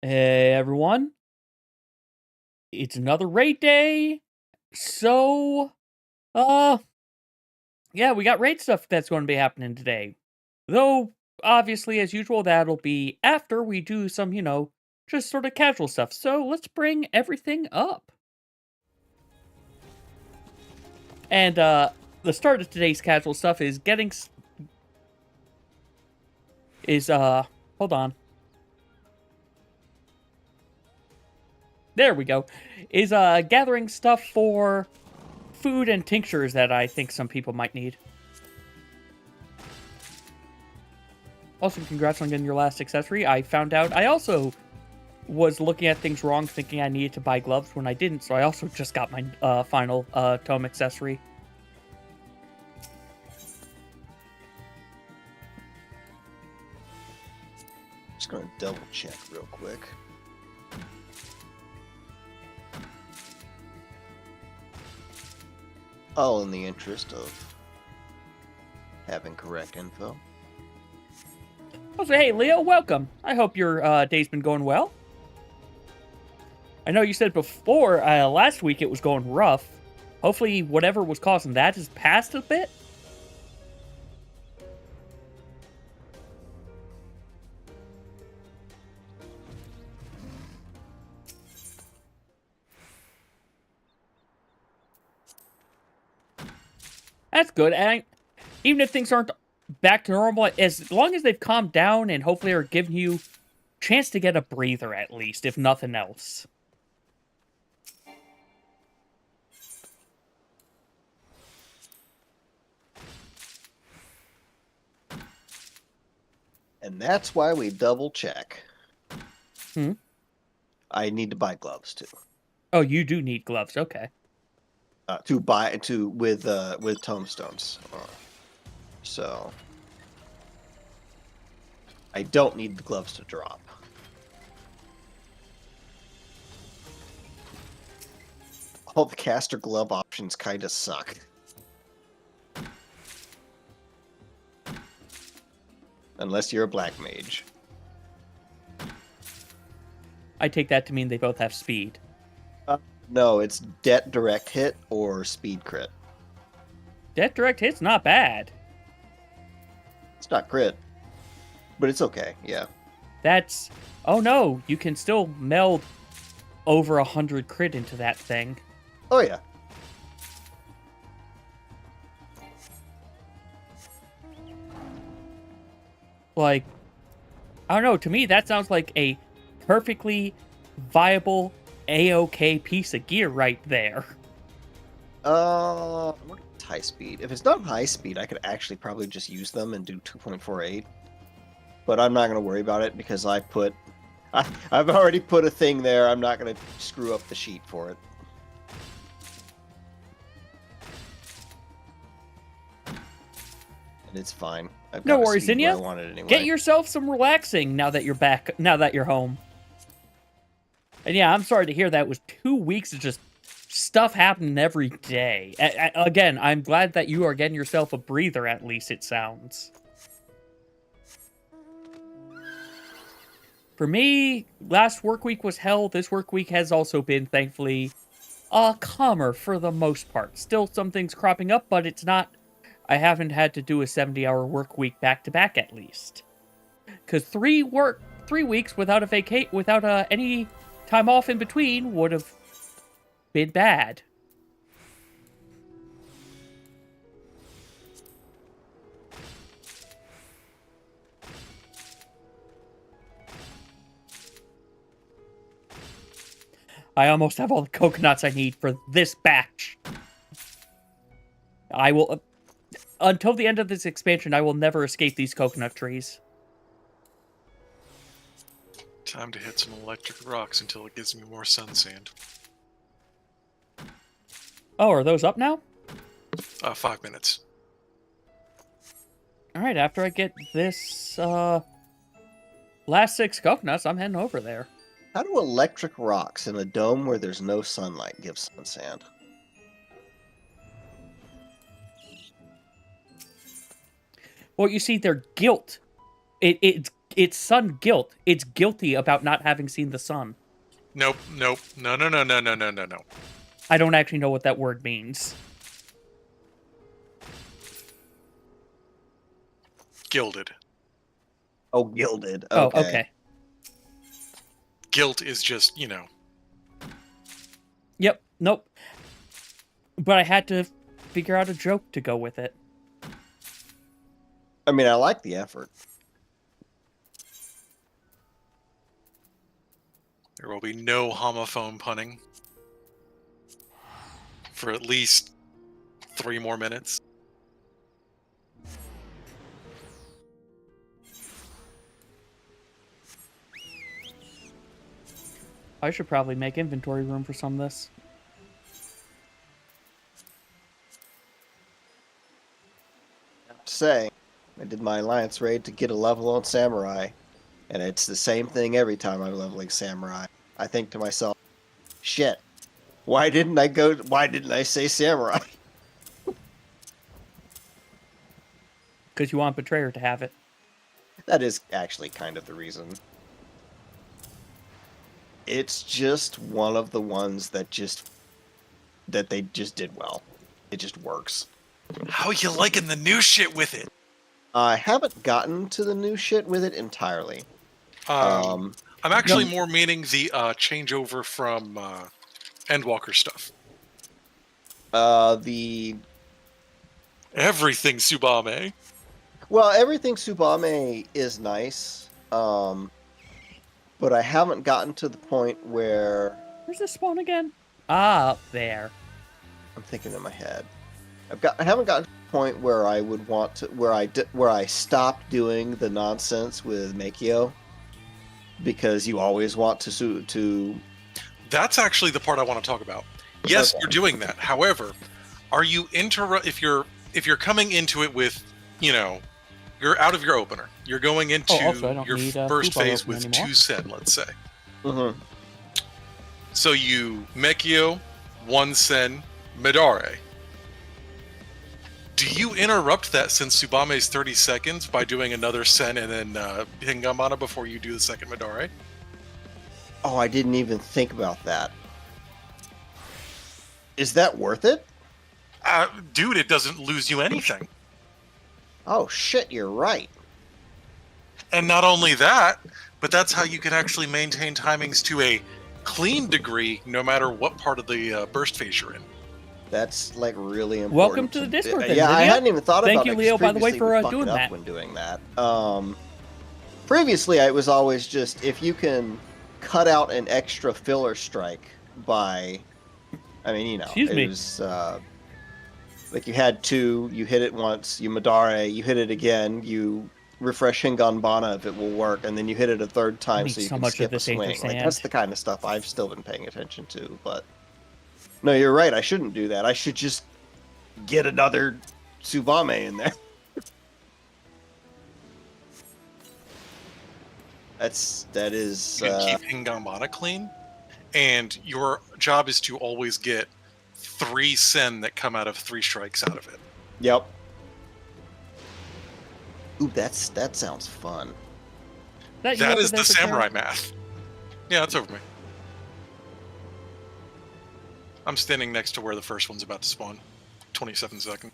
Hey everyone, it's another raid day. So, uh, yeah, we got raid stuff that's going to be happening today. Though, obviously, as usual, that'll be after we do some, just sort of casual stuff. So let's bring everything up. And, the start of today's casual stuff is hold on. There we go. Is, gathering stuff for food and tinctures that I think some people might need. Also, congrats on getting your last accessory. I found out I also was looking at things wrong, thinking I needed to buy gloves when I didn't, so I also just got my final tome accessory. Just gonna double check real quick. All in the interest of having correct info. Also, hey, Leo, welcome. I hope your day's been going well. I know you said before, last week it was going rough. Hopefully whatever was causing that has passed a bit. That's good. And even if things aren't back to normal, as long as they've calmed down and hopefully are giving you a chance to get a breather at least, if nothing else. And that's why we double check. Hmm? I need to buy gloves too. Oh, you do need gloves. Okay. With tombstones. So I don't need the gloves to drop. All the caster glove options kind of suck. Unless you're a black mage. I take that to mean they both have speed. No, it's det direct hit or speed crit. Det direct hit's not bad. It's not crit, but it's okay, yeah. That's... Oh no, you can still meld over 100 crit into that thing. Oh yeah. Like, I don't know, to me that sounds like a perfectly viable A-OK piece of gear right there. I wonder if it's high speed. If it's not high speed, I could actually probably just use them and do 2.48. But I'm not going to worry about it because I've already put a thing there. I'm not going to screw up the sheet for it. And it's fine. I've No got a worries, speed where I Zinnia. want it anyway. Get yourself some relaxing now that you're back, now that you're home. And yeah, I'm sorry to hear that. It was 2 weeks of just stuff happening every day. Again, I'm glad that you are getting yourself a breather, at least it sounds. For me, last work week was hell. This work week has also been, thankfully, calmer for the most part. Still some things cropping up, but it's not... I haven't had to do a 70-hour work week back-to-back, at least. Because 3 weeks without any time off in between would have been bad. I almost have all the coconuts I need for this batch. I will... until the end of this expansion, I will never escape these coconut trees. Time to hit some electric rocks until it gives me more sun sand. Oh, are those up now? 5 minutes. Alright, after I get this, last 6 coconuts, I'm heading over there. How do electric rocks in a dome where there's no sunlight give sun sand? Well, you see, they're gilt. It's It's sun guilt. It's guilty about not having seen the sun. Nope. No. I don't actually know what that word means. Gilded. Oh, gilded. Oh, Okay. okay. Guilt is just, Yep. Nope. But I had to figure out a joke to go with it. I mean, I like the effort. There will be no homophone punning for at least 3 more minutes. I should probably make inventory room for some of this. Say, I did my alliance raid to get a level on samurai, and it's the same thing every time I'm leveling samurai. I think to myself, shit, why didn't I say samurai? Because you want Betrayer to have it. That is actually kind of the reason. It's just one of the ones that they just did well. It just works. How you liking the new shit with it? I haven't gotten to the new shit with it entirely. I'm actually more meaning the changeover from Endwalker stuff. Everything Tsubame. Well, everything Tsubame is nice, but I haven't gotten to the point where... Where's this spawn again? Ah, up there. I'm thinking in my head. I haven't gotten to the point where I would want to, where I stopped doing the nonsense with Makio, because you always want to. That's actually the part I want to talk about. Yes, Okay. you're doing that. However, are you if you're coming into it with, you're out of your opener. You're going into also, I don't your need, first Fubo phase open with anymore. 2 sen, let's say. Mm-hmm. So you Mekio, 1 sen, Midare. Do you interrupt that since Tsubame's 30 seconds by doing another sen and then Hingamana before you do the second Midare? Oh, I didn't even think about that. Is that worth it? Dude, it doesn't lose you anything. Oh shit, you're right. And not only that, but that's how you can actually maintain timings to a clean degree no matter what part of the burst phase you're in. That's like really important. Welcome to the Discord then, Yeah, I Lydia. hadn't even thought Thank about you, it. 'cause Leo, by the way, previously for we fucked doing it up that. when doing that. Previously, it was always just if you can cut out an extra filler strike by, I mean, Excuse me. it was like you had 2, you hit it once, you Midare, you hit it again, you refresh Hinganbana if it will work, and then you hit it a 3rd time need so you so can much of skip a this Aether swing. Like Sand. that's the kind of stuff I've still been paying attention to. But no, you're right. I shouldn't do that. I should just get another Tsubame in there. That is. You can keep Hingamana clean, and your job is to always get 3 sen that come out of 3 strikes out of it. Yep. Ooh, that sounds fun. That That is the samurai math. Yeah, that's over me. I'm standing next to where the first one's about to spawn. 27 seconds.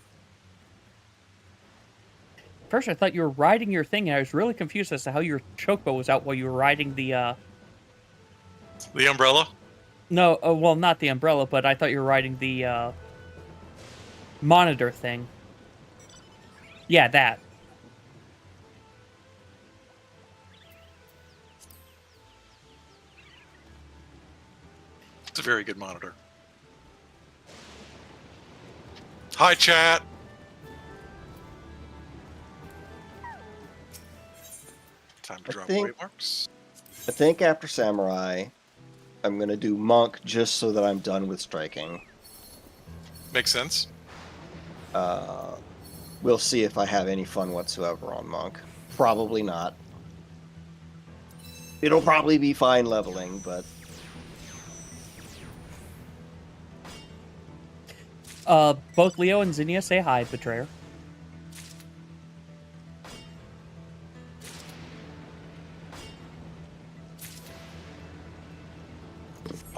First, I thought you were riding your thing, and I was really confused as to how your chocobo was out while you were riding the, The umbrella? No, well, not the umbrella, but I thought you were riding the, monitor thing. Yeah, that. It's a very good monitor. Hi, chat! Time to drop waymarks. I think after Samurai, I'm gonna do Monk just so that I'm done with striking. Makes sense. We'll see if I have any fun whatsoever on Monk. Probably not. It'll probably be fine leveling, but... Both Leo and Zinnia say hi, Betrayer.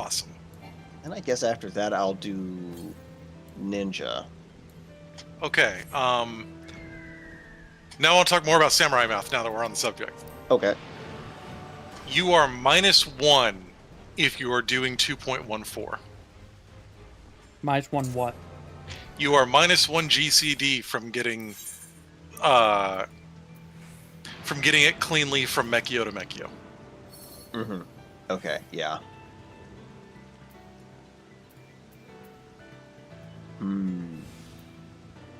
awesome. And I guess after that, I'll do ninja. Okay. Now I'll talk more about samurai math. Now that we're on the subject, Okay. you are -1 if you are doing 2.14. -1 what? You are -1 GCD from getting it cleanly from Mechio to Mechio. Mm-hmm. Okay, yeah.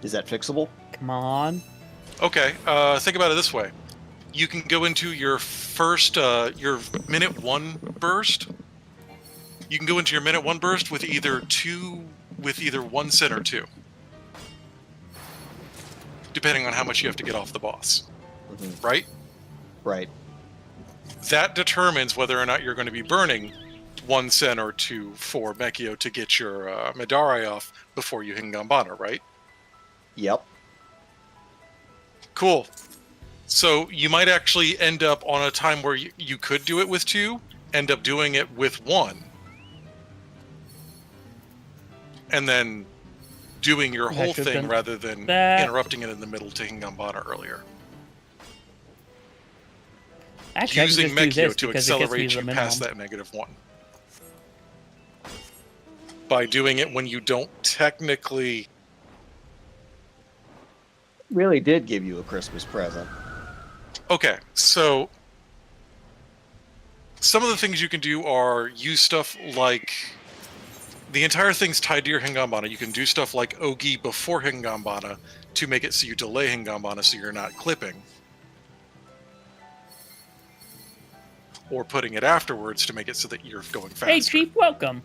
Is that fixable? Come on. Okay, think about it this way. You can go into your first, your minute 1 burst. You can go into your minute 1 burst with either 1 cent or 2. Depending on how much you have to get off the boss. Mm-hmm. Right? Right. That determines whether or not you're going to be burning 1 cent or 2 for Mechio to get your Midari off before you Hingambana, right? Yep. Cool. So you might actually end up on a time where you could do it with 2, end up doing it with 1. And then doing your whole thing rather than interrupting it in the middle to Hingambana earlier. Actually, using I can just do Mechio this to because it gets me accelerate to you the past minimum. that -1. By doing it when you don't technically... Really did give you a Christmas present. Okay, so some of the things you can do are use stuff like... The entire thing's tied to your Hingambana. You can do stuff like Ogi before Hingambana to make it so you delay Hingambana so you're not clipping. Or putting it afterwards to make it so that you're going faster. Hey, Chief, welcome.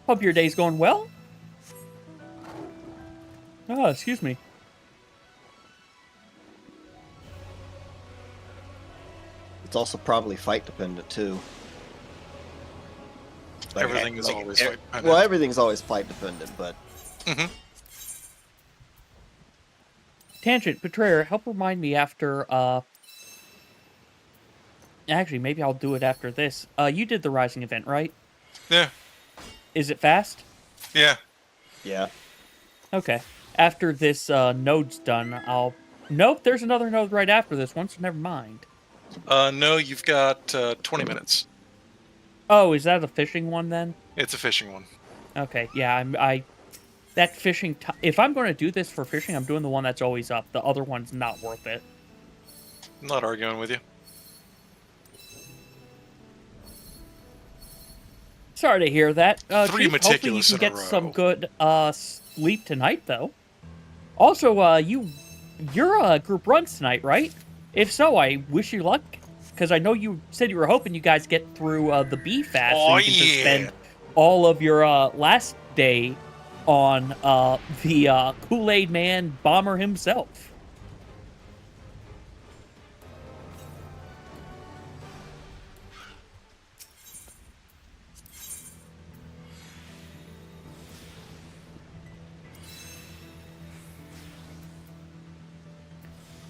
Hope your day's going well. Oh, excuse me. It's also probably fight dependent too. Like, Everything is always fight dependent. Well, everything's always fight dependent, but... Mm-hmm. Tangent, Betrayer, help remind me after, Actually, maybe I'll do it after this. You did the Rising event, right? Yeah. Is it fast? Yeah. Yeah. Okay. After this node's done, I'll... Nope, there's another node right after this one, so never mind. No, you've got 20 minutes. Oh, is that a fishing one then? It's a fishing one. Okay, yeah, that fishing... If I'm going to do this for fishing, I'm doing the one that's always up. The other one's not worth it. I'm not arguing with you. Sorry to hear that. Three Chief, meticulous hopefully you in can a get some row. good sleep tonight, though. Also, your group runs tonight, right? If so, I wish you luck, because I know you said you were hoping you guys get through the B fast, so you can just spend all of your last day on the Koolaid man bomber himself.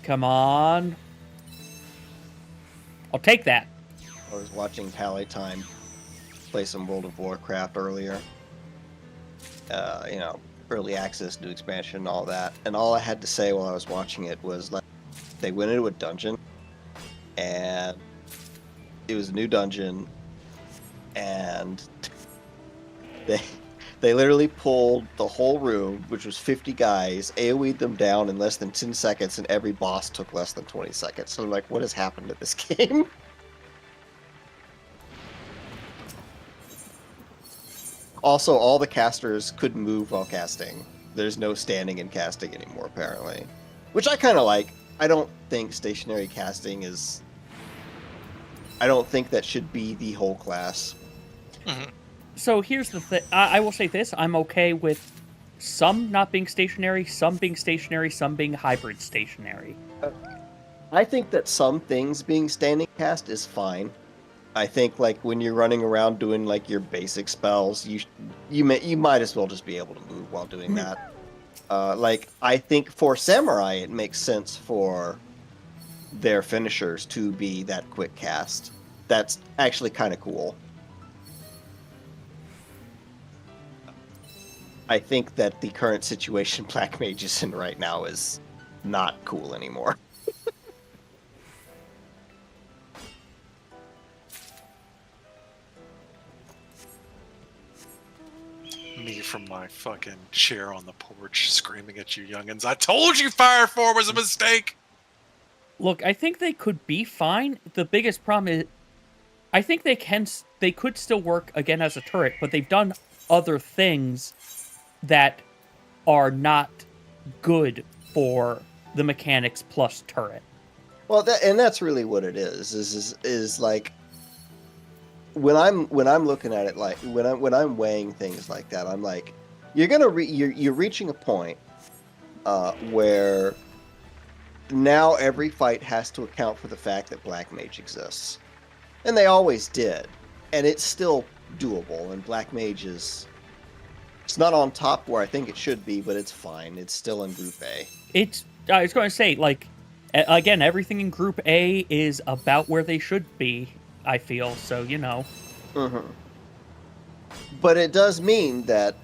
Come on. I'll take that. I was watching Pally Time play some World of Warcraft earlier. Early access, new expansion, and all that. And all I had to say while I was watching it was, like, they went into a dungeon, and it was a new dungeon, and they literally pulled the whole room, which was 50 guys, AoE'd them down in less than 10 seconds, and every boss took less than 20 seconds. So I'm like, what has happened to this game? Also, all the casters couldn't move while casting. There's no standing and casting anymore, apparently. Which I kind of like. I don't think stationary casting is... I don't think that should be the whole class. Mm-hmm. So here's the thing. I will say this. I'm okay with some not being stationary, some being stationary, some being hybrid stationary. I think that some things being standing cast is fine. I think, like, when you're running around doing, like, your basic spells, you might as well just be able to move while doing that. Like, I think for Samurai, it makes sense for their finishers to be that quick cast. That's actually kind of cool. I think that the current situation Black Mage is in right now is not cool anymore. Me from my fucking chair on the porch screaming at you youngins. I told you Fire 4 was a mistake! Look, I think they could be fine. The biggest problem is, I think they could still work again as a turret, but they've done other things that are not good for the mechanics plus turret. Well, that's really what it is like when I'm looking at it, like when I'm weighing things like that, I'm like, you're reaching a point where now every fight has to account for the fact that Black Mage exists, and they always did, and it's still doable. And Black Mage it's not on top where I think it should be, but it's fine. It's still in Group A. I was going to say, like, again, everything in Group A is about where they should be, I feel, so, you know. Mm-hmm. But it does mean that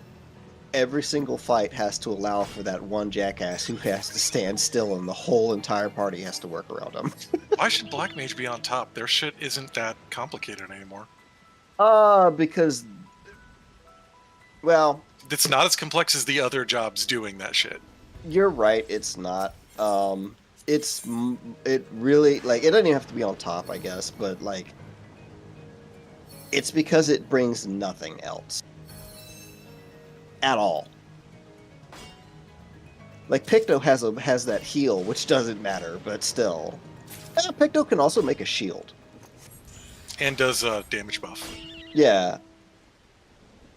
every single fight has to allow for that one jackass who has to stand still and the whole entire party has to work around him. Why should Black Mage be on top? Their shit isn't that complicated anymore. Because... Well... It's not as complex as the other jobs doing that shit. You're right, it's not. It really, like, it doesn't even have to be on top, I guess, but, like, it's because it brings nothing else. At all. Like, Picto has that heal, which doesn't matter, but still. Picto can also make a shield. And does damage buff. Yeah.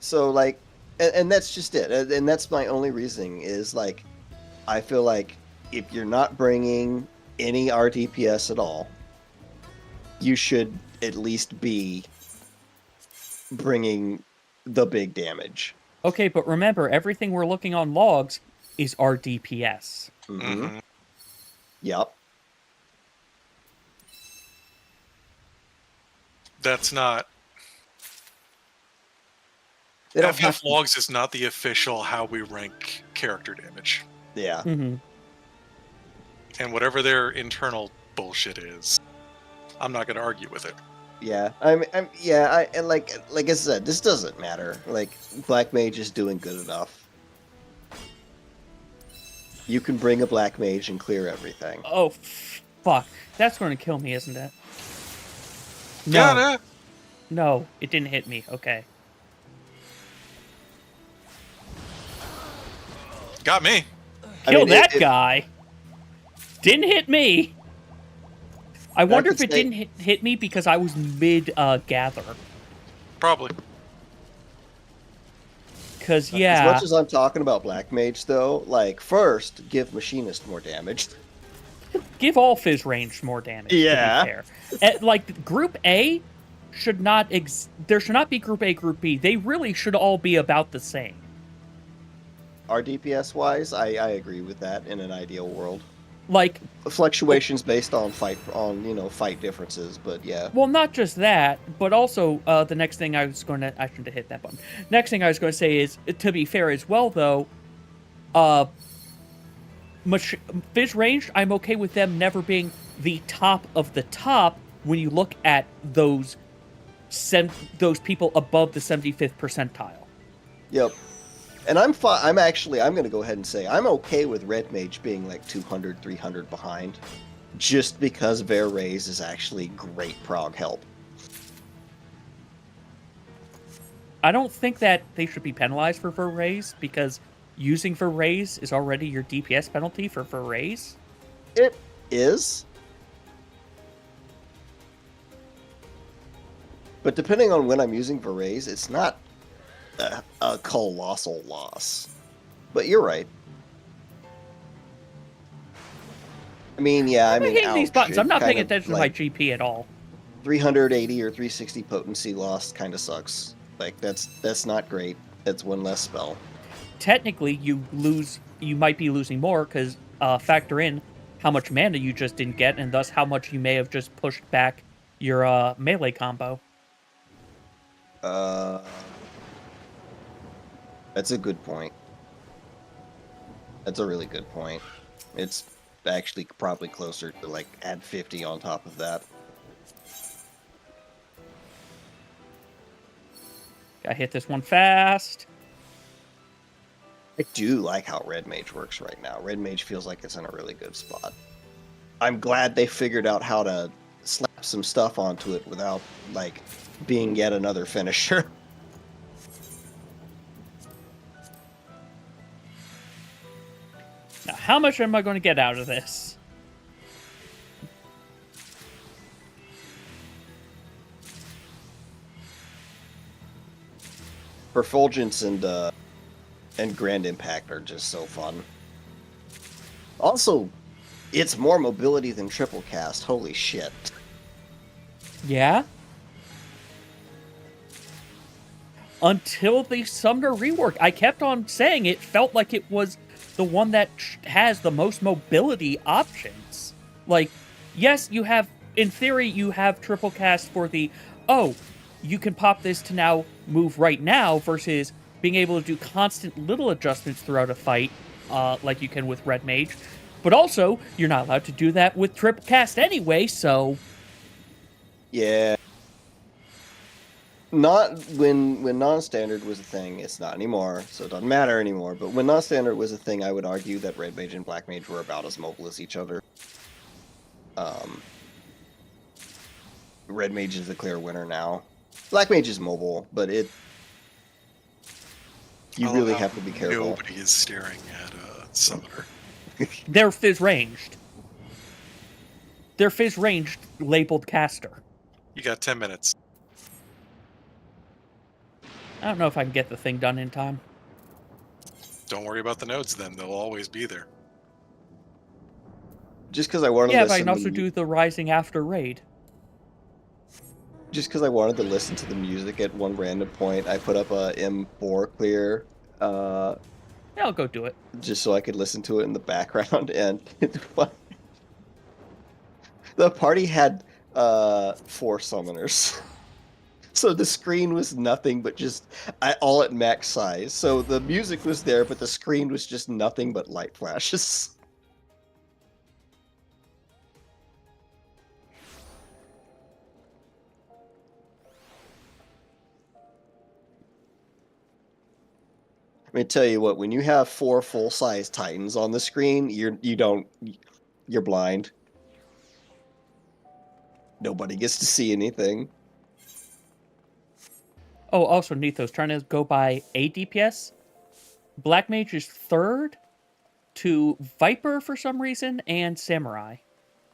So, like, and that's just it. And that's my only reasoning is, like, I feel like if you're not bringing any RDPS at all, you should at least be bringing the big damage. Okay, but remember, everything we're looking on logs is our DPS. Mm-hmm. Mm-hmm. Yep. That's not... They don't FF have to- logs is not the official how we rank character damage. Yeah. Mm-hmm. And whatever their internal bullshit is, I'm not going to argue with it. Yeah. And like I said, this doesn't matter. Like, Black Mage is doing good enough. You can bring a Black Mage and clear everything. Oh, fuck. That's going to kill me, isn't it? No. Got it! No, it didn't hit me. Okay. Got me. Kill that guy. Didn't hit me. I wonder if it didn't hit me because I was mid gather. Probably. Because, yeah. As much as I'm talking about Black Mage, though, like, first, give Machinist more damage. Give all Fizz range more damage. Yeah. To be fair. Like, Group A should not... there should not be Group A, Group B. They really should all be about the same. RDPS-wise, I agree with that in an ideal world. Like... Fluctuations based on fight differences, but yeah. Well, not just that, but also the next thing I was going to... I shouldn't have hit that button. Next thing I was going to say is, to be fair as well, though, Fizz range, I'm okay with them never being the top of the top when you look at those people above the 75th percentile. Yep. And I'm going to go ahead and say I'm okay with Red Mage being like 200, 300 behind, just because Ver Raise is actually great prog help. I don't think that they should be penalized for Ver Raise, because using Ver Raise is already your DPS penalty for Ver Raise. It is. But depending on when I'm using Ver Raise, it's not a colossal loss. But you're right. I mean, yeah, I'm hitting these buttons. I'm not paying kind of, attention to my GP at all. 380 or 360 potency loss kind of sucks. Like, that's not great. That's one less spell. Technically, you might be losing more, because factor in how much mana you just didn't get, and thus how much you may have just pushed back your melee combo. That's a good point. That's a really good point. It's actually probably closer to like add 50 on top of that. Gotta hit this one fast. I do like how Red Mage works right now. Red Mage feels like it's in a really good spot. I'm glad they figured out how to slap some stuff onto it without, like, being yet another finisher. Now, how much am I going to get out of this? Perfulgence and Grand Impact are just so fun. Also, it's more mobility than triple cast. Holy shit. Yeah? Until the Summoner rework. I kept on saying it felt like it was the one that has the most mobility options. Like, yes, you have, in theory, you have triple cast for the, oh, you can pop this to now move right now versus being able to do constant little adjustments throughout a fight, like you can with Red Mage. But also, you're not allowed to do that with triple cast anyway, so... Yeah. Not when non-standard was a thing, it's not anymore, so it doesn't matter anymore. But when non-standard was a thing, I would argue that Red Mage and Black Mage were about as mobile as each other. Red Mage is the clear winner now. Black Mage is mobile, but you really have to be careful. Nobody is staring at a summoner. They're Fizz ranged. They're Fizz ranged labeled caster. You got 10 minutes. I don't know if I can get the thing done in time. Don't worry about the nodes then. They'll always be there. Just because I wanted to Yeah, listen but I can also do the Rising After raid. Just because I wanted to listen to the music at one random point, I put up a M4 clear, Yeah, I'll go do it. just so I could listen to it in the background, and it's fun. The party had 4 summoners. So the screen was nothing but just all at max size. So the music was there, but the screen was just nothing but light flashes. Let me tell you what, when you have 4 full-size Titans on the screen, you're blind. Nobody gets to see anything. Oh, also, Nethos, trying to go by a DPS. Black Mage is 3rd to Viper for some reason, and Samurai.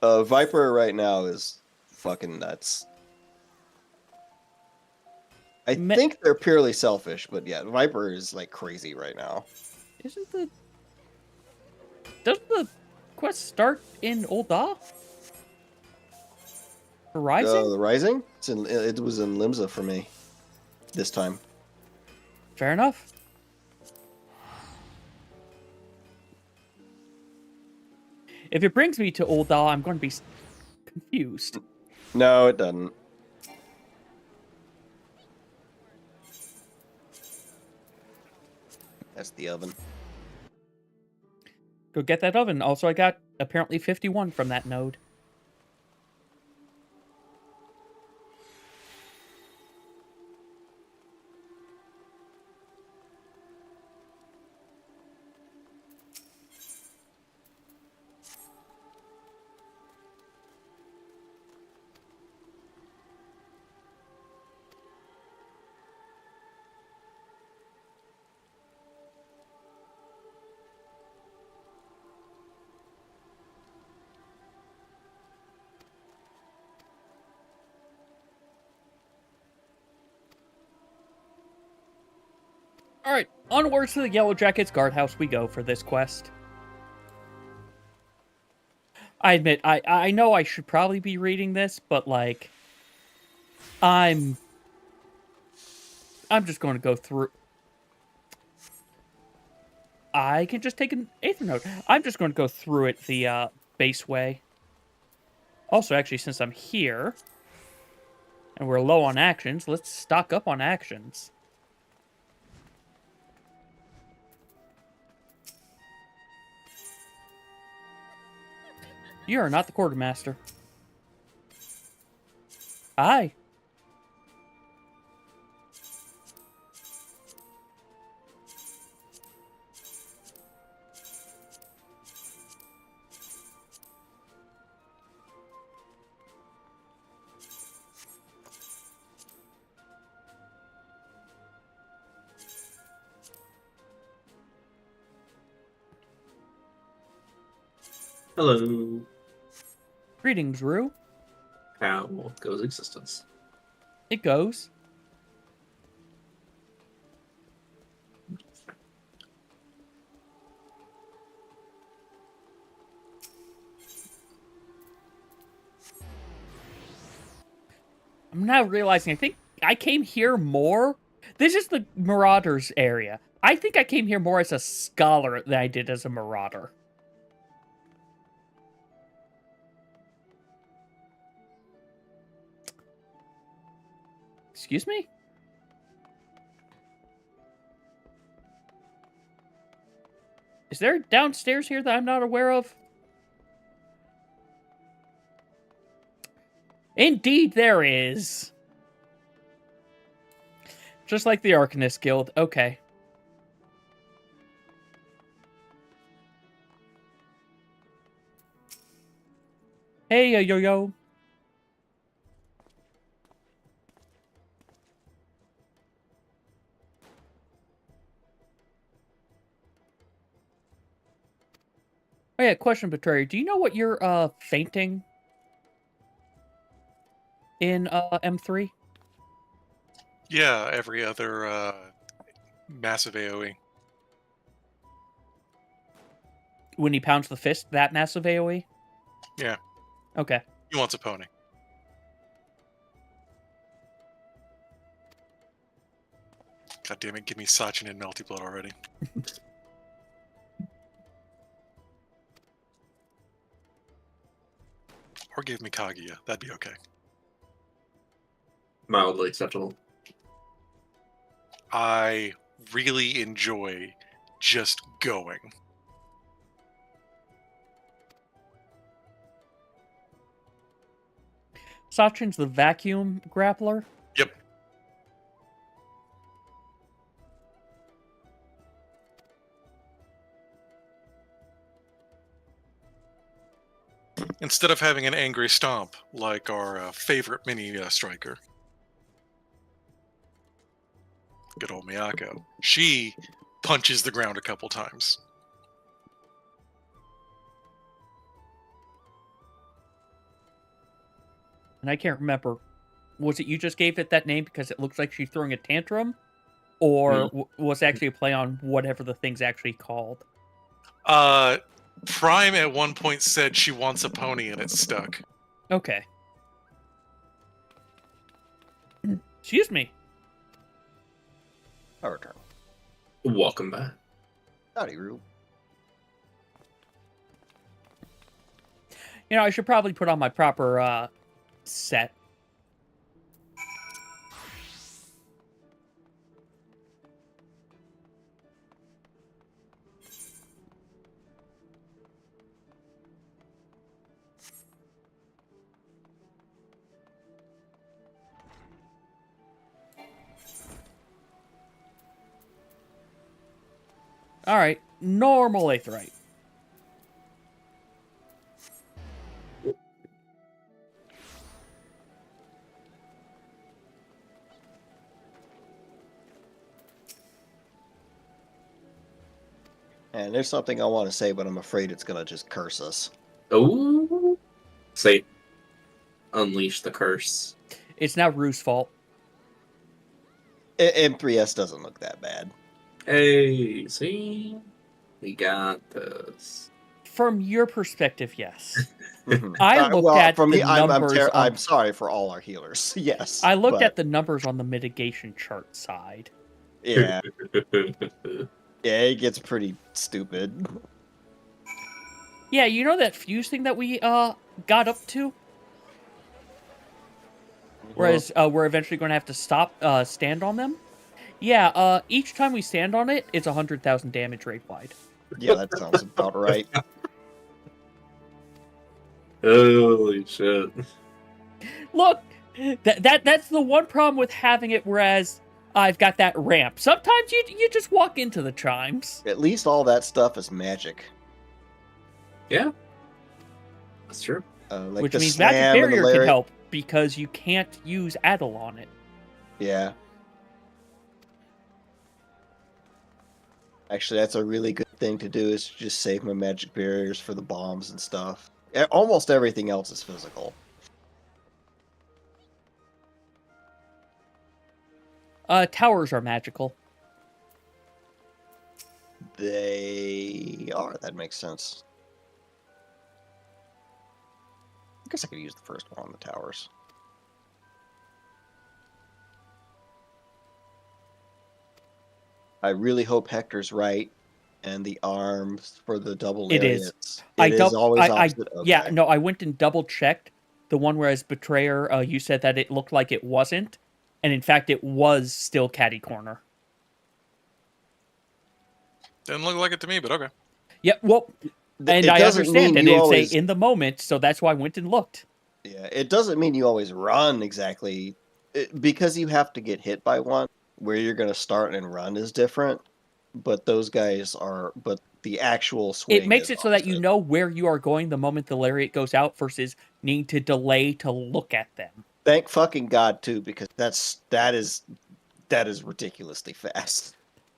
Viper right now is fucking nuts. I think they're purely selfish, but yeah, Viper is like crazy right now. Doesn't the quest start in Ul'dah? The Rising? The Rising? It was in Limsa for me this time. Fair enough. If it brings me to Ul'dah, I'm going to be confused. No, it doesn't. That's the oven. Go get that oven. Also, I got apparently 51 from that node. Alright, onwards to the Yellow Jackets guardhouse we go for this quest. I admit, I know I should probably be reading this, but, like, I'm just going to go through... I can just take an Aether Node. I'm just going to go through it the base way. Also, actually, since I'm here, and we're low on actions, let's stock up on actions. You are not the quartermaster. Aye. Hello. Greetings, Rue. How goes existence? It goes. I'm now realizing I think I came here more. This is the Marauders area. I think I came here more as a scholar than I did as a marauder. Excuse me? Is there downstairs here that I'm not aware of? Indeed there is. Just like the Arcanist Guild. Okay. Hey, yo-yo. Oh yeah, question, Betrayer. Do you know what you're fainting in M3? Yeah, every other massive AoE. When he pounds the fist, that massive AoE? Yeah. Okay. He wants a pony. God damn it, give me Sachin and Melty Blood already. Or give me Kaguya. That'd be okay. Mildly acceptable. I really enjoy just going. Sachin's the vacuum grappler? Yep. Instead of having an angry stomp like our favorite mini striker. Good old Miyako. She punches the ground a couple times. And I can't remember. Was it you just gave it that name because it looks like she's throwing a tantrum? Or was it actually a play on whatever the thing's actually called? Prime at one point said she wants a pony and it stuck. Okay. Excuse me. Our turn. Welcome back. Howdy, Rue. You know, I should probably put on my proper set. Alright, normal Aetheryte. And there's something I want to say, but I'm afraid it's gonna just curse us. Oh, say, unleash the curse. It's now Rue's fault. M3s doesn't look that bad. Hey, see, we got this. From your perspective, yes. Mhm. I looked at from the numbers on- I'm sorry for all our healers. Yes, I looked but, at the numbers on the mitigation chart side. yeah, yeah, it gets pretty stupid. Yeah, you know that fuse thing that we got up to? Whereas we're eventually going to have to stop stand on them? Yeah, each time we stand on it, it's 100,000 damage rate wide. Yeah, that sounds about right. Holy shit. Look, that's the one problem with having it. Whereas I've got that ramp. Sometimes you just walk into the chimes. At least all that stuff is magic. Yeah. That's true. Like Which the means magic slam and the barrier can lariat. help because you can't use Addle on it. Yeah. Actually, that's a really good thing to do, is just save my magic barriers for the bombs and stuff. Almost everything else is physical. Towers are magical. They are. That makes sense. I guess I could use the first one on the towers. I really hope Hector's right, and the arms for the double It is. lariats. It is always opposite. Yeah, Okay. no, I went and double checked the one where as Betrayer, you said that it looked like it wasn't, and in fact it was still catty corner. Didn't look like it to me, but okay. Yeah, well, and It I doesn't understand mean that you it's always- in the moment, so that's why I went and looked. Yeah, it doesn't mean you always run exactly, because you have to get hit by one. Where you're going to start and run is different, but those guys are. But the actual swing. It makes is it so that you opposite. know where you are going the moment the lariat goes out versus needing to delay to look at them. Thank fucking God too, because that is ridiculously fast.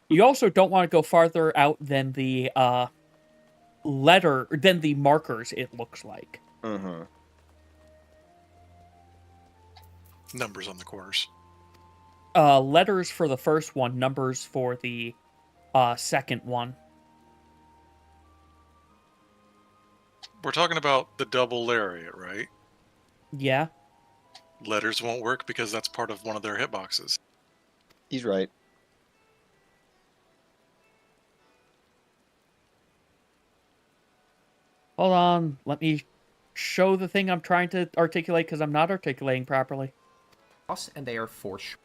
You also don't want to go farther out than the markers, it looks like. Mm-hmm. Numbers on the corners. Letters for the first one, numbers for the second one. We're talking about the double lariat, right? Yeah. Letters won't work because that's part of one of their hitboxes. He's right. Hold on, let me show the thing I'm trying to articulate because I'm not articulating properly. And they are for sure.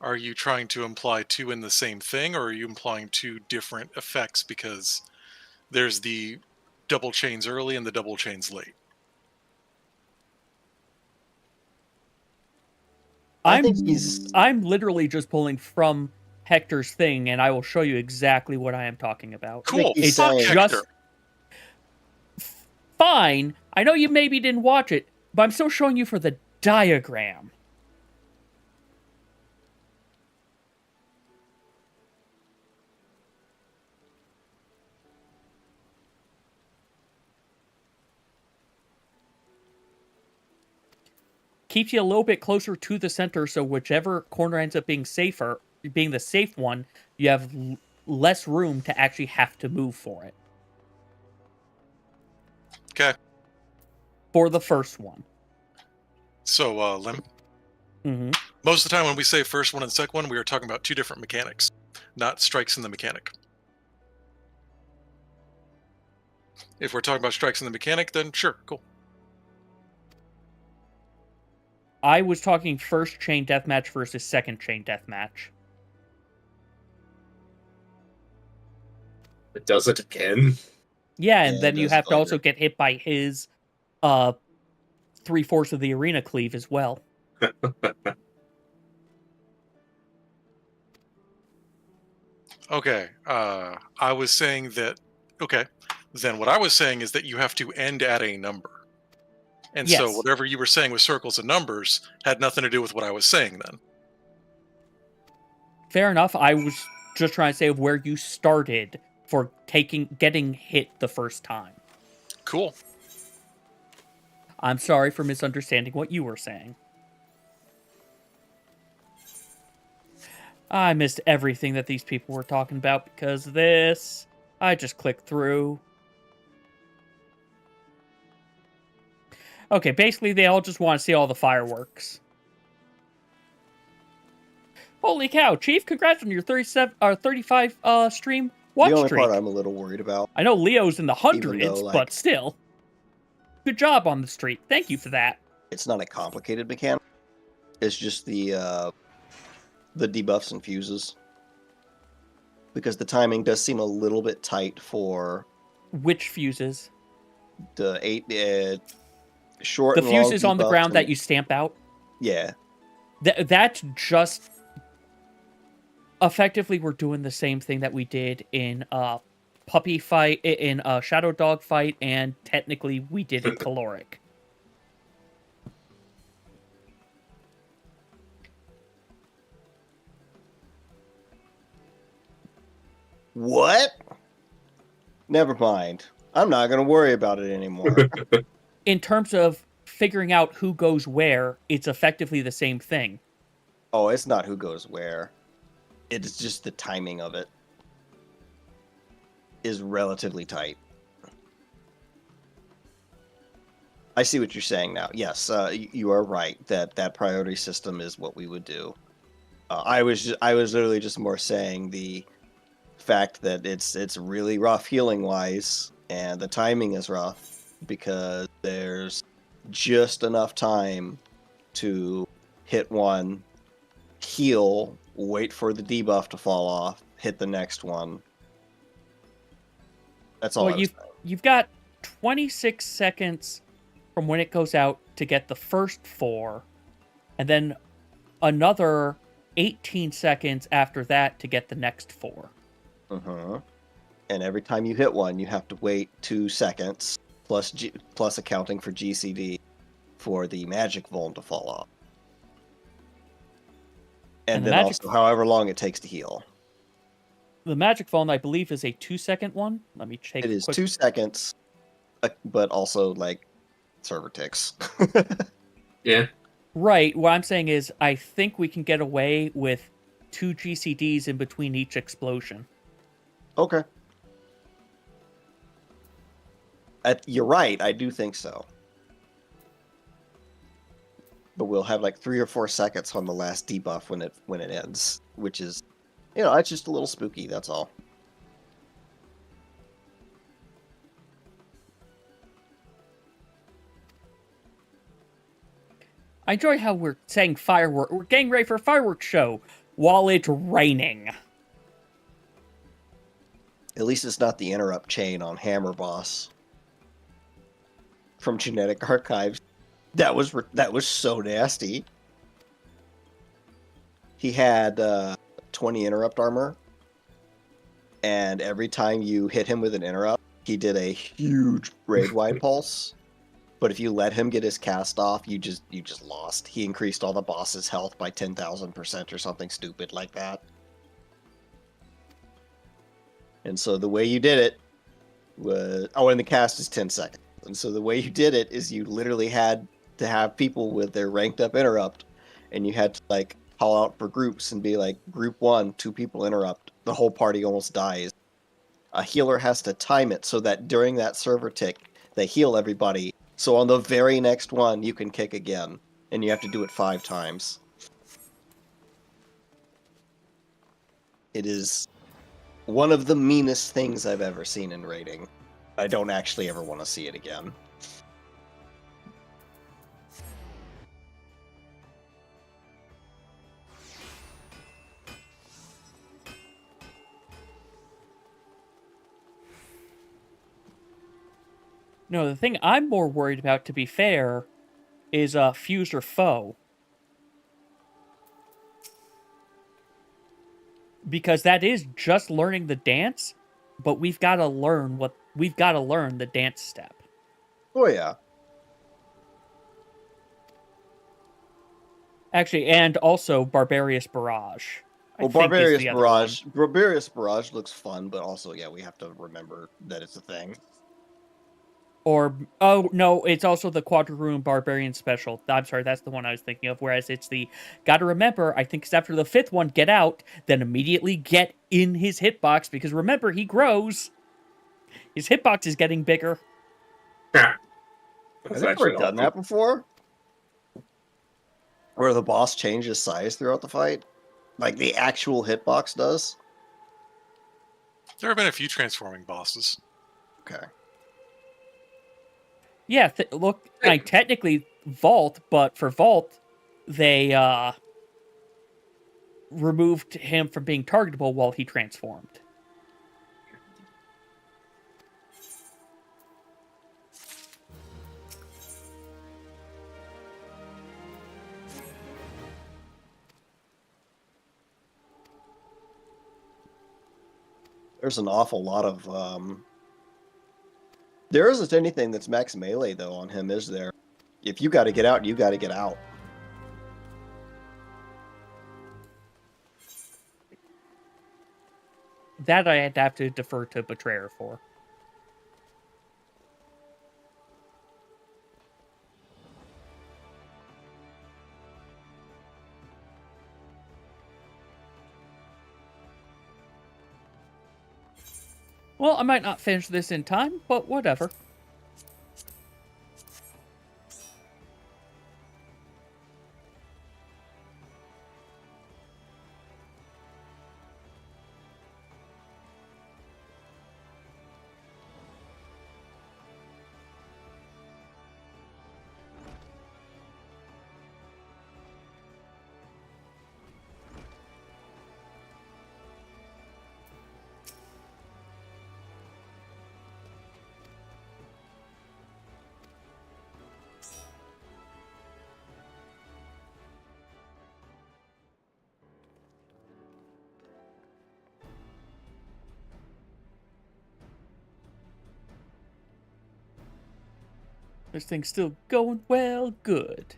Are you trying to imply two in the same thing, or are you implying two different effects because there's the double chains early and the double chains late? I think he's. I'm literally just pulling from Hector's thing, and I will show you exactly what I am talking about. Cool. he's Fuck saying- Hector. Just fine. I know you maybe didn't watch it, but I'm still showing you for the diagram. Keeps you a little bit closer to the center, so whichever corner ends up being safer, being the safe one, you have less room to actually have to move for it. Okay. For the first one. So, Lim, Mm-hmm. most of the time when we say first one and second one, we are talking about two different mechanics, not strikes in the mechanic. If we're talking about strikes in the mechanic, then sure, cool. I was talking first chain deathmatch versus second chain deathmatch. It does it again. Yeah, and Yeah, then it you does have to later. also get hit by his 3/4 of the arena cleave as well. Okay, I was saying that, okay, then what I was saying is that you have to end at a number. And so Yes. whatever you were saying with circles and numbers had nothing to do with what I was saying then. Fair enough. I was just trying to say where you started for getting hit the first time. Cool. I'm sorry for misunderstanding what you were saying. I missed everything that these people were talking about because of this. I just clicked through. Okay, basically they all just want to see all the fireworks. Holy cow, Chief, congrats on your 35 stream watch The only streak. part I'm a little worried about. I know Leo's in the hundreds, though, like- but still. Good job on the streak. Thank you for that. It's not a complicated mechanic. It's just the debuffs and fuses. Because the timing does seem a little bit tight for Which fuses? the 8 short The and long fuses on the debuff ground to- that you stamp out. Yeah. That's just effectively we're doing the same thing that we did in puppy fight, in shadow dog fight, and technically we did in caloric. What? Never mind. I'm not gonna worry about it anymore. In terms of figuring out who goes where, it's effectively the same thing. Oh, it's not who goes where. It's just the timing of it is relatively tight. I see what you're saying now. Yes, you are right that priority system is what we would do. I was literally just more saying the fact that it's really rough healing wise, and the timing is rough because there's just enough time to hit one, heal, wait for the debuff to fall off, hit the next one. That's all. Well, I was saying. you've got 26 seconds from when it goes out to get the first 4, and then another 18 seconds after that to get the next 4. And every time you hit one, you have to wait 2 seconds plus accounting for GCD for the magic vuln to fall off, and the then magic- also however long it takes to heal. The magic phone, I believe, is a 2-second one. Let me check. It is quick. 2 seconds, but also like server ticks. Yeah. Right. What I'm saying is, I think we can get away with 2 GCDs in between each explosion. Okay. You're right. I do think so. But we'll have like 3 or 4 seconds on the last debuff when it ends, which is, it's just a little spooky. That's all. I enjoy how we're saying firework. We're getting ready for a fireworks show while it's raining. At least it's not the interrupt chain on Hammer Boss from Genetic Archives. That was so nasty. He had 20 interrupt armor, and every time you hit him with an interrupt, he did a huge raid wide pulse. But if you let him get his cast off, you just lost. He increased all the boss's health by 10,000% or something stupid like that. And so the way you did it was... Oh, and the cast is 10 seconds. And so the way you did it is you literally had to have people with their ranked up interrupt, and you had to like call out for groups and be like, group 1, 2 people interrupt. The whole party almost dies. A healer has to time it so that during that server tick, they heal everybody. So on the very next one, you can kick again, and you have to do it 5 times. It is one of the meanest things I've ever seen in raiding. I don't actually ever want to see it again. No, the thing I'm more worried about, to be fair, is fuse or foe. Because that is just learning the dance, but we've got to learn the dance step. Oh yeah. Actually, and also Barbarious Barrage. I Well, think is the other one. Barbarious Barrage looks fun, but also, yeah, we have to remember that it's a thing. Or, oh, no, it's also the Quadroon Barbarian Special. I'm sorry, that's the one I was thinking of. Whereas it's the, gotta remember, I think it's after the 5th one, get out, then immediately get in his hitbox, because remember, he grows. His hitbox is getting bigger. Yeah. I've never done that before. Where the boss changes size throughout the fight. Like the actual hitbox does. There have been a few transforming bosses. Okay. Yeah, look, technically Vault, but for Vault, they removed him from being targetable while he transformed. There's an awful lot of there isn't anything that's max melee though on him, is there? If you got to get out, you got to get out. That I'd have to defer to Betrayer for. Well, I might not finish this in time, but whatever. This thing's still going well, good.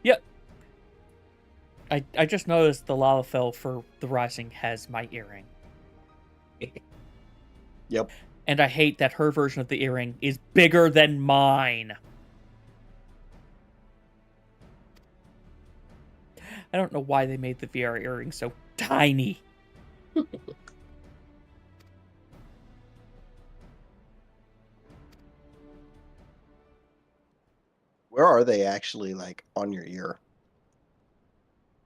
Yep. I just noticed the Lalafell for the Rising has my earring. Yep. And I hate that her version of the earring is bigger than mine. I don't know why they made the VR earring so tiny. Where are they actually, like, on your ear?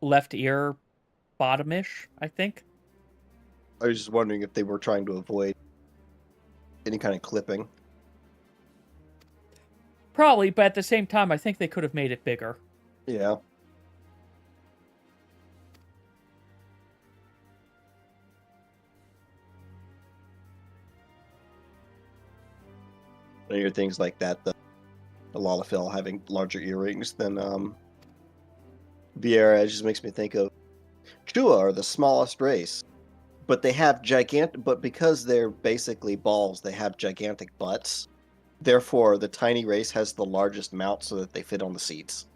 Left ear, bottomish, I think. I was just wondering if they were trying to avoid any kind of clipping. Probably, but at the same time, I think they could have made it bigger. Yeah. I hear things like that, the Lalafell having larger earrings than Vieira just makes me think of Chua are the smallest race. But they have gigantic, but because they're basically balls, they have gigantic butts. Therefore, the tiny race has the largest mount so that they fit on the seats.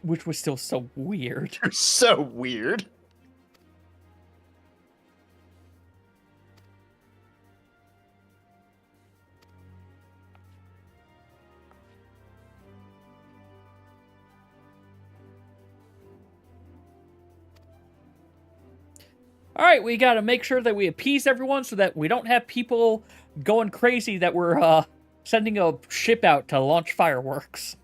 Which was still so weird. So weird. All right, we got to make sure that we appease everyone so that we don't have people going crazy that we're sending a ship out to launch fireworks.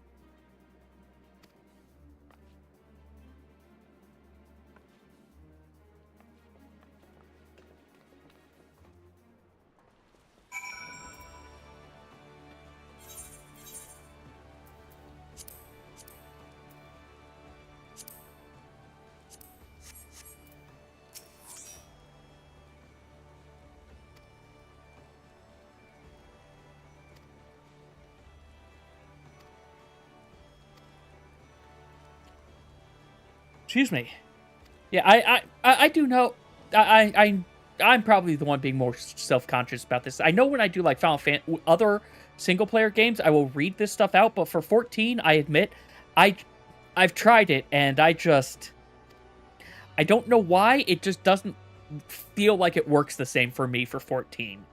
Excuse me. Yeah, I do know. I'm probably the one being more self-conscious about this. I know when I do like other single-player games, I will read this stuff out. But for 14, I admit, I've tried it and I don't know why it just doesn't feel like it works the same for me for 14.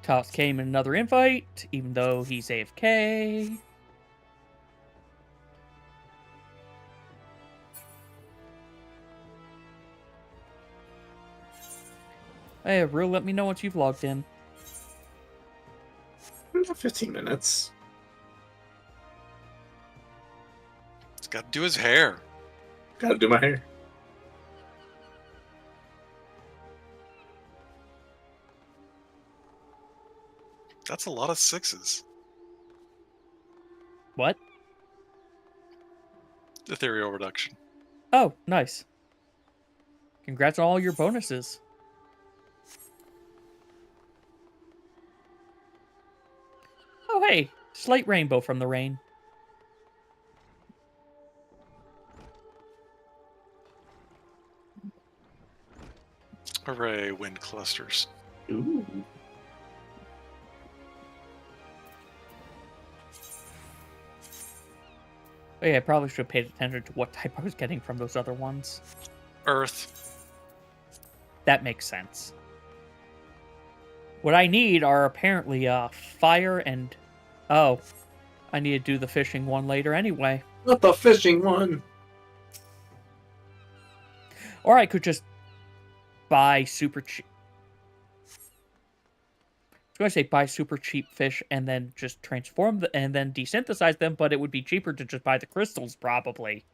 Toss came in another invite, even though he's AFK. Hey, Rue, let me know once you've logged in. 15 minutes. He's got to do his hair. Gotta do my hair. That's a lot of 6s. What? Ethereal reduction. Oh, nice. Congrats on all your bonuses. Oh, hey, slight rainbow from the rain. Hooray, wind clusters. Ooh. Oh yeah, I probably should have paid attention to what type I was getting from those other ones. Earth. That makes sense. What I need are apparently fire and... Oh, I need to do the fishing one later anyway. Not the fishing one. Or I could just buy super cheap... I was going to say buy super cheap fish and then just transform them and then desynthesize them, but it would be cheaper to just buy the crystals, probably.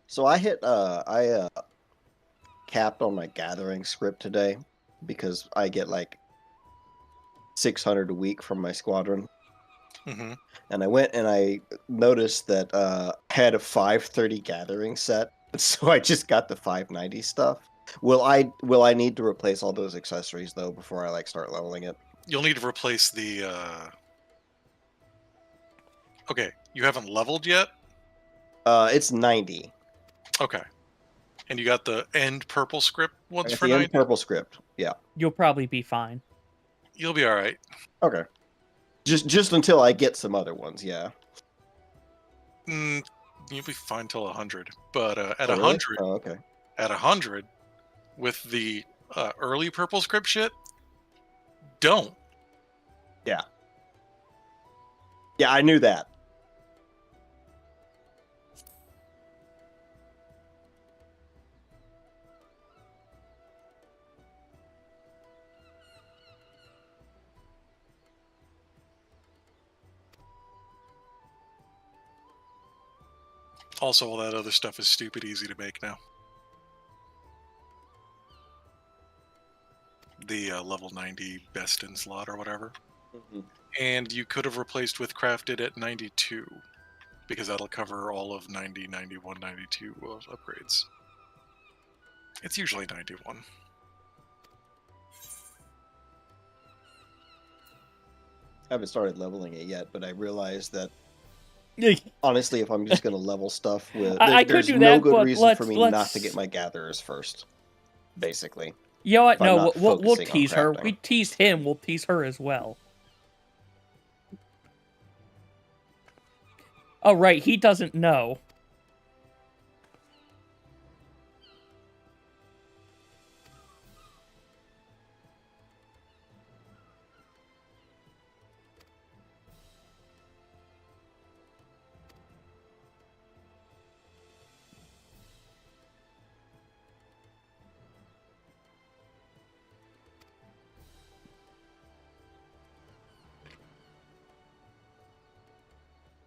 So I capped on my gathering script today because I get like 600 a week from my squadron. Mm-hmm. And I went and I noticed that I had a 530 gathering set, so I just got the 590 stuff. Will I need to replace all those accessories though before I like start leveling it? You'll need to replace the... Okay, you haven't leveled yet? It's 90. Okay. And you got the end purple script I ones got for the end 90? purple script. Yeah. You'll probably be fine. You'll be alright. Okay. Just until I get some other ones, yeah. You'll be fine till 100. But at Oh, really? 100... Oh, okay. At 100, with the early purple script shit, don't. Yeah. Yeah, I knew that. Also, all that other stuff is stupid easy to make now. The level 90 best in slot or whatever. Mm-hmm. And you could have replaced with crafted at 92, because that'll cover all of 90, 91, 92 upgrades. It's usually 91. I haven't started leveling it yet, but I realized that honestly, if I'm just gonna level stuff with, I could there's do no that, good but reason for me not let's- to get my gatherers first. Basically, You know what? If I'm No, not we'll focusing on tease her. crafting. We teased him, we'll tease her as well. Oh, right, he doesn't know.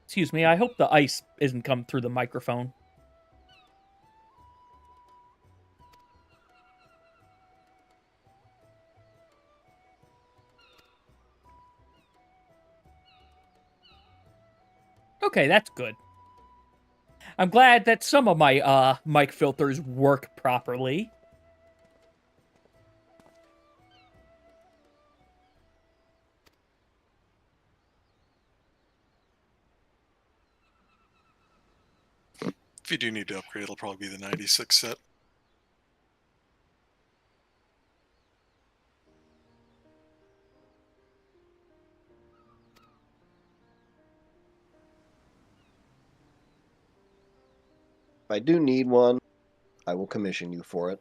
Excuse me, I hope the ice isn't come through the microphone. Okay, that's good. I'm glad that some of my mic filters work properly. If you do need to upgrade, it'll probably be the 96 set. if I do need one, I will commission you for it.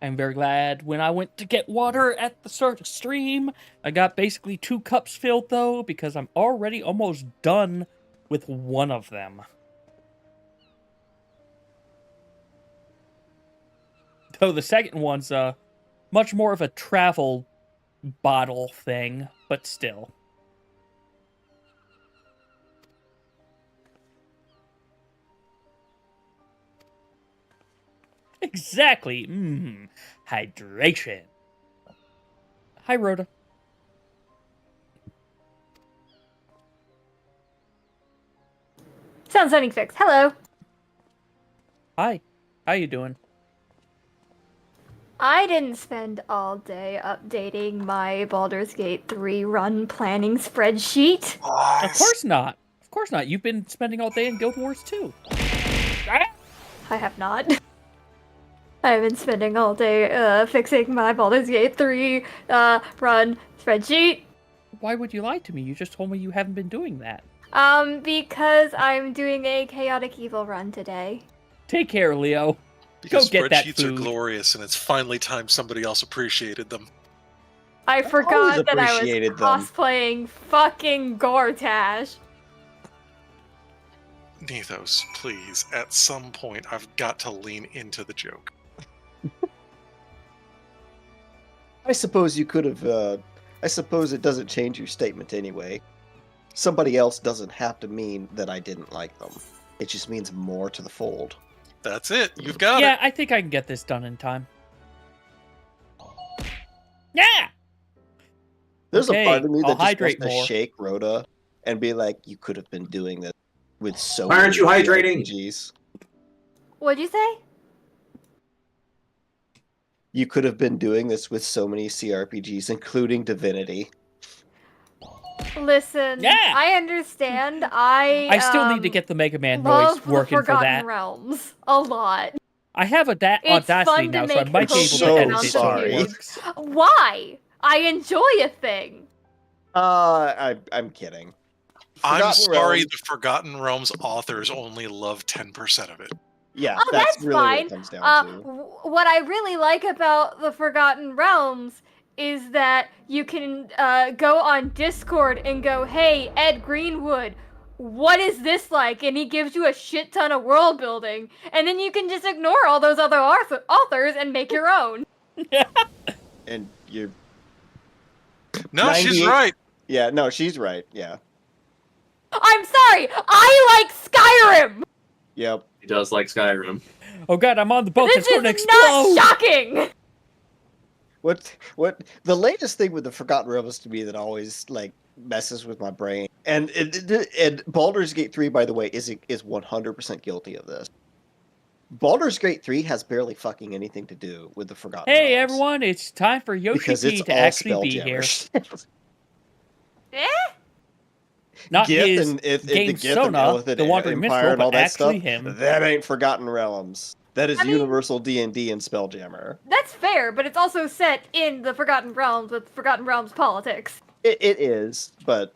I'm very glad when I went to get water at the stream, I got basically 2 cups filled, though, because I'm already almost done with one of them. Though the second one's much more of a travel bottle thing, but still. Exactly. Hydration. Hi, Rhoda. Sound Sonic Fix. Hello. Hi. How you doing? I didn't spend all day updating my Baldur's Gate 3 run planning spreadsheet. Of course not. Of course not. You've been spending all day in Guild Wars too. I have not. I've been spending all day fixing my Baldur's Gate 3 run spreadsheet. Why would you lie to me? You just told me you haven't been doing that. Because I'm doing a Chaotic Evil run today. Take care, Leo. Because Go get that spreadsheets are food. glorious, and it's finally time somebody else appreciated them. I forgot that I was appreciated them. cosplaying fucking Gortash. Nethos, please, at some point, I've got to lean into the joke. I suppose you could have. I suppose it doesn't change your statement anyway. Somebody else doesn't have to mean that I didn't like them. It just means more to the fold. That's it. You've got Yeah, it. I think I can get this done in time. Yeah! There's Okay, a part of me I'll that just hydrate wants to more. shake Rhoda and be like, "You could have been doing this with so Why aren't many you hydrating? RPGs. What'd you say? You could have been doing this with so many CRPGs, including Divinity." Listen, Yeah! I understand. I still need to get the Mega Man love voice working the for Forgotten that. Realms a lot. I have It's Audacity fun to now, so I make might be able copious to edit amounts it of so it sorry. works. Why? I enjoy a thing. I'm kidding. I'm Forgotten sorry, Realms- the Forgotten Realms authors only love 10% of it. Yeah, Oh, that's that's really what fine. it comes down to. What I really like about the Forgotten Realms is that you can go on Discord and go, "Hey, Ed Greenwood, what is this like?" And he gives you a shit ton of world building, and then you can just ignore all those other authors and make your own. And you're No, she's 98 right. Yeah, no, she's right. Yeah. I'm sorry, I like Skyrim. Yep. He does like Skyrim. Oh god, I'm on the boat This that's going to is explode! not shocking. What the latest thing with the Forgotten Realms to me that always like messes with my brain, and Baldur's Gate 3, by the way, is 100% guilty of this. Baldur's Gate 3 has barely fucking anything to do with the Forgotten Hey Realms. everyone, it's time for Because Yoshi it's P to all actually be here. Spelljammers. Eh? Not Gith his and the game Gith and Sona, Illithid the Wandering Empire Minstrel, and all but that actually stuff. him. That ain't Forgotten Realms. That is I mean- universal D&D and Spelljammer. That's fair, but it's also set in the Forgotten Realms with Forgotten Realms politics. It is, but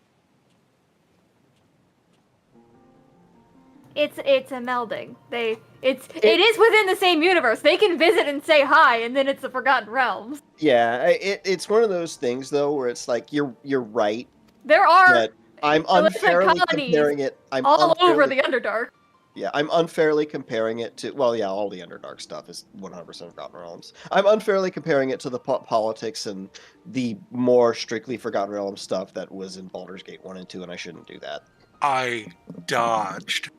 It's a melding. It is within the same universe. They can visit and say hi, and then it's the Forgotten Realms. yeah, it's one of those things though where it's like you're right, There are but I'm Illithid unfairly colonies comparing it. I'm all over unfairly- the Underdark. Yeah, I'm unfairly comparing it to. Well, yeah, all the Underdark stuff is 100% Forgotten Realms. I'm unfairly comparing it to the politics and the more strictly Forgotten Realms stuff that was in Baldur's Gate 1 and 2, and I shouldn't do that. I dodged.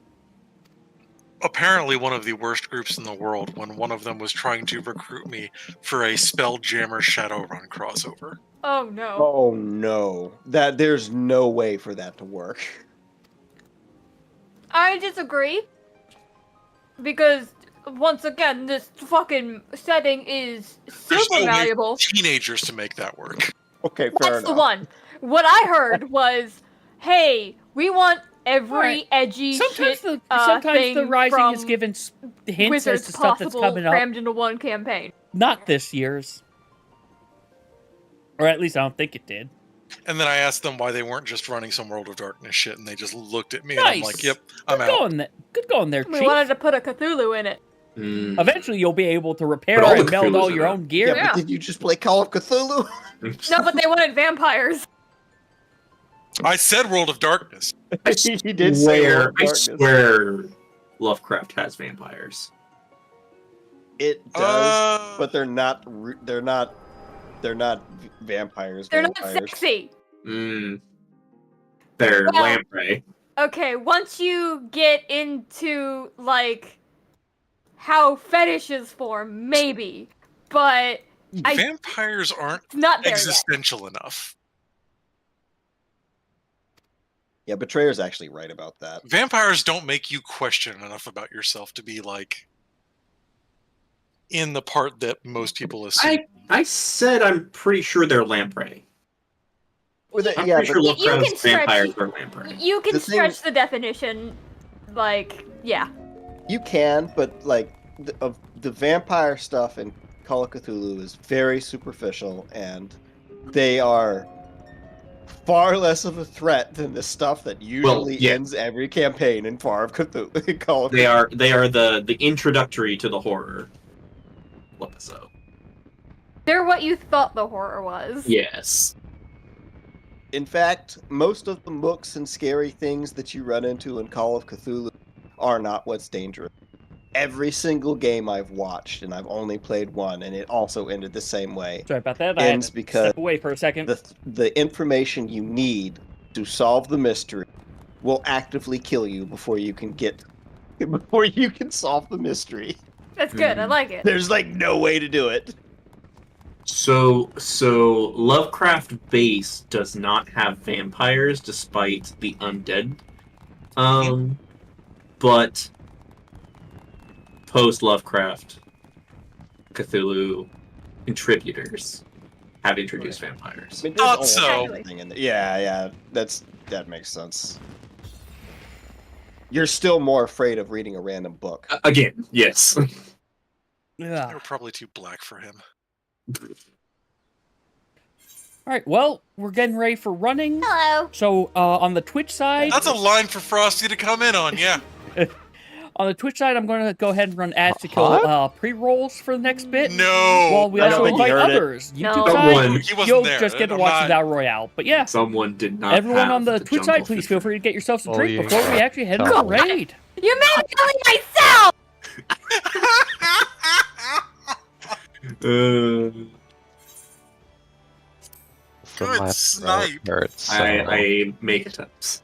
Apparently one of the worst groups in the world when one of them was trying to recruit me for a Spelljammer Shadowrun crossover. Oh no. Oh no, there's no way for that to work. I disagree. Because, once again, this fucking setting is There's super no way valuable. teenagers to make that work. Okay, fair That's enough. the one. What I heard was, hey, we want every Alright. edgy Sometimes shit the thing Rising is from given hints Wizards as to stuff that's Possible coming up. crammed into one campaign. Not this year's. Or at least I don't think it did. And then I asked them why they weren't just running some World of Darkness shit, and they just looked at me and I'm Nice. like, yep, I'm Good out. going, good going there, We Chief. wanted to put a Cthulhu in it. Eventually, you'll be able to repair But all the and meld Cthulhu's all in your it. own gear. Yeah, Yeah. but did you just play Call of Cthulhu? No, but they wanted vampires. I said World of Darkness. He did say World of I Darkness. swear Lovecraft has vampires. It does, but they're not. They're not vampires. They're not vampires. sexy. They're Well- lamprey. Okay, once you get into like how fetishes form, maybe, but Vampires aren't it's not there yet. existential enough. Yeah, Betrayer's actually right about that. Vampires don't make you question enough about yourself to be like in the part that most people assume. I said I'm pretty sure they're lamprey. I'm yeah, pretty sure but You can Lovecraft's stretch- vampires are lamprey. You can The thing- stretch the definition, like, yeah. you can, but like the vampire stuff in Call of Cthulhu is very superficial, and they are far less of a threat than the stuff that usually yeah. ends every campaign in Call of Cthulhu. They are the introductory to the horror episode. They're what you thought the horror was. Yes. In fact, most of the mooks and scary things that you run into in Call of Cthulhu are not what's dangerous. Every single game I've watched, and I've only played one, and it also ended the same way. Sorry about that. I had Ends to because step away for a second. the information you need to solve the mystery will actively kill you before you can solve the mystery. That's good. I like it. There's like no way to do it. So Lovecraft base does not have vampires despite the undead. But post Lovecraft Cthulhu contributors have introduced vampires. I mean, there's Thought almost so. everything in there. Yeah, that makes sense. You're still more afraid of reading a random book. Again, yes. Yeah. They were probably too black for him. All right. Well, we're getting ready for running. Hello. So on the Twitch side, That's a line for Frosty to come in on, yeah. on the Twitch side, I'm going to go ahead and run ads to kill pre-rolls for the next bit. No. While we I don't also think you invite heard it. others. No. YouTube Someone- side, He wasn't you'll there. just get to I'm watch not- the Battle Royale. But yeah, Someone did not. everyone have on the Twitch side, jungle please feel free to get yourselves a drink Bullying. before we actually head into the Totally. raid. You made me kill myself! So Good my throat snipe. hurts, so I make attempts.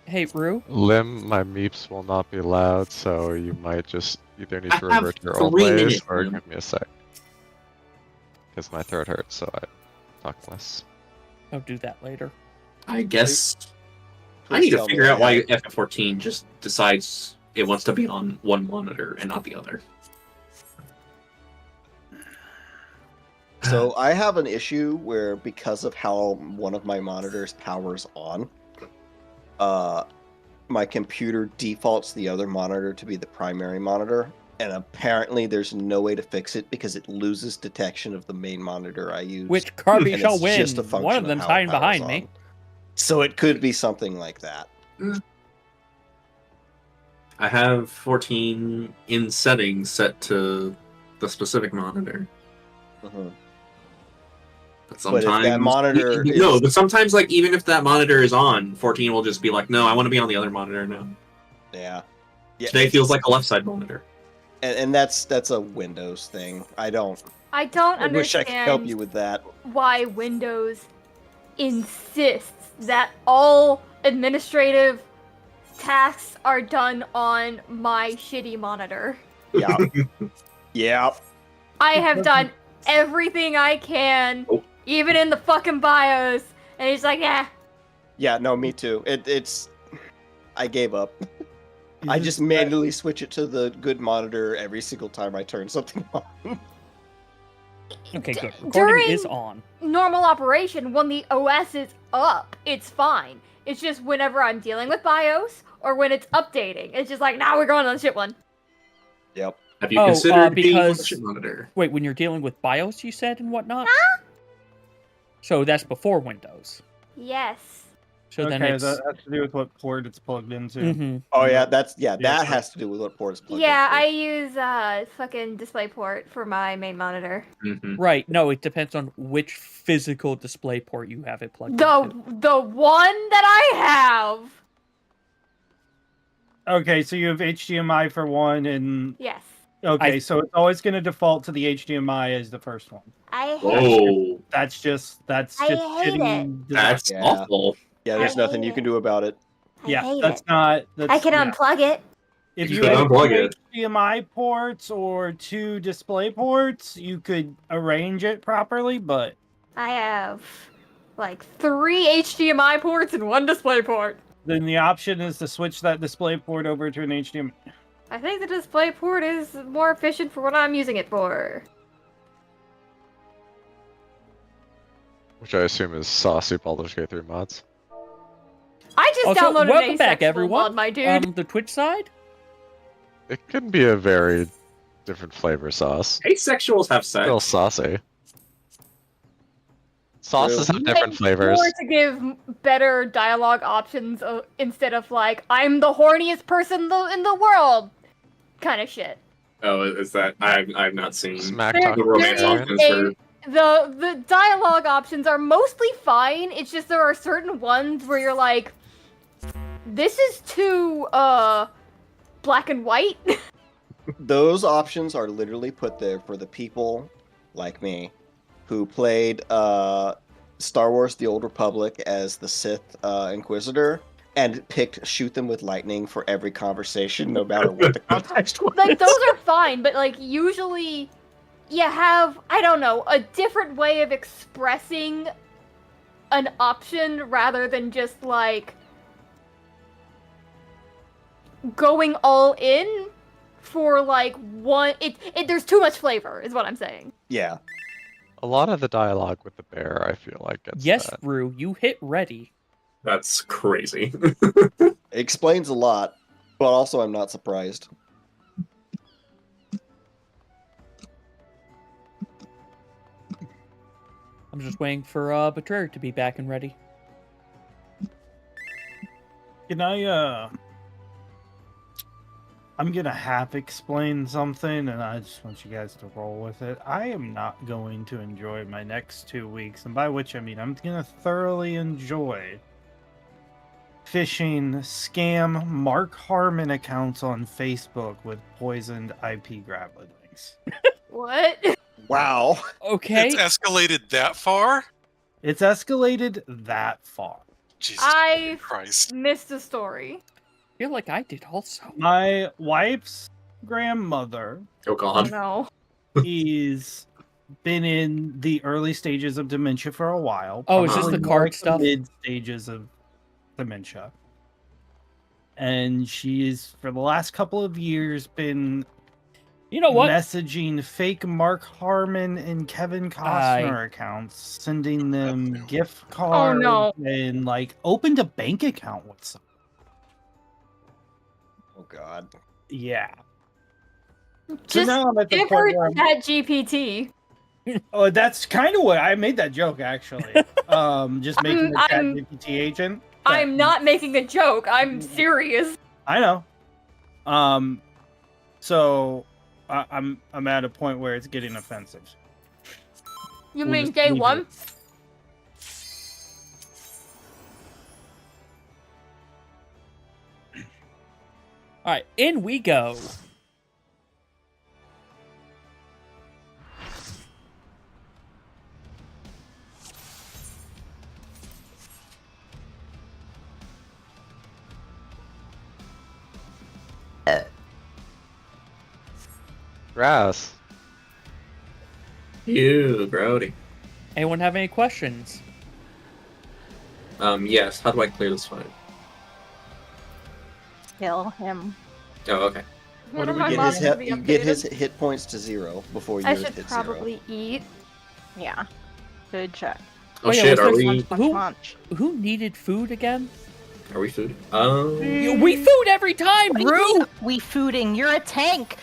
Hey, Rue. Lim, my meeps will not be loud, so you might just either need to I have revert to your old 3 ways minutes, or Lim. give me a sec. Because my throat hurts, so I talk less. I'll do that later. I guess I Please need to tell me figure out I why have- FF14 just decides it wants to be on one monitor and not the other. So I have an issue where, because of how one of my monitors powers on, my computer defaults the other monitor to be the primary monitor, and apparently there's no way to fix it because it loses detection of the main monitor I use. Which Kirby and shall it's win? just a function One of them's how it hiding powers behind me. on. So it could be something like that. I have 14 in settings set to the specific monitor. Mhm. But But sometimes if that monitor no, is- but sometimes like even if that monitor is on, 14 will just be like, no, I want to be on the other monitor now. Yeah. Today it's- feels like a left side monitor. and that's a Windows thing. I don't I don't I wish I could help you understand with that. why Windows insists that all administrative tasks are done on my shitty monitor. Yeah. Yeah. I have done everything I can, Oh. even in the fucking BIOS, and he's like, yeah. Yeah, no, me too. It's I gave up. I just manually switch it to the good monitor every single time I turn something on. Okay, good. Recording During- is on. Normal operation, when the OS is up, it's fine. It's just whenever I'm dealing with BIOS or when it's updating, it's just like, nah, we're going on the shit one. Yep. Have you Oh, considered being on the because- shit monitor? Wait, when you're dealing with BIOS, you said, and whatnot? So that's before Windows. Yes. So then Okay, it's that has to do with what port it's plugged into. Mhm. Oh yeah, that Yeah. has to do with what port is plugged Yeah, into. I use fucking DisplayPort for my main monitor. Mhm. Right. No, it depends on which physical display port you have it plugged The into. the one that I have. Okay, so you have HDMI for one, and Yes. okay, so it's always going to default to the HDMI as the first one. I hate it. Whoa, That's just I hate shitty design. that's Yeah. awful. Yeah, there's I nothing hate you can it. do about it. I Yeah, hate that's it. not. That's, I can yeah. unplug it. If You you could had unplug two it. HDMI ports or two display ports, you could arrange it properly, but I have like 3 HDMI ports and 1 display port. then the option is to switch that display port over to an HDMI. I think the display port is more efficient for what I'm using it for. Which I assume is saucy Baldur's Gate 3 mods. I just Also, downloaded welcome an back, asexual everyone. mod, my dude. The Twitch side? It can be a very different flavor sauce. Asexuals have sex. Still saucy. Sauces True. have different flavors. More to give better dialogue options instead of like, I'm the horniest person in the world kind of shit. Oh, is that I've not seen Smack There- talk. the romance there is options a- for. The dialogue options are mostly fine. It's just there are certain ones where you're like, this is too black and white. Those options are literally put there for the people like me who played Star Wars: The Old Republic as the Sith Inquisitor and picked shoot them with lightning for every conversation, no matter what the context was. Like those are fine, but like usually you have, I don't know, a different way of expressing an option rather than just like going all in for like one. There's too much flavor, is what I'm saying. Yeah. A lot of the dialogue with the bear, I feel like, gets Yes, that. Rue, you hit ready. That's crazy. It explains a lot, but also I'm not surprised. I'm just waiting for Betrayer to be back and ready. Can I, I'm gonna half explain something, and I just want you guys to roll with it. I am not going to enjoy my next 2 weeks, and by which I mean I'm gonna thoroughly enjoy phishing scam Mark Harmon accounts on Facebook with poisoned IP Grappling links. What? Wow. Okay. It's escalated that far? It's escalated that far. Jesus I Christ. missed a story. I feel like I did also. My wife's grandmother Oh Oh god. no. is been in the early stages of dementia for a while. Oh, is this probably the more card like the stuff? Mid stages of dementia, and she's for the last couple of years been You know what? messaging fake Mark Harmon and Kevin Costner accounts, sending them gift cards no. and like opened a bank account with some. Oh god. Yeah. So Just now I'm at the give point her where I'm- that GPT. Oh, that's kind of what I made that joke actually. Just making the I'm- ChatGPT agent. I'm not making a joke. I'm serious. I know. So I'm at a point where it's getting offensive. You We'll mean just day leave one? it. All right, in we go. Grass. Ew, grody. Anyone have any questions? Yes. How do I clear this fight? Kill him. Oh, okay. What do we My Get mom his has hit, to be you get his updated. hit points to 0 before I yours should hit 0. probably eat. Yeah. Good check. Oh yeah, shit, what's are this we one? Munch, Who- munch. Who needed food again? are we food? We food every time, What do you Rue. mean, we fooding? You're a tank.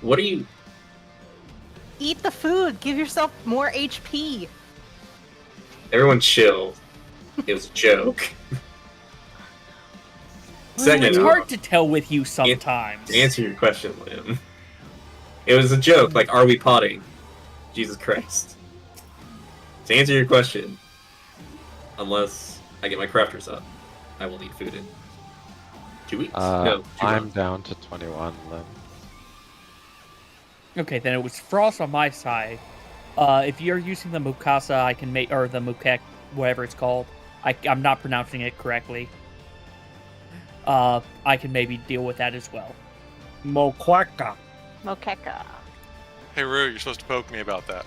What do you Eat the food. Give yourself more HP. everyone chill. It was a joke. Ooh, Second, it's hard to tell with you sometimes. to answer your question, Liam, it was a joke. Like, are we potting? Jesus Christ. To answer your question, unless I get my crafters up, I will need food in 2 weeks. No, 2 I'm months. down to 21 then. Okay, then it was frost on my side. If you're using the Mukasa, I can make, or the Mukek, whatever it's called. I'm not pronouncing it correctly. I can maybe deal with that as well. Moquaka. Mokeka. Hey, Rue, you're supposed to poke me about that.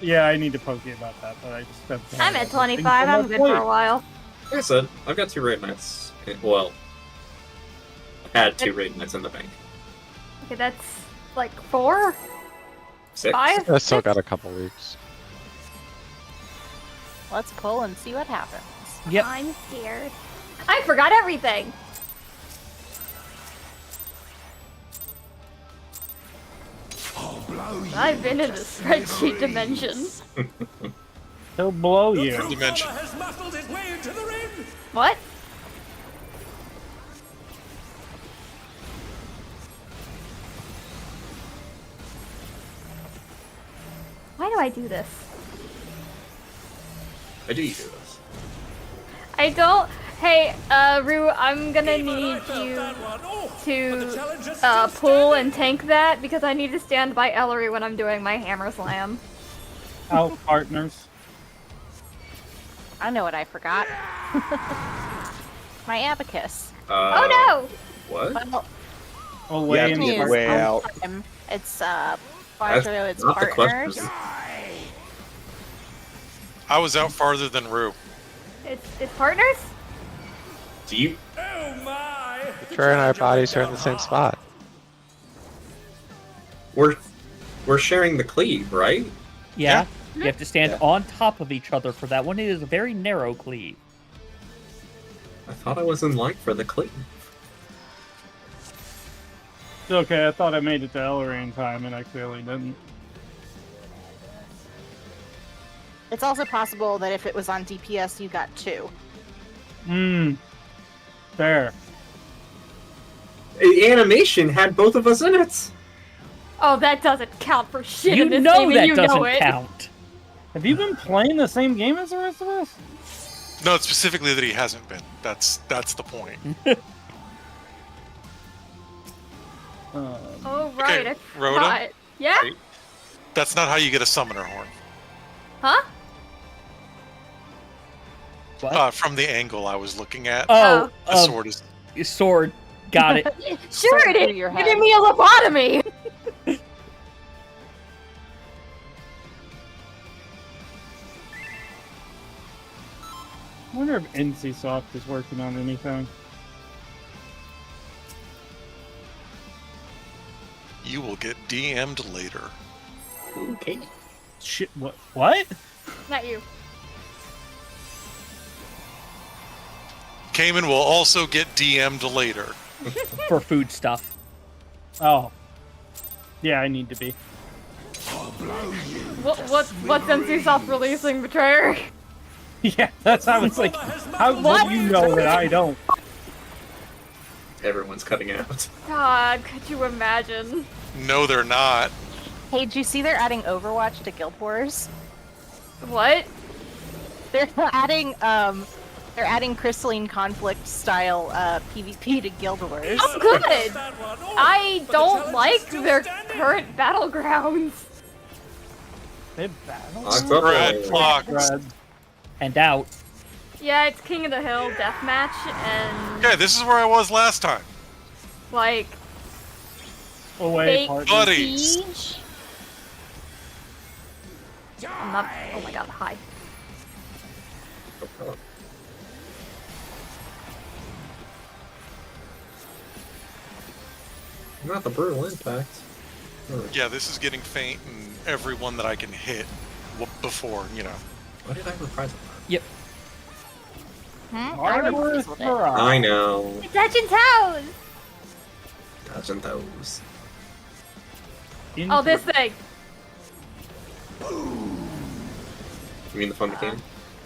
Yeah, I need to poke you about that, but I just don't have I'm at everything 25. on I'm my good for a plate. while. Like I said, I've got 2 raid nights. Well, I had 2 raid nights in the bank. Okay, that's like 4, 6. 5. I still got a couple weeks. Let's pull and see what happens. Yep. I'm scared. I forgot everything. I've been in the spreadsheet dimension. He'll blow you. Dimension. What? Why do I do this? I do do this. I don't. Hey, Rue, I'm gonna need you to pull and tank that because I need to stand by Ellery when I'm doing my hammer slam. Out partners. I know what I forgot. My abacus. Oh no! What? Well, Away have in to the get park. way out. it's Quadro, it's not the partners. question. I was out farther than Rue. It's partners? Do you? Troy and our bodies are in the same spot. We're sharing the cleave, right? Yeah, you have to stand on top of each other for that one. It is a very narrow cleave. I thought I was in line for the cleave. It's okay, I thought I made it to Ellery in time, and I clearly didn't. It's also possible that if it was on DPS, you got 2. Fair. Animation had both of us in it. Oh, that doesn't count for shit You in this know game, and that you doesn't know it. count. Have you been playing the same game as the rest of us? No, it's specifically that he hasn't been. That's the point. Oh, right. Okay, I Rhoda? forgot. Yeah? Right. That's not how you get a summoner horn. Huh? What? From the angle I was looking at, Oh, the sword is. sword. Got it. Sure it through is. your Giving head. me a lobotomy. I wonder if NCSoft is working on anything. You will get DM'd later. Okay. Shit, what? What? Not you. Cayman will also get DM'd later. For food stuff. Oh. Yeah, I need to be. What's NC self-releasing, Betrayer? Yeah, that's how it's like. How What? do you know that I don't? Everyone's cutting out. God, could you imagine? No, they're not. Hey, did you see they're adding Overwatch to Guild Wars? What? They're adding Crystalline Conflict style PvP to Guild Wars. Oh, good. I don't like their current battlegrounds. They battle. Red clock. Red. And out. Yeah, it's King of the Hill deathmatch, and Okay, this is where I was last time. like Away fake partners. Buddies. siege. I'm not. Oh my god, hi. Not the brutal impact. Yeah, this is getting faint, and everyone that I can hit before, you know. Why did I reprise on Yep. Armor's It. that? Mirage. I know. It's Legend Town! Dodging those. Oh, this thing. You mean the fun mechanic?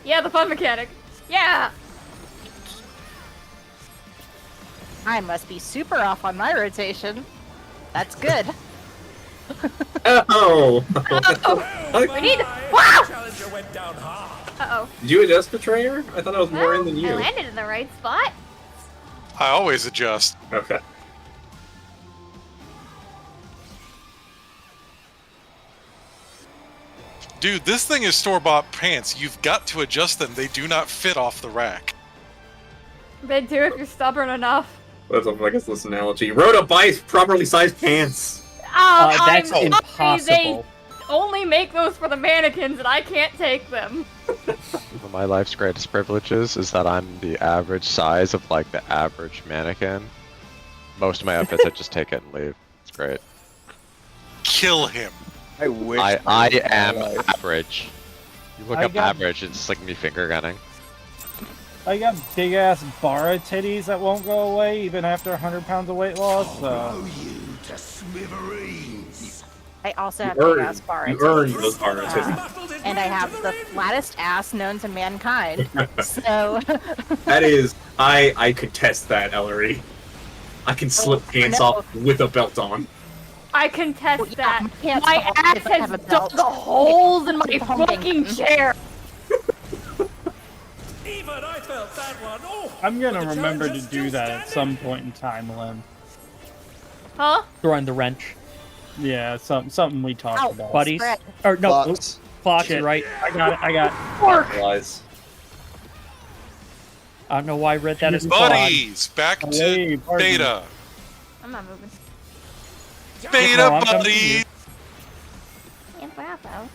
Yeah, the fun mechanic. Yeah. I must be super off on my rotation. That's good. Oh! We need. Wow. Challenger went down hard. Uh-oh. Did you adjust Betrayer? I thought I was more Well, in than I you. landed in the right spot. I always adjust. Okay. Dude, this thing is store-bought pants. You've got to adjust them. They do not fit off the rack. They do if you're stubborn enough. That's I guess this analogy. Rhoda buys properly sized pants. That's I'm sorry, impossible. They only make those for the mannequins, and I can't take them. One of my life's greatest privileges is that I'm the average size of like the average mannequin. Most of my outfits I just take it and leave. It's great. Kill him. I wish. I am average. You look I up got- average, it's like me finger gunning. I got big ass bara titties that won't go away even after 100 pounds of weight loss. So I also have You big ass earned, bar. you earned those bar titties. And I have the flattest ass known to mankind. So That is, I contest that, Ellery. I can slip pants no. off with a belt on. I contest Well, yeah, that. my pants My don't ass have a has belt. dug holes in my It's fucking humping. chair. Even I felt that one. Oh, I'm gonna but the remember to challenger's do still that at standing. some point in time, Lem. Huh? Throwing the wrench. Yeah, something we talked Ow. about. Buddies. Spread. Or no, Fox. Fox, Shit. you're right. I got it. I got it. Work. Realize. I don't know why I read that as Buddies, back to Hey, pardon me. beta. I'm not moving. Beta No, I'm coming to buddies. you. Yeah, bravo.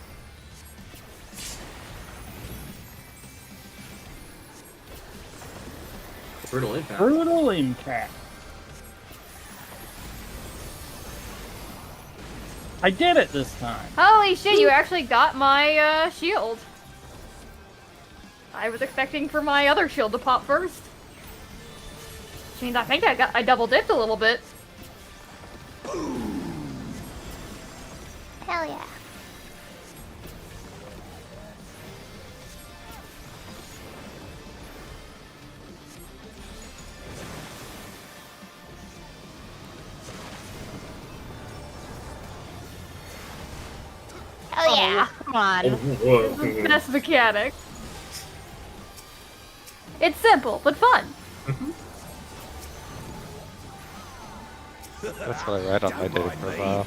Brutal impact. Brutal impact. I did it this time. Holy shit, you actually got my shield. I was expecting for my other shield to pop first. Which means I think I double dipped a little bit. Hell yeah. Hell yeah. Come on. Whoa. The best mechanic. It's simple, but fun. That's what I write on my dating profile.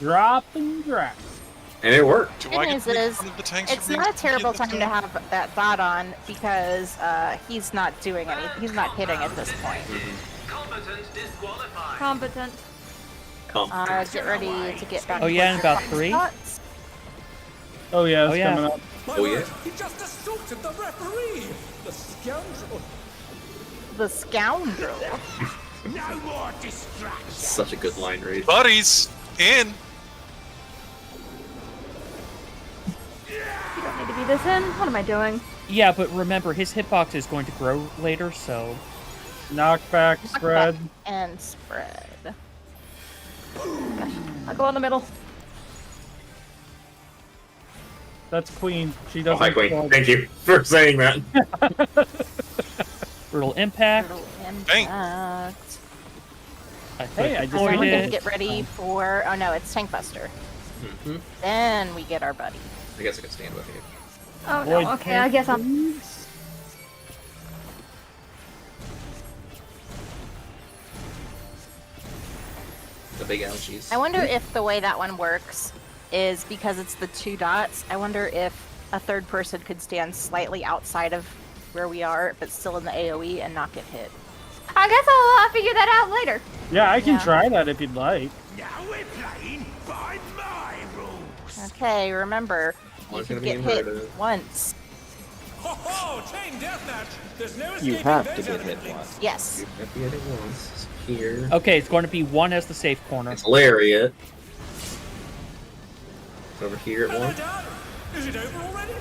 Drop and drop. And it worked. Do Good I get news to make is, fun of the tanks it's for being not a terrible stupid time to have that thought on because he's not doing anything. He's not hitting at this point. Competent. Get ready to get back. Oh, yeah, in towards your about fighting 3? spots. Oh yeah, it's Oh, yeah. coming up. My Oh, word, yeah? He just assaulted the referee. The scoundrel. The scoundrel. No more distraction. Such a good line read. Buddies, in. You don't need to be this in. What am I doing? Yeah, but remember, his hitbox is going to grow later, so... Knockback, spread. And spread. I'll go in the middle. That's Queen. She Oh, doesn't. hi, Queen. fall- Thank you for saying that. Brutal impact. Brutal Bang. impact. Hey, I just So we're Avoid gonna it. get ready for. Oh no, it's Tank Buster. Mhm. Then we get our buddy. I guess I can stand with you. Oh Avoid no, okay, I guess I'm... tanks. The big ouchies. I wonder if the way that one works is because it's the 2 dots. I wonder if a third person could stand slightly outside of where we are, but still in the AoE and not get hit. I guess I'll figure that out later. Yeah, I can Yeah. try that if you'd like. Now we're playing by my rules. Okay, remember, you One's can gonna be get hit inverted. once. Ho ho! Chain deathmatch. There's no You escaping have to those get hit enemies. once. Yes. You have to hit it once. It's here. Okay, it's going to be 1 as the safe corner. It's Lariat. It's over here at Hello, one. Dad. Is it over already?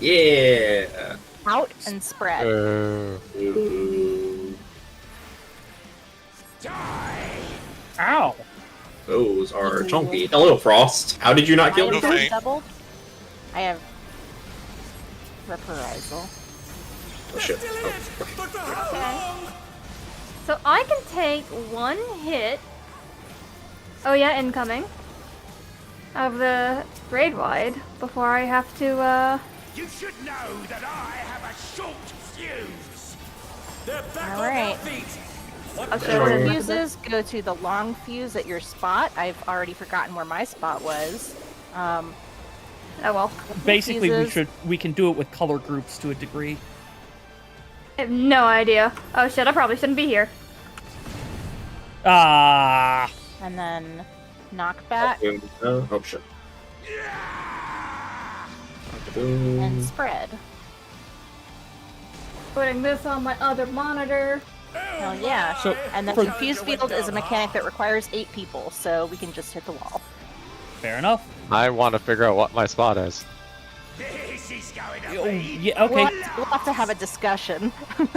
Yeah. Out and spread. Ooh. Ow! Those are chunky. Hello, Frost. How did you not kill Item me? Okay. cost doubled. I have reprisal. Oh shit. Still in Oh, it, okay. but for how long? So I can take 1 hit. Oh yeah, incoming. Of the grade wide before I have to You should know that I have a short fuse. They're back All on right. their feet. I'll show Short them. fuses go to the long fuse at your spot. I've already forgotten where my spot was. Oh well. Basically, fuses. we can do it with color groups to a degree. I have no idea. Oh shit, I probably shouldn't be here. Ah, And then knockback Oh shit. Boom. and spread. Putting this on my other monitor. Hell yeah. So, And then for- confuse field is a mechanic that requires 8 people, so we can just hit the wall. fair enough. I want to figure out what my spot is. This is going to Oh, be yeah, okay. We'll have to have a discussion.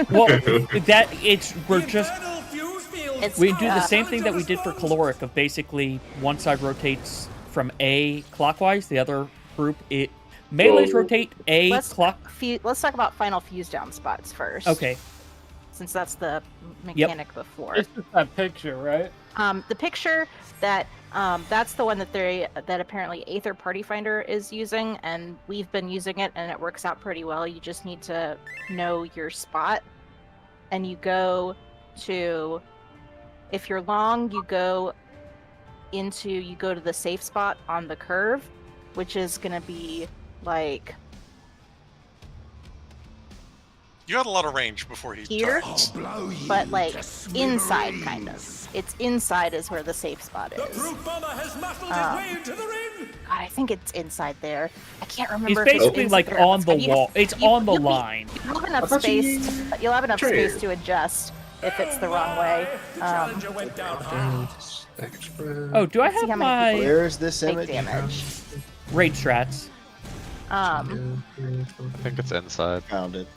Well, we're just infernal fuse field. It's- we do the Uh, same thing that we did for caloric. Of basically one side rotates from A clockwise, the other group melees Whoa. rotate A let's clock. let's talk about final fuse down spots first. Okay, Since that's the mechanic before. It's just that picture, right? The picture that that's the one that that apparently Aether Party Finder is using, and we've been using it, and it works out pretty well. You just need to know your spot, and you go to, if you're long, you go to the safe spot on the curve, which is gonna be like You got a lot of range before he Here? turns. Blow you but like to inside kind of. smithereens. It's inside is where the safe spot The is. brute bomber has muscled Um, his way into the ring. God, I think it's inside there. I can't remember. it's if it's basically inside like or on the outside. wall. It's on the line. You'll have enough thought you- space. You'll have enough True. space to adjust if it's the wrong way. The challenger went down hard. Oh, do I Let's see have how many my people- Where is this Big image? damage. raid strats? I think it's inside. Found it.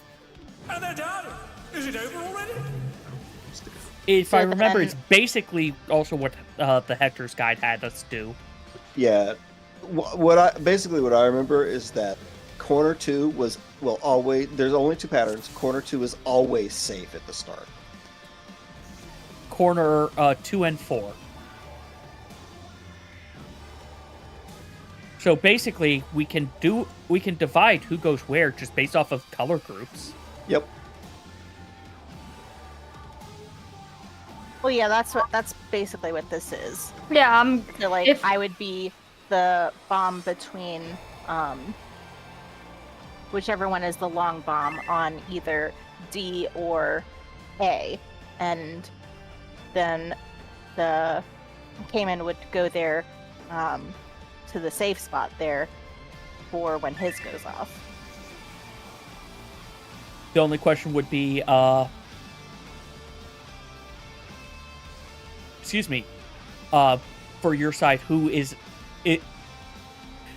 And they're done. Is it over already? If So I remember, then- it's basically also what the Hector's guide had us do. Yeah. What I remember is that corner 2 was always. There's only 2 patterns. Corner 2 is always safe at the start. Corner 2 and 4. So basically, we can divide who goes where just based off of color groups. Yep. Well, yeah, that's basically what this is. Yeah, So like, If- I would be the bomb between, whichever one is the long bomb on either D or A, and then the Cayman would go there, to the safe spot there, for when his goes off. The only question would be, excuse me, for your side, who is it?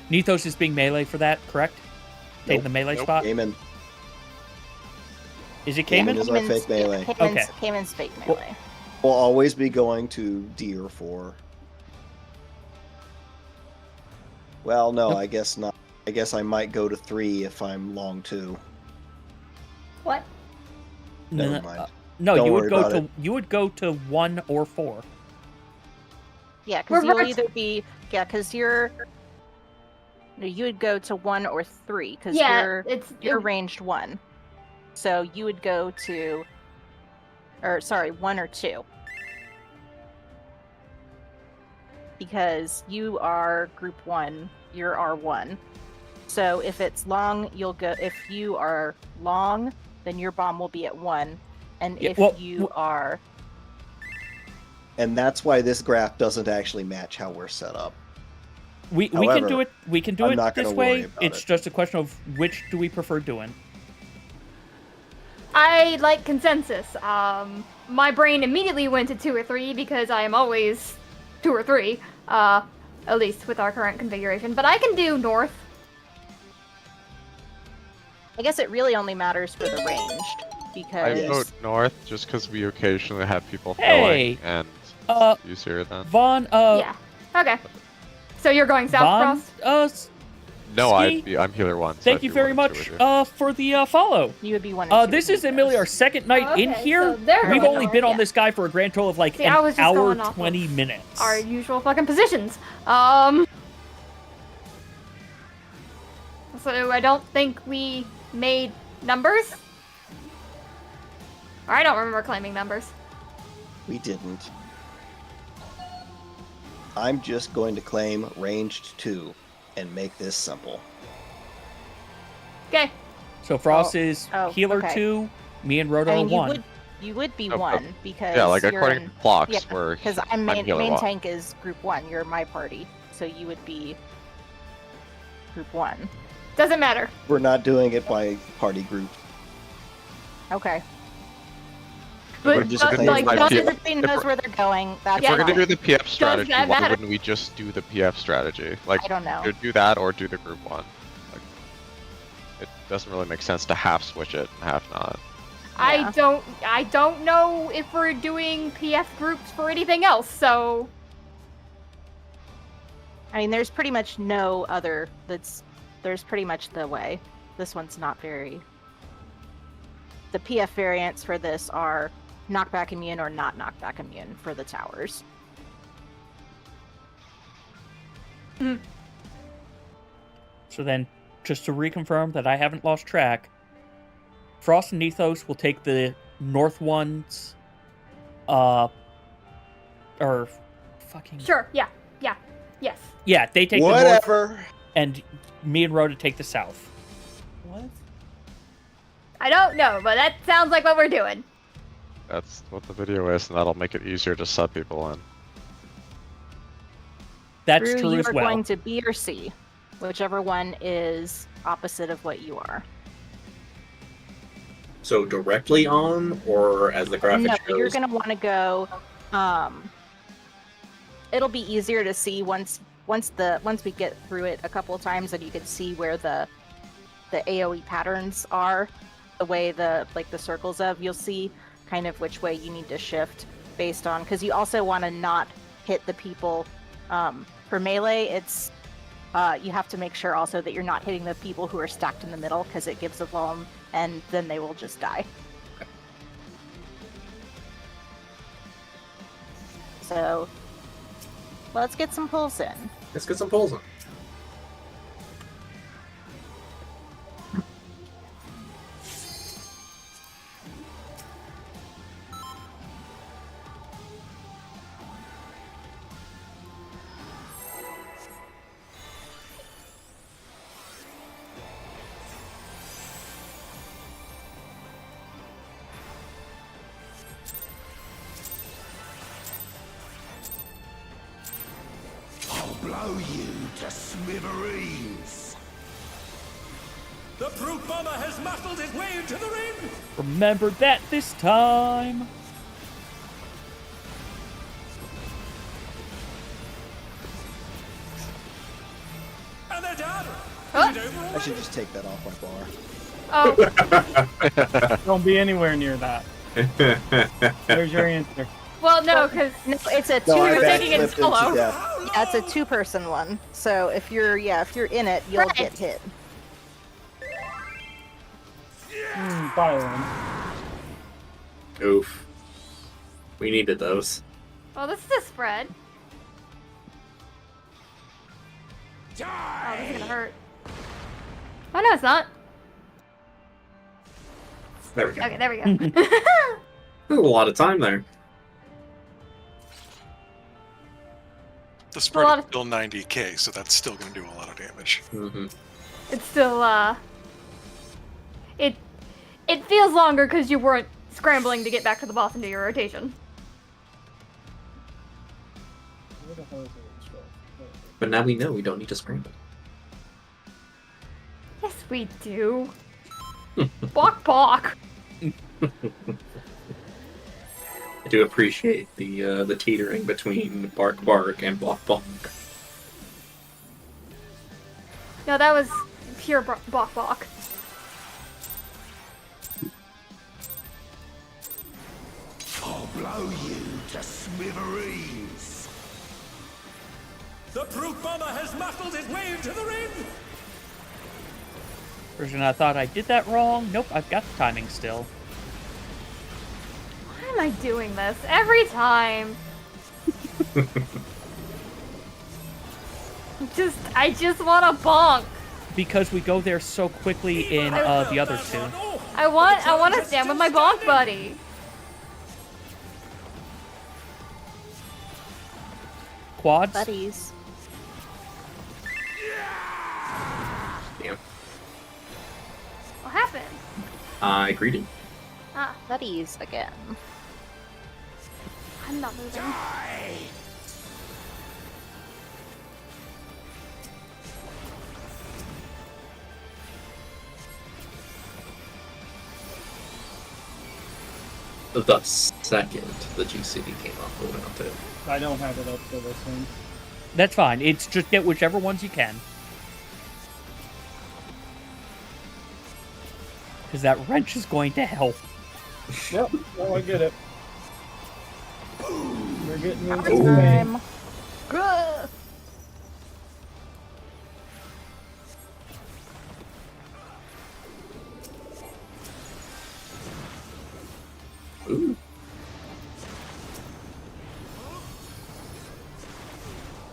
Nethos is being melee for that, correct? Taking Nope. the melee Nope. spot. Cayman. Is it Cayman Cayman? is our fake melee. Cayman's fake Well- melee. Will always be going to D or 4. Well, no, I guess not. I guess I might go to 3 if I'm long 2. what? Never mind. No, Don't you would worry go about to it. 1 or 4. Yeah, because you'll Reverse- either be because you're. No, you would go to 1 or 3 because Yeah, you're ranged 1, so you would go to, or sorry, 1 or 2, because you are group 1, you're R1. So if it's long, you'll go. If you are long, then your bomb will be at 1, and Yeah, if well, you are And that's why this graph doesn't actually match how we're set up. We can However, do it. We can do I'm it not this gonna way. worry about It's it. just a question of which do we prefer doing. I like consensus. My brain immediately went to 2 or 3 because I am always 2 or 3, at least with our current configuration. But I can do north. I guess it really only matters for the ranged, because I vote north just because we occasionally have people Hey! filling and Uh, easier then. Vaughn. Yeah. Okay. So you're going south, Vaughn. Frost? No, Ski, I'm healer 1. So thank I'd you be very 1 and 2 much with you. for the follow. You would be 1 and 2. This is Emily, our second night in Okay, here. so they're We've going only north, been on yeah. this guy for a grand total of like See, I an was just hour going off 20 of minutes. Our usual fucking positions. So I don't think we made numbers. Or I don't remember claiming numbers. We didn't. I'm just going to claim ranged 2 and make this simple. Okay. So Frost is oh, healer okay. 2, me and Roto I are mean, 1. you would be Oh, 1 because Yeah, like you're according in, to blocks, yeah, where because I'm main healer 1. tank is group 1. You're my party, so you would be group 1. Doesn't matter. We're not doing it by party group. Okay. We're But, just but claiming like, my As long does as PF it, everybody knows where they're going, that's If we're gonna fine. do the PF strategy, that why matter? wouldn't we just do the PF strategy? Like, I don't know. either do that or do the group 1. Like, it doesn't really make sense to half switch it and half not. I don't know if we're doing PF groups for anything else, so I mean, there's pretty much no other there's pretty much the way. This one's not very... The PF variants for this are knockback immune or not knockback immune for the towers. So then, just to reconfirm that I haven't lost track, Frost and Nethos will take the north ones, or fucking... sure, yeah, yes. Yeah, they take the north, Whatever. and me and Rhoda take the south. What? I don't know, but that sounds like what we're doing. That's what the video is, and that'll make it easier to sub people in. That's Drew, true you as are well. going to B or C, whichever one is opposite of what you are. So directly on, or as the graphic No, shows? you're gonna want to go. It'll be easier to see once we get through it a couple of times, and you can see where the AOE patterns are, the way the circles of. You'll see kind of which way you need to shift based on, because you also want to not hit the people. For melee, it's you have to make sure also that you're not hitting the people who are stacked in the middle, because it gives a vuln, and then they will just die. So let's get some pulls in. Let's get some polls on. I'll blow you to smithereens. The brute bomber has muscled his way into the ring. Remember that this time. And they're done. Huh? Is it over I already? should just take that off my bar. Oh, Don't be anywhere near that. There's your answer. well, no, because No, it's a No, I were taking it backflipped solo. into death. How Yeah, it's a long? two-person one. So if you're in it, you'll Right. get hit. Byron. Oof. We needed those. Well, this is a spread. Oh, this is Die. gonna hurt. Oh no, it's not. There we go. Okay, there we go. There's a lot of time there. The spread lot is of- still 90k, so that's still going to do a lot of damage. Mm-hmm. It's still it feels longer because you weren't scrambling to get back to the boss and do your rotation. But now we know we don't need to scramble. Yes, we do. Bok bok. I do appreciate the teetering between bark bark and bok bok. No, that was pure bok bok. I'll blow you to smithereens. The brute bomber has muscled his way into the ring. Version, I thought I did that wrong. Nope, I've got the timing still. Why am I doing this every time? I just want to bonk. Because we go there so quickly in the other two. I want to stand with my bonk buddy. Quads? Buddies. Damn. What happened? I greeted. Ah, Buddies again. I'm not moving. The second the GCC came off the went too. I don't have it up for this one. That's fine. It's just get whichever ones you can. Because that wrench is going to help. Yep, well, I get it. We're getting into Time. Grr. Ooh.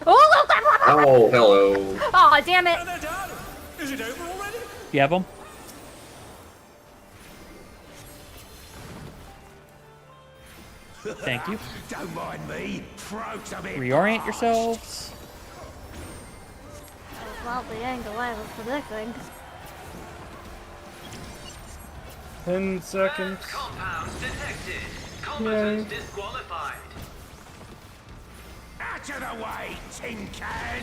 Oh, hello. Aw, damn it. They're done. Is it over already? You have them? Thank you. Don't mind me. Throat's a bit. Reorient yourselves. That was not the angle I was predicting. 10 seconds. Compounds detected. Yay. Combatants disqualified. Out of the way, tin can.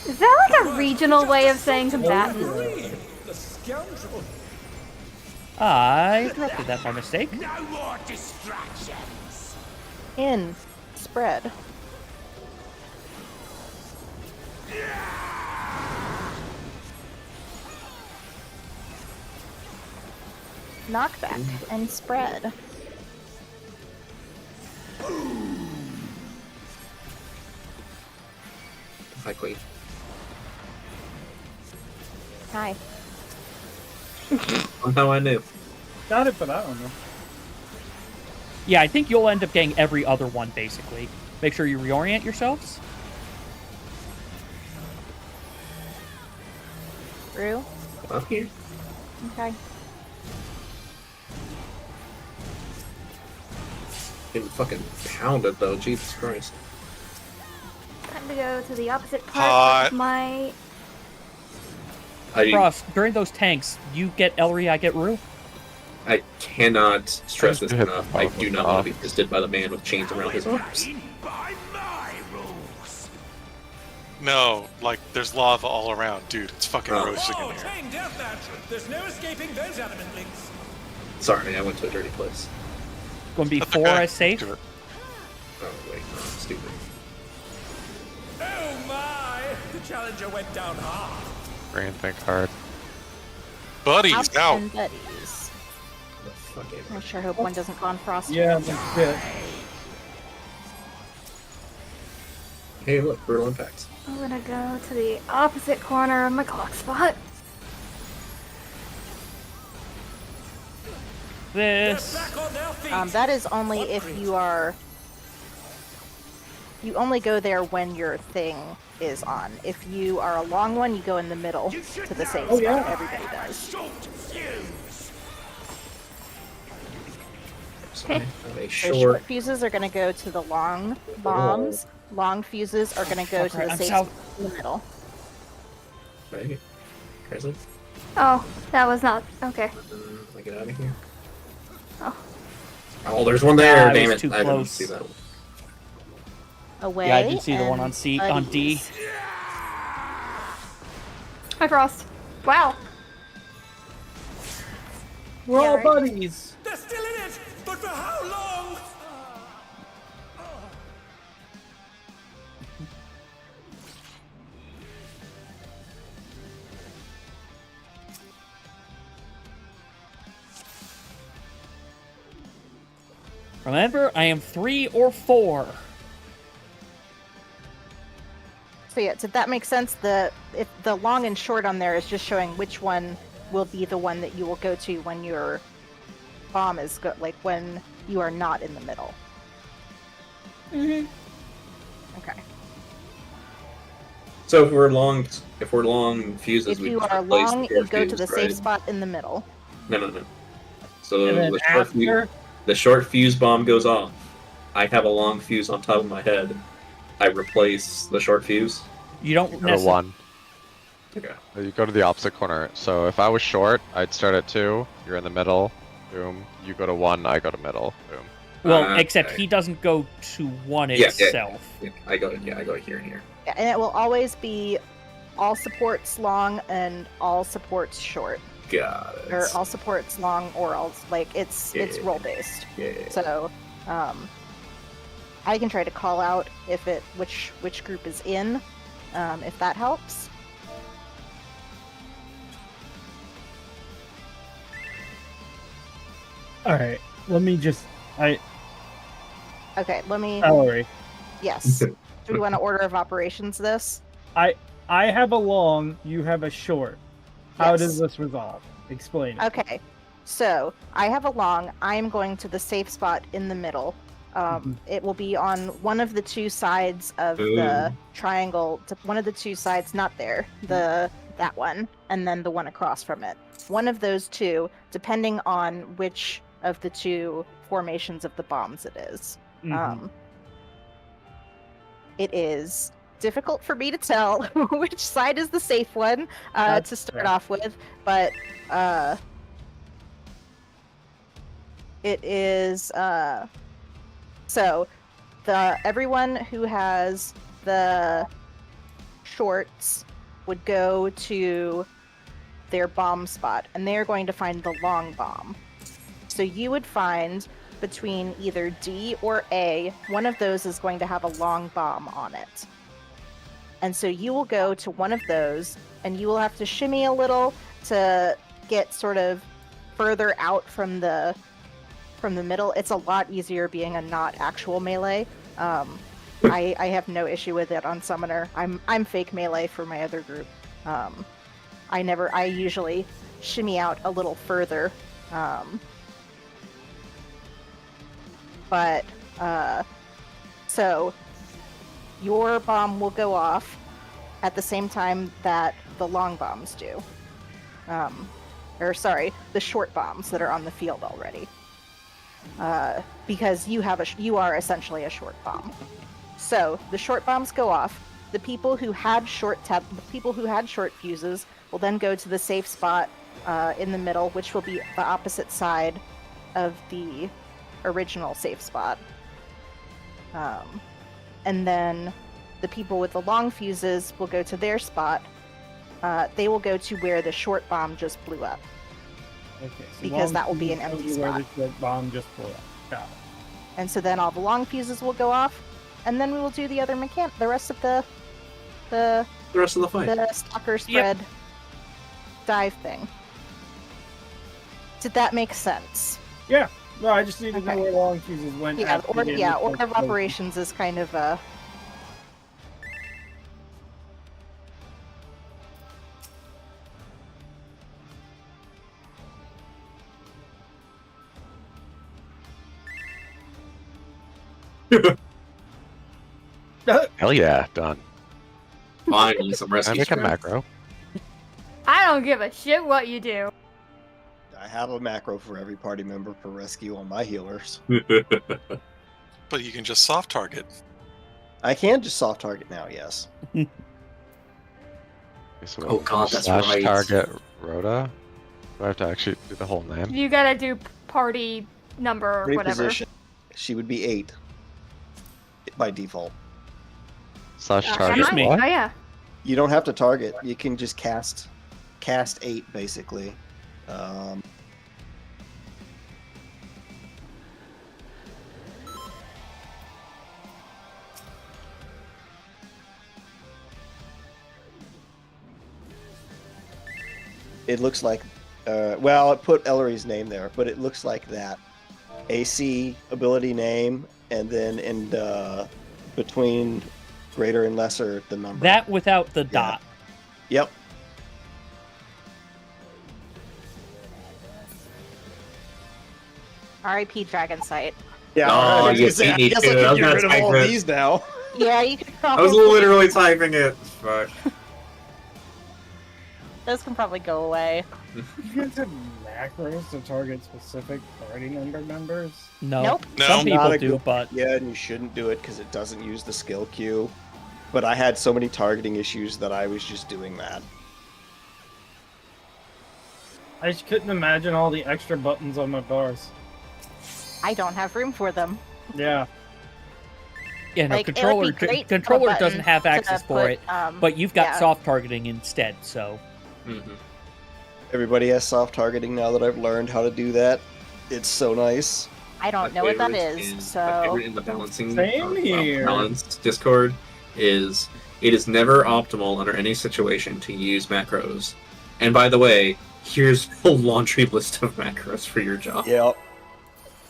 Is that like a regional way of saying combatant? The scoundrel. I interrupted that by mistake. No more distractions. In. Spread. Knockback and spread. Hi, Queen. Hi. Somehow I knew. Got it, but I don't know. Yeah, I think you'll end up getting every other one, basically. Make sure you reorient yourselves. Through. Up here. Okay. Getting fucking pounded though, Jesus Christ. Time to go to the opposite part Hot. of my... Frost, during those tanks, you get Ellery, I get Rue. I cannot stress this I just hit enough. the I bottom do of not the want off. to be fisted by the man with chains around his arms. Playing by my rules. No, like there's lava all around, dude. It's fucking Oh. roasting in Oh, here. chain deathmatch. There's no escaping those element links. Sorry, I went to a dirty place. Going to be That's 4 okay. as safe. Do it. Oh wait, no, I'm stupid. Oh my! The challenger went down hard. Brain think hard. Buddies, House out. and buddies. The fuck am I sure hope one doesn't go on frost. Yeah, that's it. Hey, look, brutal impact. I'm gonna go to the opposite corner of my clock spot. This. Back on their feet. That is only if you are. You only go there when your thing is on. If you are a long one, you go in the middle You should to the safe know. spot. Everybody does. Short fuse. So I have a So short. short fuses are going to go to the long bombs. Long fuses are going to go to the I'm safe south. spot in the middle. Right? Crazy. Oh, that was not... Okay. I get out of here. Oh. Oh, there's one there. I Damn was it! too I didn't close. see that one. Away. Yeah, I did see the one and on C on D. buddies. Hi, Frost. Wow. We're Yeah, all right. buddies. They're still in it, but for how long? Remember, I am 3 or 4. So yeah, did that make sense? If the long and short on there is just showing which one will be the one that you will go to when your bomb is like when you are not in the middle. Mhm. Okay. So if we're long fuses, If we you just are replace long, the you short go to fuse, the right? safe spot in the middle. No. So And then the short fuse bomb goes off. I have a long fuse on top of my head. I replace the short fuse. You don't Go to necessarily. 1. Okay. You go to the opposite corner. So if I was short, I'd start at 2. You're in the middle. Boom. You go to 1. I go to middle. Boom. Well, except Okay. he doesn't go to 1 Yeah. itself. Yeah, I go here and here. Yeah, and it will always be all supports long and all supports short, Got it. or all supports long or all like it's Yeah. role based. Yeah. So, I can try to call out which group is in, if that helps. All right. Let me just. Okay, let me. Ellery. Yes. Do we want to order of operations this? I have a long. You have a short. How Yes. does this resolve? Explain it. Okay. So I have a long. I'm going to the safe spot in the middle. It will be on one of the two sides of the triangle. One of the two sides, not there. That one, and then the one across from it. One of those two, depending on which of the two formations of the bombs it is. It is difficult for me to tell which side is the safe one to start off with, but it is so everyone who has the shorts would go to their bomb spot, and they're going to find the long bomb. So you would find between either D or A, one of those is going to have a long bomb on it. And so you will go to one of those, and you will have to shimmy a little to get sort of further out from the middle. It's a lot easier being a not actual melee. I have no issue with it on Summoner. I'm fake melee for my other group. I usually shimmy out a little further. So your bomb will go off at the same time that the long bombs do. The short bombs that are on the field already. Because you are essentially a short bomb. So the short bombs go off. The people who had short fuses will then go to the safe spot in the middle, which will be the opposite side of the original safe spot. And then the people with the long fuses will go to their spot. They will go to where the short bomb just blew up. Okay. So Because that will be an empty spot. The bomb just blew up. Got it. And so then all the long fuses will go off, and then we will do the rest of the fight. the stalker spread dive thing. Did that make sense? Yeah. No, I just need to know Okay. where long fuses went. Yeah, after the order of operations is kind of Hell yeah, done. Finally, some Can I rescue make a squad. macro? I don't give a shit what you do. I have a macro for every party member for rescue on my healers. But you can just soft target. I can just soft target now, yes. Okay, so Oh god, that's slash right. target Rhoda? Do I have to actually do the whole name? You gotta do party number or whatever. Reposition. She would be 8 by default. Slash Am target I? what? Oh yeah. You don't have to target. You can just cast 8 basically. It looks like, well, it put Ellery's name there, but it looks like that. AC ability name, and then in between Greater and lesser the number. That without the dot. Yep. R.I.P. Dragon Sight. Yeah. Oh, I was you gonna say, I beat me guess too. I I can was get gonna rid of type all of it. these now. Yeah, you could I was probably. literally typing it. Fuck. Those can probably go away. You guys have macros to target specific party member members? No. Nope. No. Some Not people a do, good but Yeah, and you shouldn't do it because it doesn't use the skill queue. But I had so many targeting issues that I was just doing that. I just couldn't imagine all the extra buttons on my bars. I don't have room for them. Yeah. yeah, no, Like, it would be great to have a controller button doesn't have to access for put, it, but you've got yeah. soft targeting instead, so Mm-hmm. Everybody has soft targeting now that I've learned how to do that. It's so nice. I don't know what that is, My so favorite in the balancing Same here. balance Discord is it is never optimal under any situation to use macros. And by the way, here's a laundry list of macros for your job. Yep.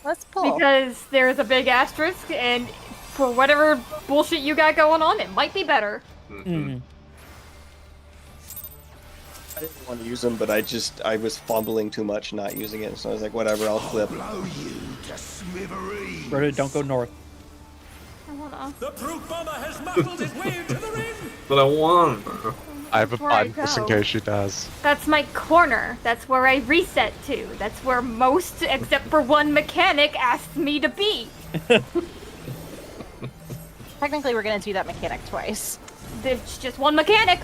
that's cool. Because there's a big asterisk, and for whatever bullshit you got going on, it might be better. Mhm. I didn't want to use them, but I was fumbling too much not using it, so I was like, whatever, I'll clip. Blow you to smithereens. Brother, don't go north. I wanna. The brute bomber has muscled his way into the ring. But I want. I have a Before I button just in go. case she does. That's my corner. That's where I reset to. That's where most, except for one mechanic, asked me to be. Technically, we're gonna do that mechanic twice. There's just one mechanic.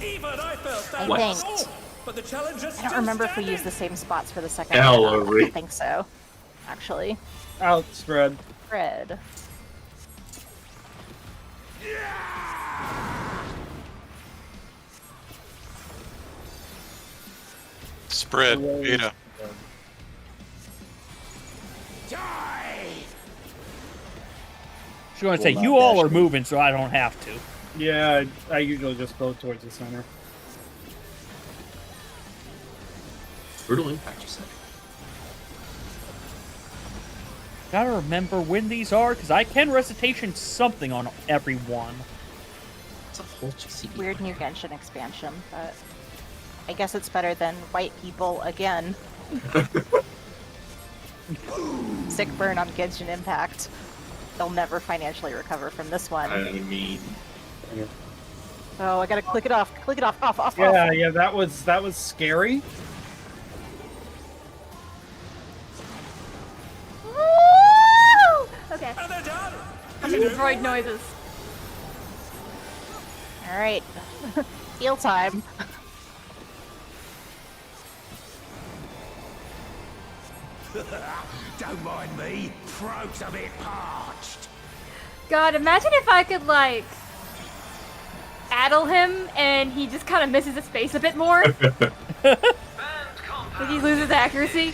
Even I felt that. I was think. all, but the challenge is I don't still remember if we standing. used the same spots for the second Hell, one. I Ori. don't think so. Actually. Outspread. Red. Spread. Beta. Die. She's going to Will say, not you all dash are me. moving, so I don't have to. Yeah, I usually just go towards the center. Brutal impact, you said. Gotta remember when these are, because I can recitation something on every one. It's a whole GCC. Weird new Genshin expansion, but I guess it's better than white people again. Sick burn on Genshin Impact. They'll never financially recover from this one. I mean, Oh, I gotta click it off. Click it off. Off. Yeah, yeah, that was scary. Woo! Okay. And they're done. I'm making droid noises. All right. Heal time. Don't mind me. Throat's a bit parched. God, imagine if I could, like, addle him and he just kind of misses his face a bit more. Like he loses accuracy.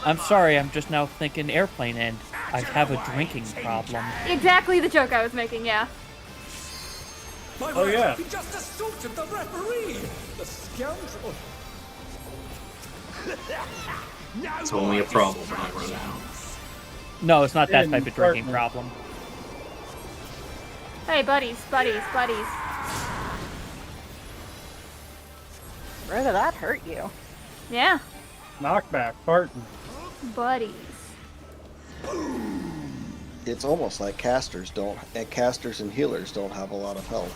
I'm sorry, I'm just now thinking airplane and I have a drinking problem. Exactly the joke I was making, yeah. My Oh, word, yeah. He just assaulted the referee. The scoundrel. No it's only a more problem when I run out. No, it's not that In type of drinking Portland. problem. Hey, buddies. Where did that hurt you? Yeah, Knockback, Barton. buddies. It's almost like casters and healers don't have a lot of health.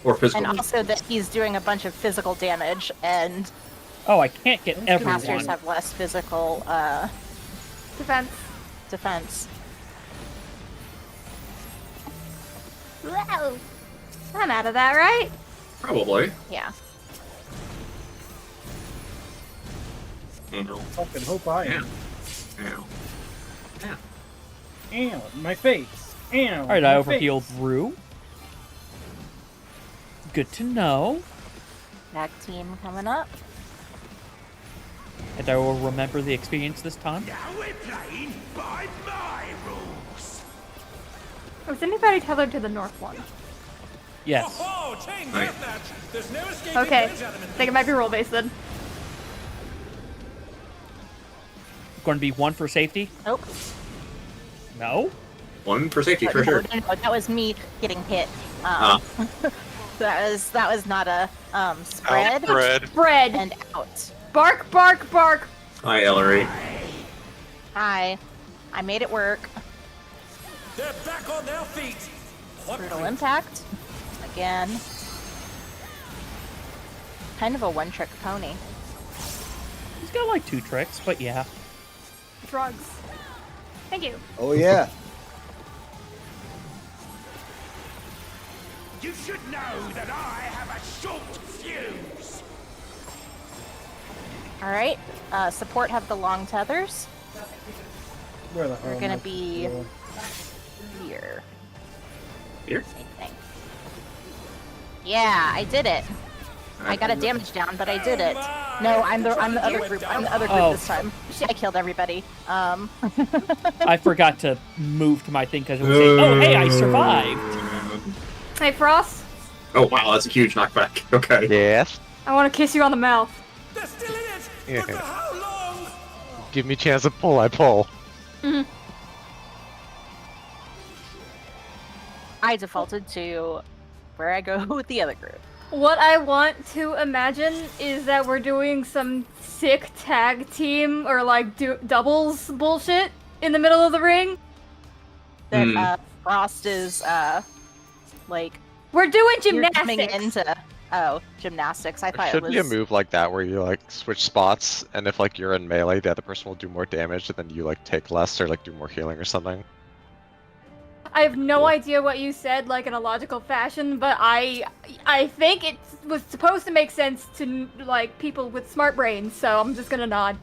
Or physical. And also that he's doing a bunch of physical damage, and Oh, I can't get casters everyone. have less physical Defense. defense. Whoa. I'm out of that, right? Probably. Yeah. Ow. Fucking hope I am. Ow. Ow. Ow, my face. Ow. Alright, my I face. overhealed Rue. Good to know. Tag team coming up. And I will remember the experience this time. Now we're playing by my rules. Was anybody tethered to the north one? Yes. Oh, chain Right. deathmatch. There's no escaping Okay. those elements. I think it might be role-based then. Going to be one for safety? Nope. No? One for safety, for No, sure. no, that was me getting hit. That was not a spread. Outbred. Spread. And out. Bark, bark, bark. Hi, Ellery. Hi. I made it work. They're back on their feet. Brutal impact. Again. Kind of a one-trick pony. He's got like 2 tricks, but yeah. Drugs. Thank you. Oh yeah. You should know that I have a short fuse. Alright. Support have the long tethers. Where the We're hell gonna am I? be here. Here? I think. Yeah, I did it. I got a damage down, but I did it. No, I'm the other group. I'm the other group this time. I killed everybody. I forgot to move to my thing because it was saying, oh, hey, I survived. Hey, Frost. Oh wow, that's a huge knockback. Okay. Yes. I want to kiss you on the mouth. They're still in it. Yeah. But for how long? Give me a chance to pull, I pull. I defaulted to where I go with the other group. What I want to imagine is that we're doing some sick tag team or like doubles bullshit in the middle of the ring. That Frost is like We're doing you're coming gymnastics. into gymnastics. I There thought should it was be a move like that where you like switch spots, and if like you're in melee, the other person will do more damage, and then you like take less or like do more healing or something. I have no idea what you said, like in a logical fashion, but I think it was supposed to make sense to like people with smart brains, so I'm just gonna nod.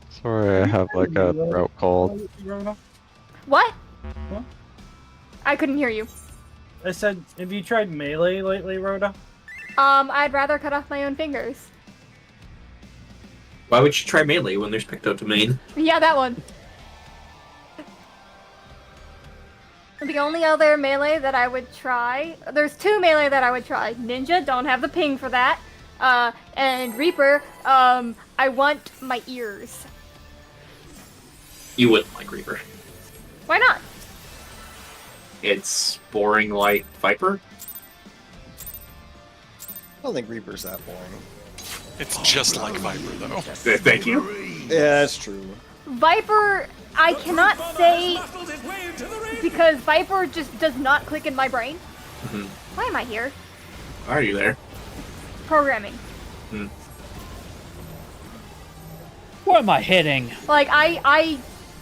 Sorry, I have like a throat cold. What? What? I couldn't hear you. I said, have you tried melee lately, Rhoda? I'd rather cut off my own fingers. Why would you try melee when there's Picto to main? Yeah, that one. The only other melee that I would try, there's 2 melee that I would try. Ninja, don't have the ping for that. And Reaper, I want my ears. You wouldn't like Reaper. Why not? It's boring like Viper. I don't think Reaper's that boring. It's just like Viper, though. Thank you. Yeah, that's true. Viper, I cannot say Muscled his way into the ring. because Viper just does not click in my brain. Mhm. Why am I here? Why are you there? Programming. What am I hitting? Like, I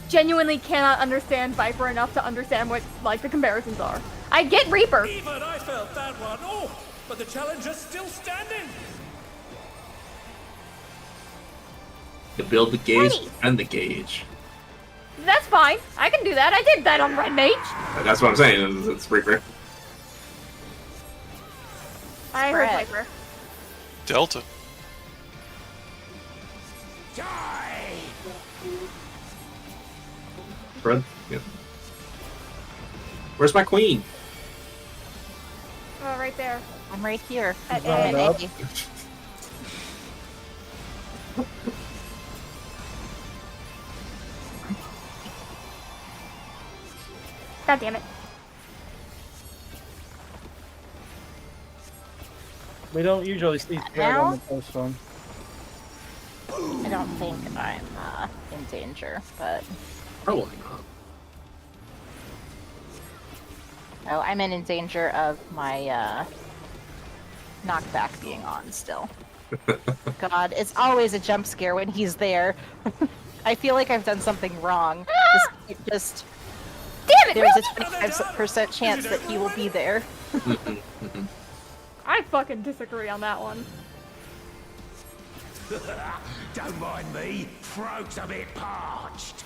genuinely cannot understand Viper enough to understand what, like, the comparisons are. I get Reaper. Even I felt that one. Oh, but the challenger's still standing. To build the gauge Nice. and the gauge. That's fine. I can do that. I did that on Red Mage. That's what I'm saying. It's Reaper. I heard Spread. Viper. Delta. Die. Fred? Yeah. Where's my queen? Oh, right there. I'm right here. At I'm A. an A. God damn it. We don't usually see spread on the post one. I don't think I'm in danger, but Probably not. oh, I'm in danger of my knockback being on still. God, it's always a jump scare when he's there. I feel like I've done something wrong. Just Damn it, there's really? a 25% chance that he will be there. I fucking disagree on that one. Don't mind me. Throat's a bit parched.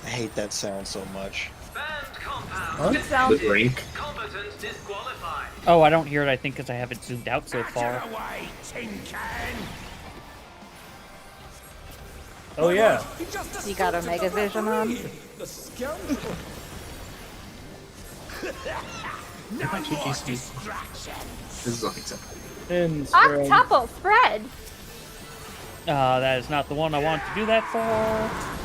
I hate that sound so much. Good sound. The drink. Oh, I don't hear it, I think, because I haven't zoomed out so far. Away, tin can. Oh yeah. He just You got Omega Vision on? The scoundrel. No more distractions. This is unacceptable. And spread. Octuple spread. That is not the one I want to do that for.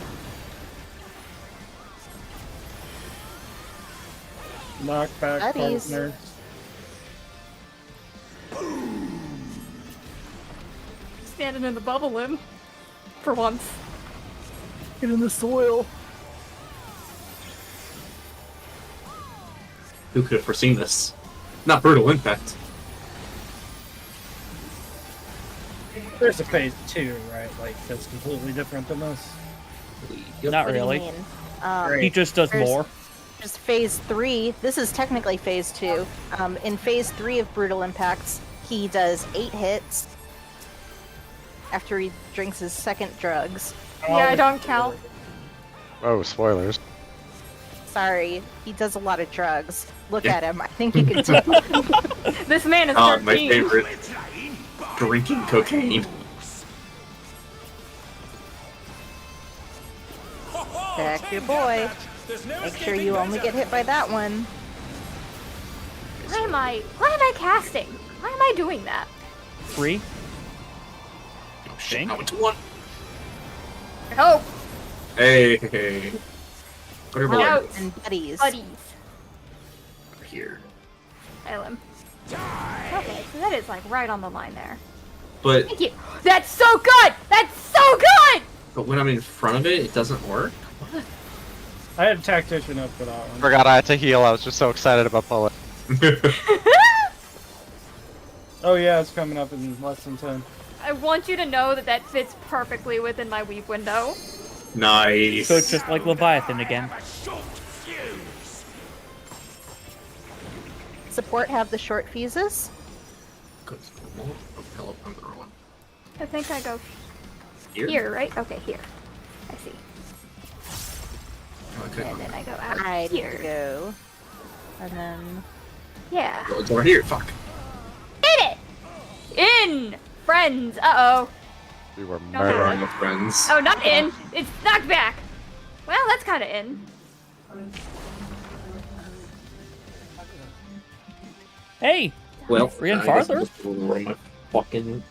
Knockback Buddies. partner. Standing in the bubble limb. For once. Get in the soil. Who could have foreseen this? Not brutal impact. There's a phase 2, right? Like, that's completely different than this. Not What really. do you mean? He just does there's- more. There's phase 3. This is technically phase 2. In phase 3 of Brutal Impacts, he does 8 hits after he drinks his second drugs. Yeah, I don't count. Oh, spoilers. Sorry, he does a lot of drugs. Look at him. I think you can tell. This man is 13. Oh, my favorite. Drinking cocaine. Check your boy. Make sure you only get hit by that one. Why am I casting? Why am I doing that? 3. Oh shit, Think? I went to 1. Oh, Hey. Whatever. Out. Over And buddies. buddies. here. Ellen. Okay, so that is like right on the line there. But Thank you. That's so good! That's so good! when I'm in front of it, it doesn't work. I had Tactician up for that one. Forgot I had to heal. I was just so excited about Bullet. Oh yeah, it's coming up in less than 10. I want you to know that that fits perfectly within my weep window. Nice. So it's just like Leviathan again. Support have the short fuses. Good. Hello, I'm the wrong one. I think I go Here? here, right? Okay, here. I see. Okay. And then I go out I need to here. go. And then Yeah. Oh, it's over here. Fuck. Hit it! In! Friends! Uh-oh. We were No, Where murdered. are my friends? Oh, not in. It's knocked back. Well, that's kind of in. Hey! Well, We're in I guess farther? I'm just gonna run my fucking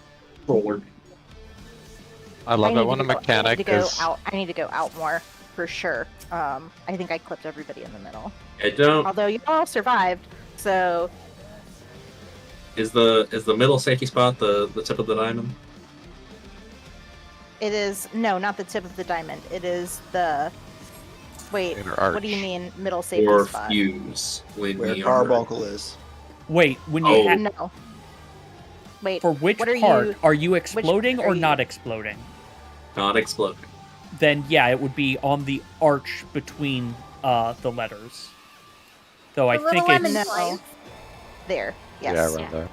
roller. I love need it to when a go- mechanic is. I need to go out more for sure. I think I clipped everybody in the middle. I don't. Although you all survived, so Is the middle safety spot the tip of the diamond? it is not the tip of the diamond. It is the wait. Inner What do you arch. mean middle safety Or spot? fuse when Where we are Carbuncle is. Wait, when you Oh. ha- No. Wait. for which what are part you- are you exploding are or you- not exploding? not exploding. Then yeah, it would be on the arch between the letters. Though I The little think lemon it's No. slice. There. Yes. Yeah, right Yeah. there.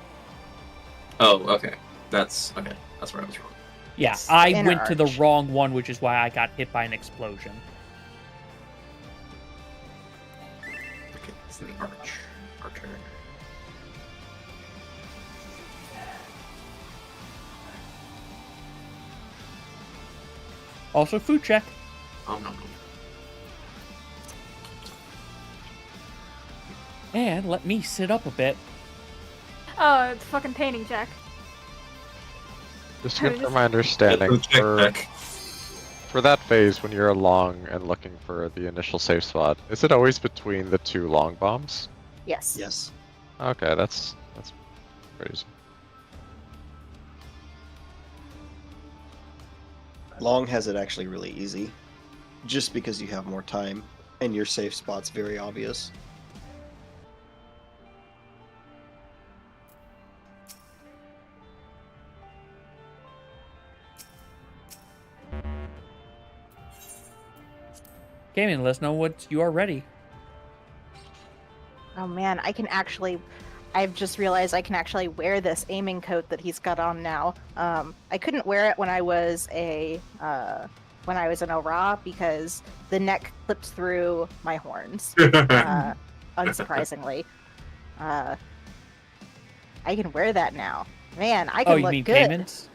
Oh, okay. That's okay. That's where I was wrong. yeah. Yes, I inner went to the arch. wrong one, which is why I got hit by an explosion. Okay, it's in the arch. Archer. Also, food check. Oh no. And let me sit up a bit. Oh, it's fucking painting check. Just I good for just- my understanding. Check back. For that phase, when you're along and looking for the initial safe spot, is it always between the two long bombs? Yes. Yes. Okay, that's crazy. Long has it actually really easy. Just because you have more time and your safe spot's very obvious. Gaming, let us know what you are ready. Oh man, I can actually. I've just realized I can actually wear this aiming coat that he's got on now. I couldn't wear it when I was an Ora because the neck clipped through my horns. Unsurprisingly, I can wear that now. Man, I can Oh, you look mean good. payments?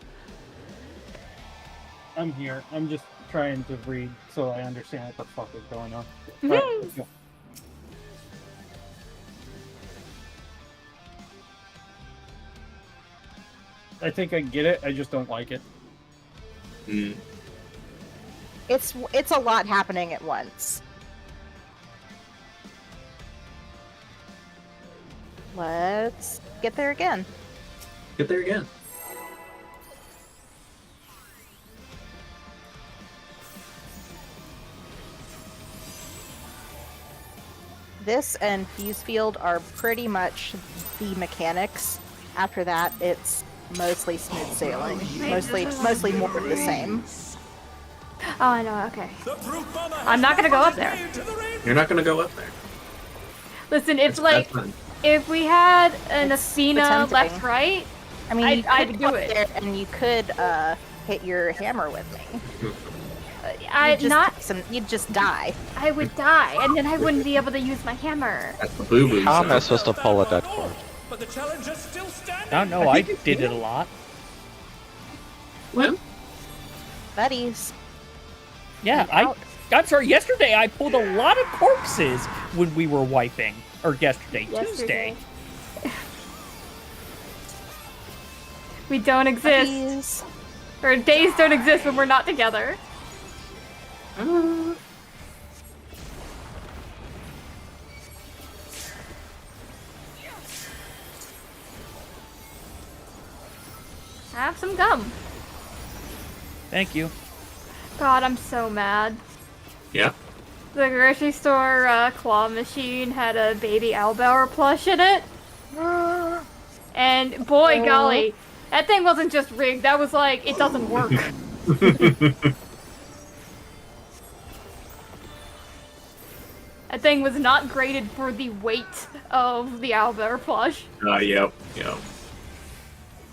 I'm here. I'm just trying to read so I understand what the fuck is going on. Mhm. Alright, let's go. I think I get it, I just don't like it. Mm. It's a lot happening at once. Let's get there again. Get there again. This and Fuse Field are pretty much the mechanics. After that, it's mostly smooth sailing. Mostly more of the same. Oh, I know. Okay. I'm not gonna go up there. You're not gonna go up there. Listen, if It's like bad fun. if we had an It's Athena tempting. left, right, I mean, you I'd could do go up it. there and you could hit your hammer with me. You'd just die. I would die, and then I wouldn't be able to use my hammer. That's the boo boo. How am I supposed to pull a dead corpse? But the challenger's still standing. I don't know. I did it a lot. When? Buddies. Yeah, I'm sorry. Yesterday I pulled a lot of corpses when we were wiping, or yesterday. Tuesday. We don't exist, Buddies. or days don't exist when we're not together. Have some gum. Thank you. God, I'm so mad. Yeah. The grocery store claw machine had a baby Owlbear plush in it. And boy, golly, that thing wasn't just rigged. That was like, it doesn't work. That thing was not graded for the weight of the Owlbear plush. Yep.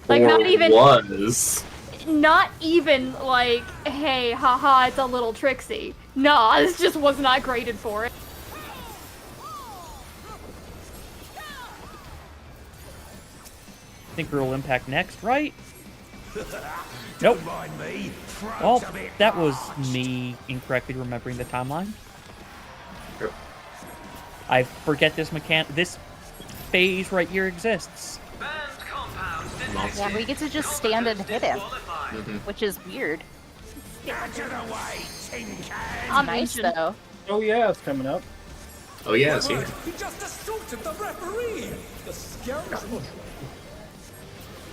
Like, Or not even- was. Not even like, hey, haha, it's a little tricksy. Nah, this just was not graded for it. Think Girl Impact next, right? Nope. Well, that was me incorrectly remembering the timeline. Yep. I forget this phase right here exists. Yeah, we get to just stand and hit him, which is weird. Nice though. Oh yeah, it's coming up. Oh yeah, it's here. He just assaulted the referee. The scoundrel.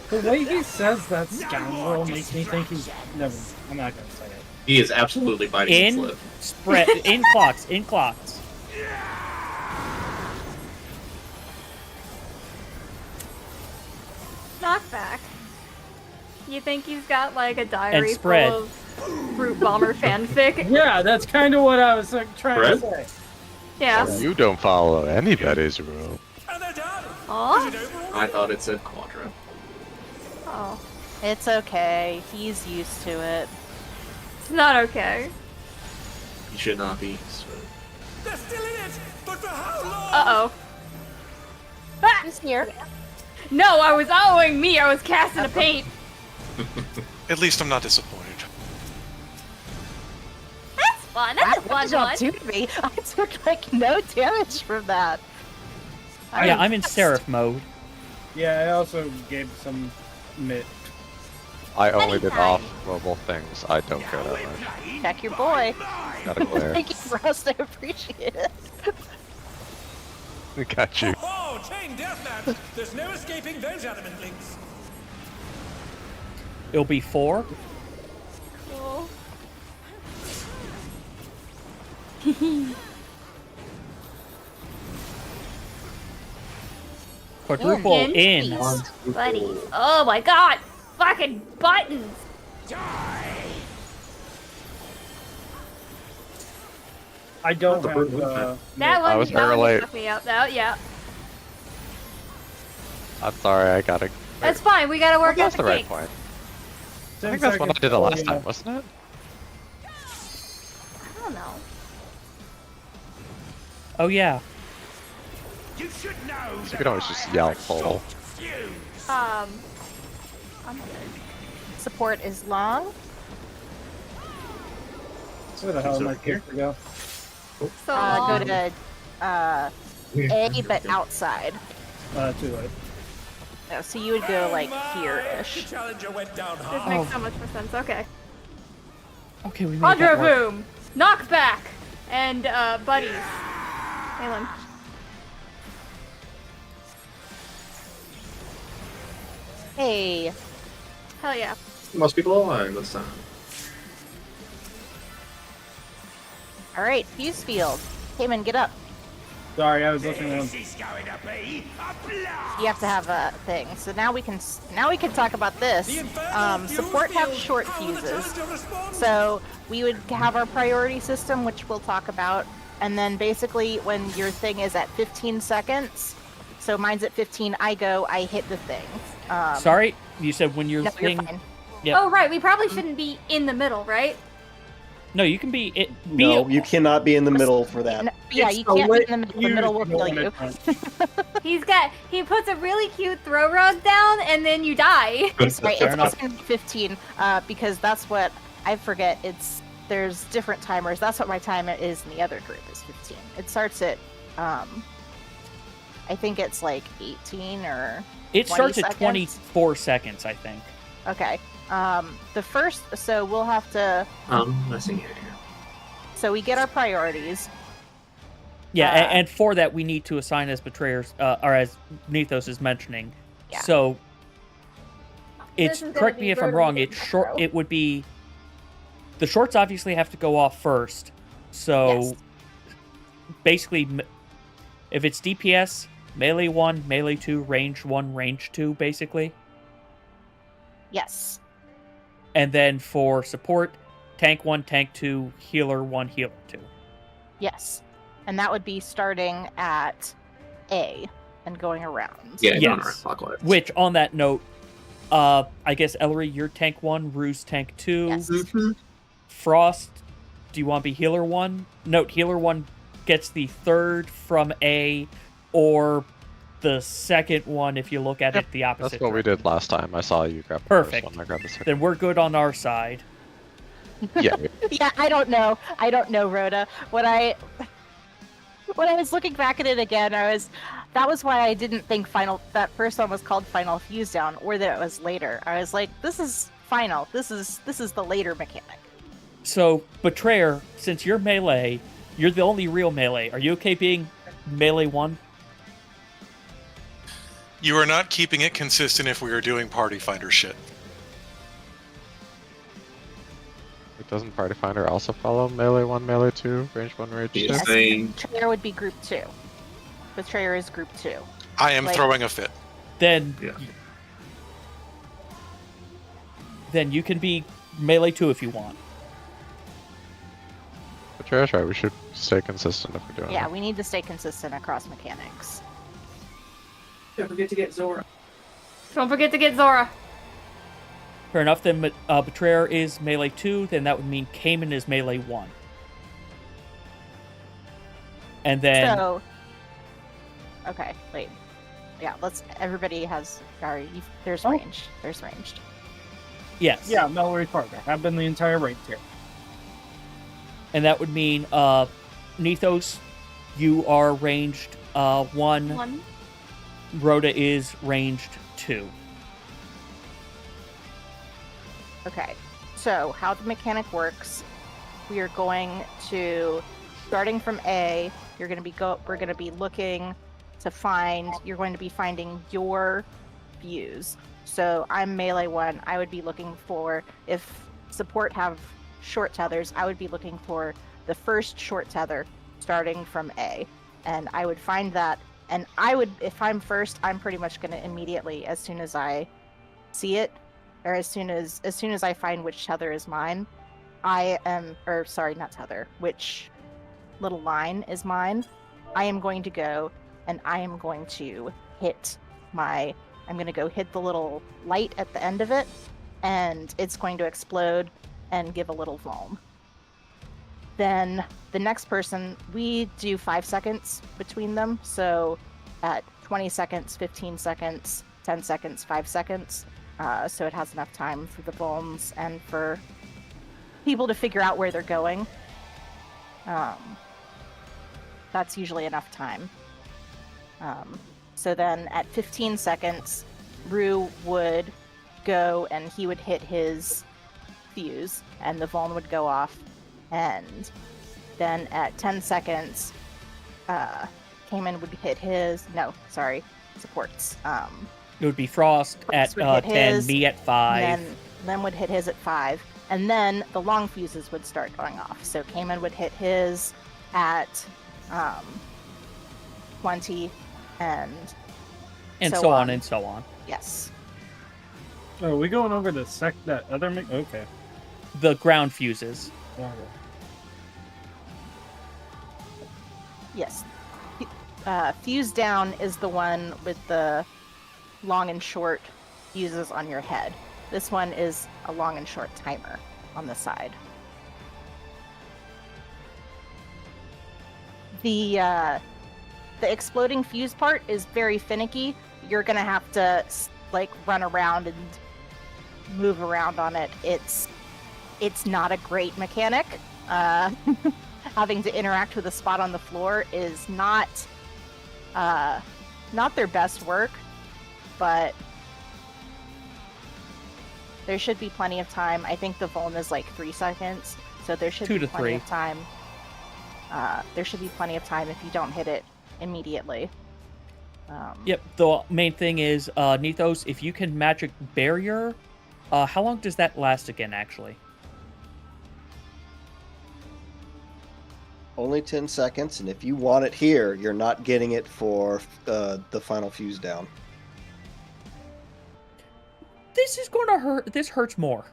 The way he says that scoundrel makes me think he's never. I'm not gonna say it. He is absolutely biting his In lip. spread in clocks. Knockback. You think he's got like a diary full spread. of Fruit Bomber fanfic? Yeah, that's kind of what I was trying to say. Yeah. You don't follow anybody's rule. And they're done. Aw. I thought it said Quadra. Oh. It's okay. He's used to it. It's not okay. You should not be. They're still in it. But for how long? Uh-oh. Ah! He's here. No, I was owing me. I was casting a paint. At least I'm not disappointed. That's fun. That's a What fun did y'all one. do to me? I took like no damage from that. Yeah, I'm in Seraph mode. Yeah, I also gave some mitt. I only did Anytime. off-mobile things. I don't care that much. Check your boy. Got a glare. Thank you, Rust. I appreciate it. Got you. Oh, chain deathmatch. There's no escaping those adamant links. It'll be 4. Cool. Quadruple in. Peace, buddy. Oh my god! Fucking buttons! I don't The have. bird wouldn't That one, I was that one very late. took me out. That, yeah. I'm sorry, I gotta. That's fine. We gotta work out That's the the right kinks. point. I think that's what I did the last time, wasn't it? I don't know. Oh yeah. You should know. So you can always just yell pull. I'm good. Support is long. Where the hell So am I here? supposed to go? So Go to A, but outside. Too late. No, so you would go like The here-ish. challenger went down this hard. makes so much more sense. Okay. Okay, we made that work. Quadra Boom, Knockback, and Buddies. Halen. Hey. Hell yeah. Most people alive this time. All right, Fuse Field. Cayman, get up. Sorry, I was looking at This is going to be a blast! You have to have a thing. So now we can talk about this. Support have short fuses. So we would have our priority system, which we'll talk about, and then basically when your thing is at 15 seconds, so mine's at 15, I hit the thing. Sorry, you said when your No, thing. you're fine. Yep. Oh right, we probably shouldn't be in the middle, right? No, you can be it. No, you cannot be in the middle for that. No, yeah, you can't be in the middle. The middle will kill you. He puts a really cute throw rug down, and then you die. That's right. Fair It's enough. also 15, because that's what I forget. There's different timers. That's what my timer is in the other group is 15. It starts at I think it's like 18 or. It 20 starts at seconds. 24 seconds, I think. Okay. The first, so we'll have to. I see here. So we get our priorities. Yeah, and for that we need to assign as betrayers, or as Nethos is mentioning. Yeah. So it's This is gonna correct be me if I'm Rotor wrong. Big It's short. Macro. It would be the shorts obviously have to go off first. So Yes. basically, if it's DPS, melee 1, melee 2, range 1, range 2, basically. Yes. And then for support, tank 1, tank 2, healer 1, healer 2. Yes. And that would be starting at A and going around. Yeah, Yes. counterclockwise. Which, on that note, I guess Ellery, you're tank 1, Ruse tank 2. Yes. Frost, do you want to be healer 1? Note, healer 1 gets the third from A, or the second one if you look at it the opposite. That's what we direction. did last time. I saw you grab the Perfect. first one. I grabbed the second. Then we're good on our side. Yeah. Yeah, I don't know, Rhoda. When I was looking back at it again, that was why I didn't think that first one was called Final Fuse Down, or that it was later. I was like, this is final. This is the later mechanic. So, Betrayer, since you're melee, you're the only real melee. Are you okay being melee 1? You are not keeping it consistent if we are doing party finder shit. Doesn't Party Finder also follow melee 1, melee 2, range 1, range 2? Yes. Saying- Betrayer would be group 2. Betrayer is group 2. I am Like- throwing a fit. Then, Yeah. then you can be melee 2 if you want. But Trash, right, we should stay consistent if we're doing Yeah, it. we need to stay consistent across mechanics. Don't forget to get Zora. Don't forget to get Zora. Fair enough, then Betrayer is melee 2, then that would mean Cayman is melee 1. And then... So, okay, wait. Yeah, everybody has, there's range. There's ranged. Yes. Yeah, Mallory Partner. I've been the entire raid here. And that would mean, Nethos, you are ranged 1. 1. Rhoda is ranged 2. Okay, so how the mechanic works, we are going to, starting from A, we're going to be looking to you're going to be finding your views. So I'm melee 1, I would be looking for, if support have short tethers, I would be looking for the first short tether starting from A. And I would find that, and if I'm first, I'm pretty much going to immediately, as soon as I see it, or as soon as I find which tether is mine, which little line is mine, I am going to go and I am going to hit the little light at the end of it, and it's going to explode and give a little foam. Then the next person, we do 5 seconds between them, so at 20 seconds, 15 seconds, 10 seconds, 5 seconds, so it has enough time for the bones and for people to figure out where they're going. That's usually enough time. So then at 15 seconds, Rue would go and he would hit his fuse, and the vuln would go off, and then at 10 seconds, Cayman would hit his. No, sorry, supports. It would be Frost at would hit 10, his, me at 5. And then would hit his at 5, and then the long fuses would start going off. So Cayman would hit his at 20, and so on and so on. Yes. Oh, are we going over that other okay. The ground fuses. Okay. Yes. Fuse down is the one with the long and short fuses on your head. This one is a long and short timer on the side. The exploding fuse part is very finicky. You're gonna have to like run around and move around on it. It's not a great mechanic. Having to interact with a spot on the floor is not their best work, but there should be plenty of time. I think the vuln is like 3 seconds, so there should be plenty of time. There should be plenty of time if you don't hit it immediately. Yep, the main thing is, Nethos, if you can magic barrier, how long does that last again, actually? Only 10 seconds, and if you want it here, you're not getting it for the final fuse down. This is going to hurt. This hurts more.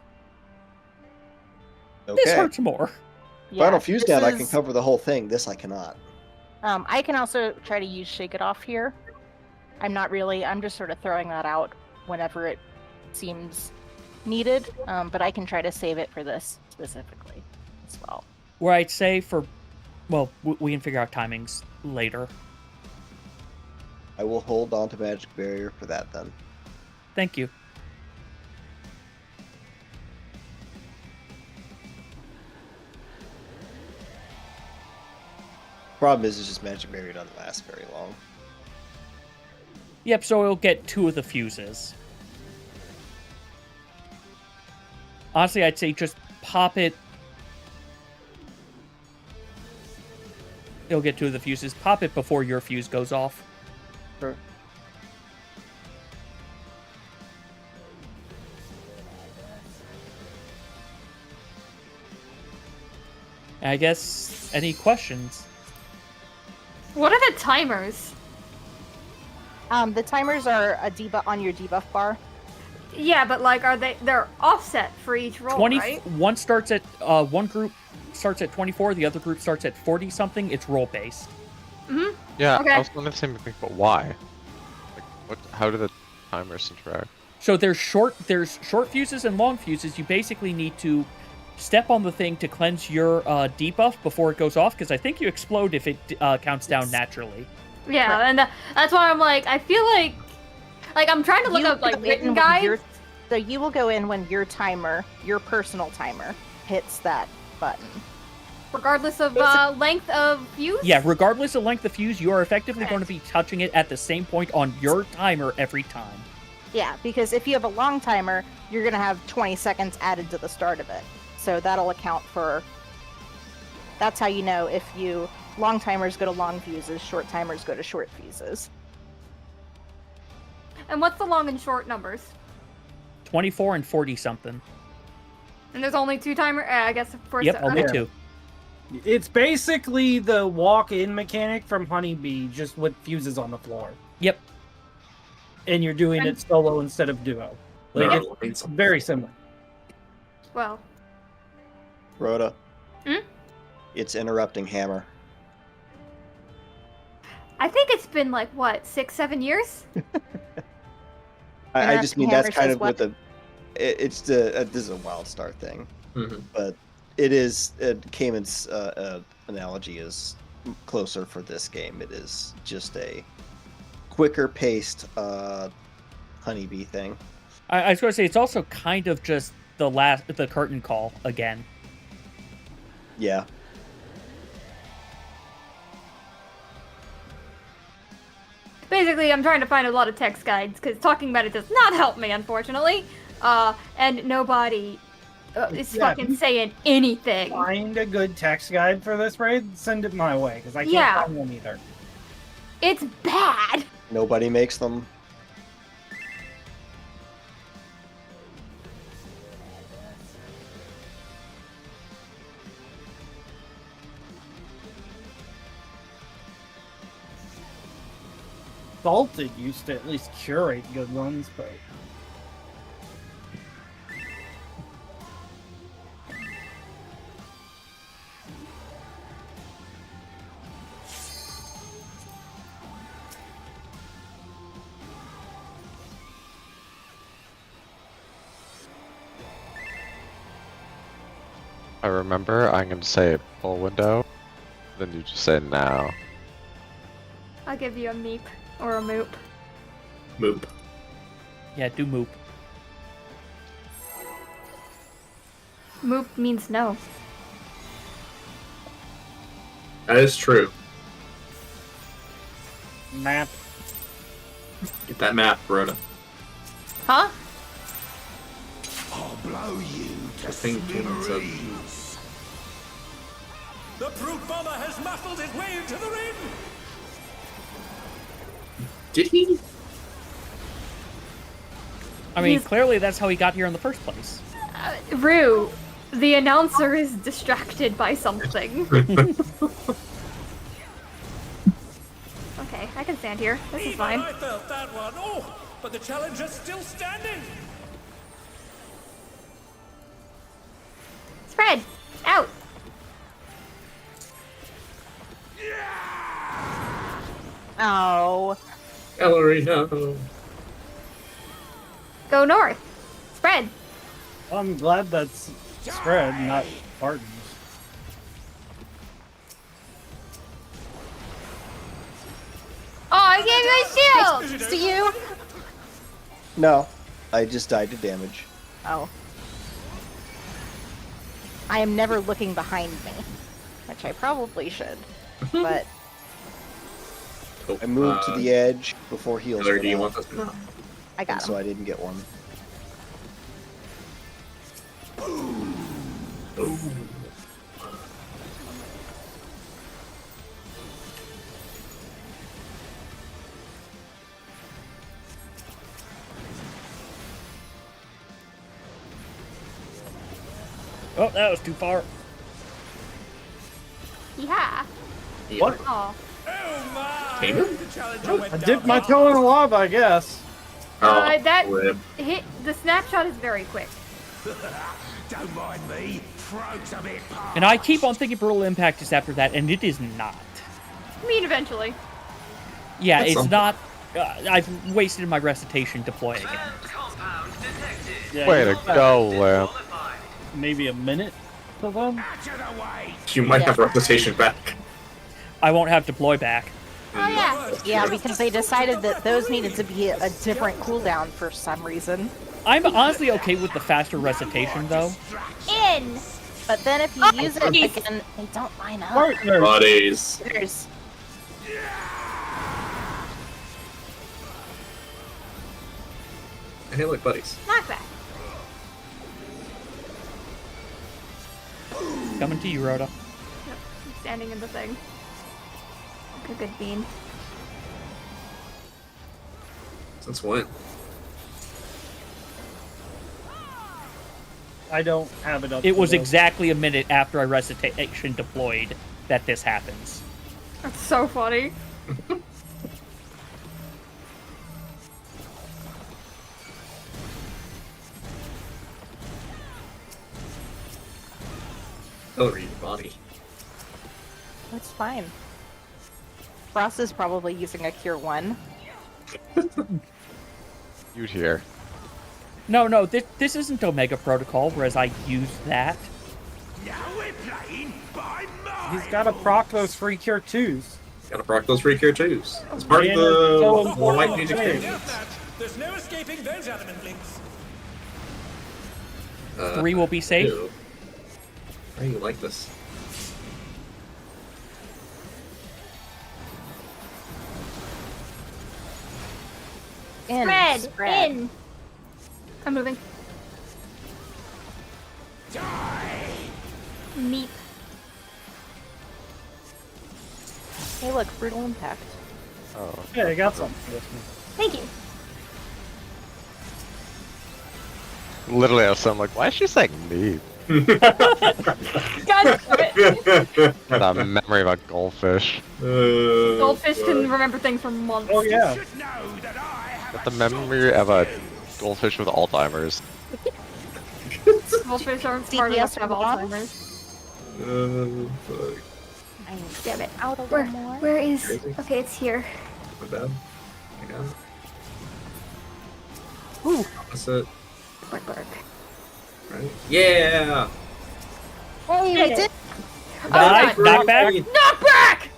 Okay. This hurts more. Yeah, Final fuse down, I can is- cover the whole thing. This I cannot. I can also try to use Shake It Off here. I'm just sort of throwing that out whenever it seems needed, but I can try to save it for this specifically as well. Where I'd say we can figure out timings later. I will hold on to magic barrier for that then. Thank you. Problem is, it's just magic barrier doesn't last very long. Yep, so it'll get 2 of the fuses. Honestly, I'd say just pop it. It'll get 2 of the fuses. Pop it before your fuse goes off. Sure. I guess, any questions? What are the timers? The timers are a debuff on your debuff bar. Yeah, but like, they're offset for each roll, right? One starts at one group starts at 24, the other group starts at 40 something. It's roll based. Mm-hmm. Yeah, Okay. I was wondering the same thing, but why? Like, how do the timers interact? So there's short fuses and long fuses. You basically need to step on the thing to cleanse your debuff before it goes off, because I think you explode if it counts down naturally. Yeah, and that's why I'm like, I feel like I'm trying to look up like written guides. So you will go in when your timer, your personal timer, hits that button. Regardless of length of fuse? Yeah, regardless of length of fuse, you are effectively Okay. going to be touching it at the same point on your timer every time. Yeah, because if you have a long timer, you're going to have 20 seconds added to the start of it. So that'll account for... That's how you know if you... Long timers go to long fuses, short timers go to short fuses. And what's the long and short numbers? 24 and 40 something. And there's only 2 timer. I guess for Yep, only okay. 2. It's basically the walk-in mechanic from Honeybee, just with fuses on the floor. Yep. And you're doing it solo instead of duo. Like, it's very similar. Well, Rhoda. Hmm? It's interrupting hammer. I think it's been like what 6-7 years. I just mean that's Hammer kind says of what? with the. It's the this is a wild start thing, Mm-hmm. but it is Cayman's analogy is closer for this game. It is just a quicker paced Honeybee thing. I was going to say, it's also kind of just the curtain call again. Yeah. Basically, I'm trying to find a lot of text guides because talking about it does not help me, unfortunately. And nobody is Yeah. fucking saying anything. Find a good text guide for this raid, send it my way, because I can't Yeah. find one either. It's bad. Nobody makes them. Salted used to at least curate good ones, but I remember I'm gonna say pull window, then you just say now. I'll give you a meep or a moop. Moop. Yeah, do moop. Moop means no. That is true. map. Get that map, Rhoda. Huh? I'll blow you to I think Kingdom said- smithereens. The brute bomber has muscled his way into the ring. Did he? I mean, He's- clearly that's how he got here in the first place. Rue, the announcer is distracted by something. Okay, I can stand here. This is Even fine. I felt that one. Oh, but the challenger's still standing. Spread! Out! Oh. Ellery, no. Go north! Spread! I'm glad that's spread, not Spartans. Oh, I gave you a shield! See you? No, I just died to damage. Oh. I am never looking behind me, which I probably should. But Oh, I moved to the edge before heals Ellery, went do you out, want this? No. I and got so him. I didn't get one. Oh, that was too far. Yeah. What? Oh. Oh my! Kingdom? The challenger went I down dipped my hard. toe in the lava, I guess. Oh, That rip. hit. The snapshot is very quick. Don't mind me. Throat's a bit parched. And I keep on thinking Brutal Impact is after that, and it is not. I mean, eventually. Yeah, That's it's something. not. I've wasted my recitation deploying it. Yeah, Way you to got go, Lamp. Maybe a minute to them. Out of the way. You might Yeah. have reputation back. I won't have deploy back. Oh, yeah. Yeah, because they decided that those needed to be a different cooldown for some reason. I'm honestly okay with the faster recitation, though. In! But then if you use it again, they don't line up. Partner. Buddies. There's Hey, look, buddies. Knockback. Coming to you, Rhoda. Yep. I'm standing in the thing. Like a good bean. Since when? I don't have it up. It to was the- exactly a minute after I recitation deployed that this happens. That's so funny. Ellery, your body. It's fine. Frost is probably using a Cure 1. You'd hear. No, this isn't Omega Protocol, whereas I use that. Now we're playing by mine. He's got to proc those free cure 2s. Gotta proc those free cure 2s. It's part of Man, it's so the important White to Mage play. experience. Deathmatch. There's no escaping those adamant links. Three will be safe. Ew. Why do you like this? In. Spread! Spread. In! I'm moving. Meep. Hey, look, brutal impact. Oh. Yeah, I got something for this one. Thank you. Literally, I was like, why is she saying me? God damn it. The memory of a goldfish. Goldfish can remember things for months. Oh yeah. Should know that I have But the memory of a goldfish with Alzheimer's. Goldfish aren't smart enough to have Alzheimer's. Fuck. I need to get it out a Where, little more. where is... Crazy. Okay, it's here. My bad. I got it. Ooh. Opposite. Bark, bark. Right? Yeah! Hey, I did. Dive, God. knock back, Knock back!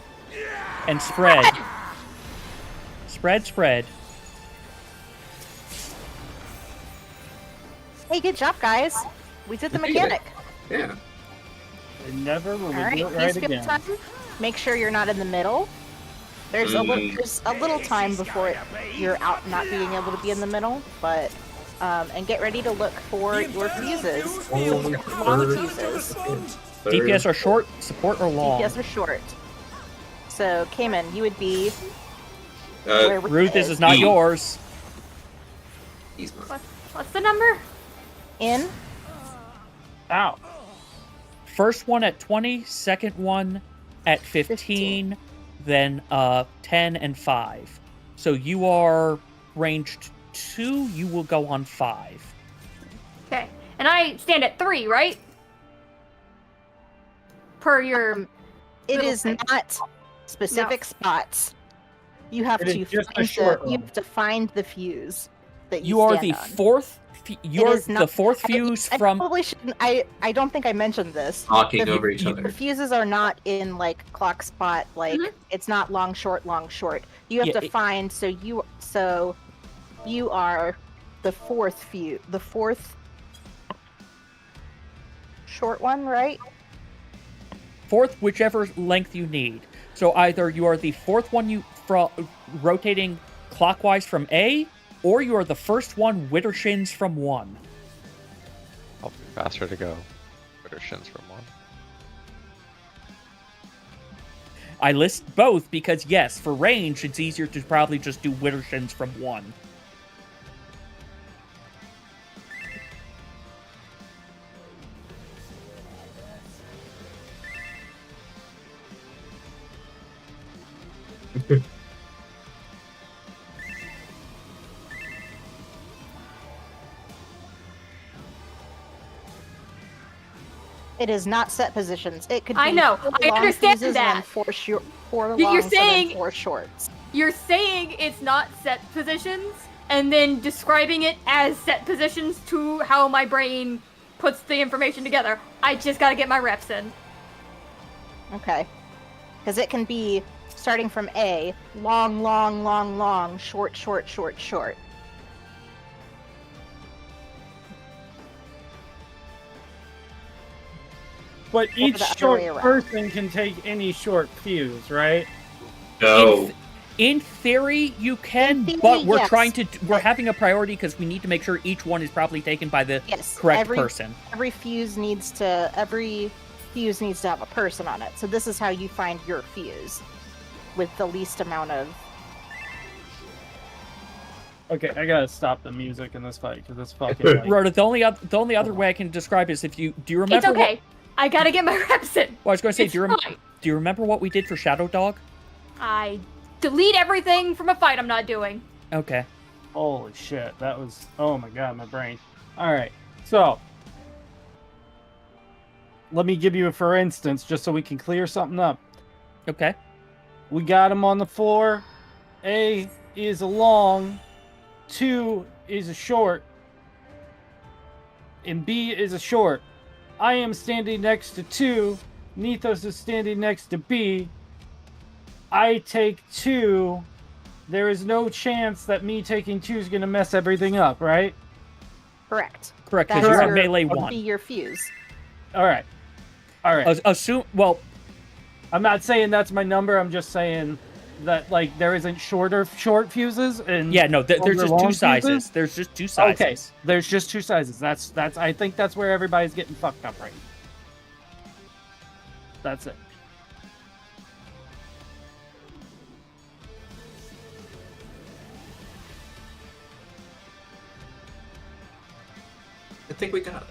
and spread. Spread. Hey, good job, guys. We did the mechanic. Yeah. And never will we All right, do it right use good again. time. Make sure you're not in the middle. There's a little time before you're out not being able to be in the middle, but and get ready to look for your fuses. Long fuses. DPS are short, support or long. DPS are short. So Cayman, you would be where Ruth, this is not E. yours. He's not. What's the number? in. Ow. First one at 20, second one at 15, then 10 and 5. So you are ranged 2, you will go on 5. Okay. And I stand at 3, right? Per your... It little is thing. not specific spots. You have It is to just a find short you one. have to find the fuse that You are stand the on. fourth. You're is not- the fourth fuse I from. probably shouldn't. I don't think I mentioned this. Talking The- over each The other. fuses are not in like clock spot. Like it's not long short long short. You have Yeah, to find. So you are the fourth fuse. The fourth short one, right? Fourth, whichever length you need. So either you are the fourth one rotating clockwise from A, or you are the first one Widdershins from 1. Probably faster to go. Widdershins from 1. I list both because, yes, for range, it's easier to probably just do Widdershins from 1. It is not set positions. It could. I be know. 4 I long understand fuses that. And then 4 short. 4 You're longs and saying- then 4 shorts. You're saying it's not set positions, and then describing it as set positions to how my brain puts the information together. I just gotta get my reps in. Okay. Because it can be starting from A, long, long, long, long, short, short, short, short. But each the other short way around. person can take any short fuse, right? No. In theory, you can, In theory, but we're yes. trying to. We're having a priority because we need to make sure each one is properly taken by the Yes. correct person. Every fuse needs to have a person on it. So this is how you find your fuse, with the least amount of. Okay, I gotta stop the music in this fight because it's fucking. Like, Rhoda, the only other way I can describe is if you do you remember? It's okay. I gotta get my reps in. Well, I was going to say, It's do fine. you remember what we did for Shadow Dog? I delete everything from a fight I'm not doing. Okay. Holy shit, that was. Oh my god, my brain. Alright, so. Let me give you a for instance, just so we can clear something up. Okay. We got him on the floor. A is a long, 2 is a short, and B is a short. I am standing next to 2. Nethos is standing next to B. I take 2. There is no chance that me taking 2 is going to mess everything up, right? Correct. Correct, because That you're is at your- melee would 1. Be your fuse. Alright. Alright. Assume. Well, I'm not saying that's my number. I'm just saying that, like, there isn't short fuses and yeah, no. There's longer just long 2 sizes. fuses? There's just 2 sizes. Okay, there's just 2 sizes. That's. I think that's where everybody's getting fucked up right. That's it. I think we got it.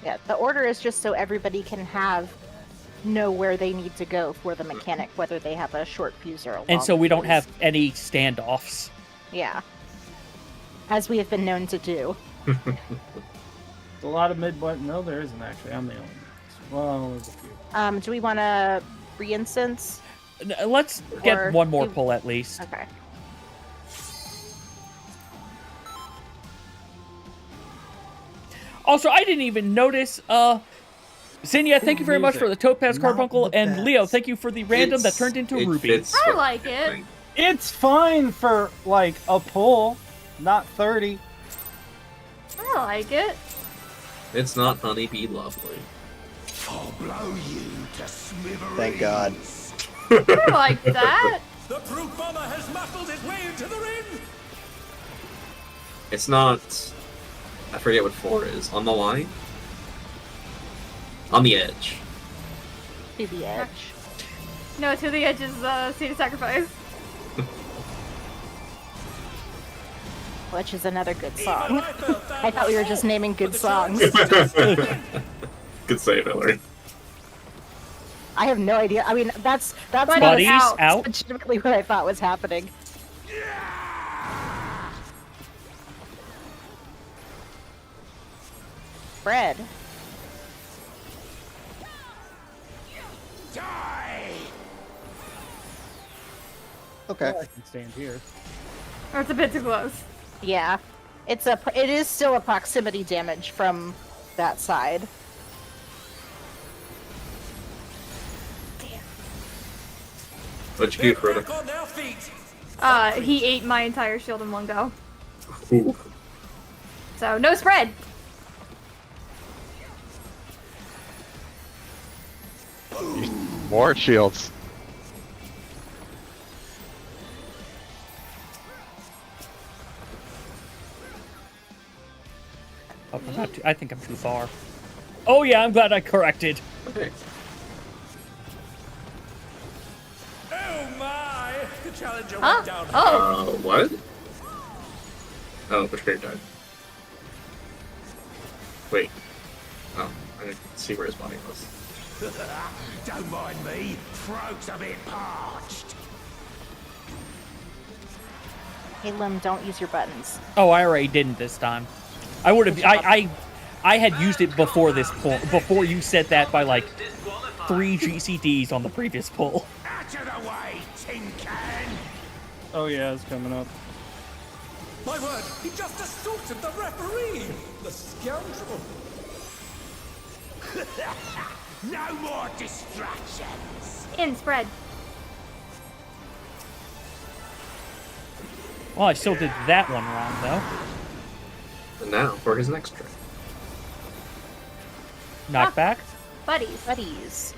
Yeah, the order is just so everybody can know where they need to go for the mechanic, whether they have a short fuse or a long And so we don't fuse. have any standoffs. Yeah. As we have been known to do. There's a lot of mid-button. No, there isn't actually. I'm the only one. Well, there's a few. Do we want to re-instance? Let's get Or one more you- pull at least. Okay. Also, I didn't even notice, Zinnia, thank you very much for the Topaz Not Carbuncle, the and best. Leo, thank you for the random that It's- turned into it Ruby. fits I what like I'm it. doing. It's fine for like a pull, not 30. I like it. It's not honeybee lovely. I'll blow you to smithereens. Thank God. I like that. The brute bomber has muscled his way into the ring. It's not. I forget what 4 is. On the line? On the edge. To the edge. No, to the edge is Seed of Sacrifice. Which is another good song. Even I felt that I thought we were was just all. naming good But the songs. Good save, Hillary. I have no idea. I mean, that's Buddies, not out. legitimately what I thought was happening. Fred. Die. Okay. I can stand here. Or it's a bit too close. Yeah. It is still a proximity damage from that side. What'd you do, They're Frodo? back on their feet. He ate my entire shield in one go. Ooh. So, no spread. More shields. Oh, I'm not I think I'm too far. Oh yeah, I'm glad I corrected. Okay. Oh my! The challenger Huh? went down. Oh. What? Oh, Betrayer died. Wait. Oh, I didn't see where his body was. Don't mind me. Throat's a bit parched. Hey, Lim, don't use your buttons. Oh, I already didn't this time. I would have. I had used it before this pull. Before you said that by like 3 GCDs on the previous pull. Out of the way, tin can. Oh yeah, it's coming up. My word, he just assaulted the referee. The scoundrel. No more distractions. In spread. Well, I still did that one wrong though. And now for his next trick. Knockback. Buddies. Buddies.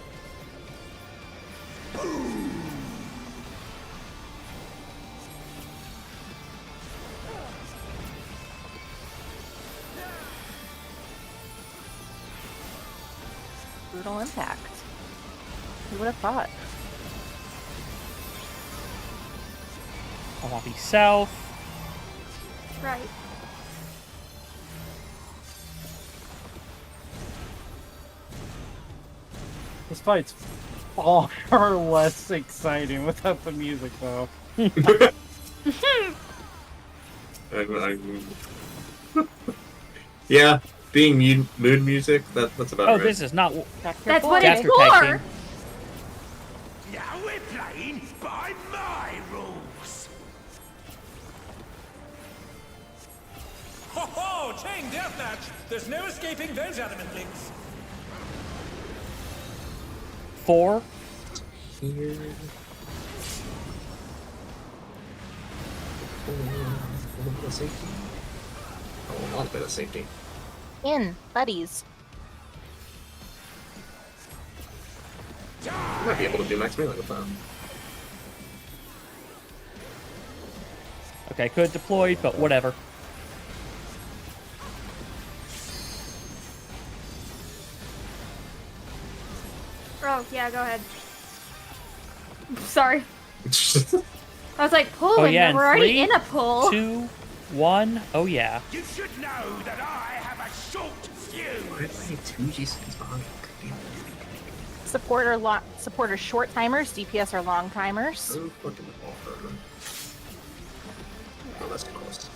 Brutal impact. Who would have thought? I want to be south. Right. This fight's far less exciting without the music, though. Yeah, being mood music, that's about Oh, right. this is not. That's what After it's for. tag team. Now we're playing by my rules. Ho ho! Chain deathmatch. There's no escaping those adamant links. 4. Here. A little bit of safety. Oh, a lot bit of safety. In. Buddies. Might be able to do max melee with that. Okay, could deployed, but whatever. Oh, yeah, go ahead. Sorry. I was like, pulling, Oh, yeah, but we're and already 3, in a pull. 2, 1. Oh, yeah. You should know that I have a short Why did I fuse. need 2 GCs behind? Support are short timers. DPS are long timers. So fucking awful. Oh, that's close.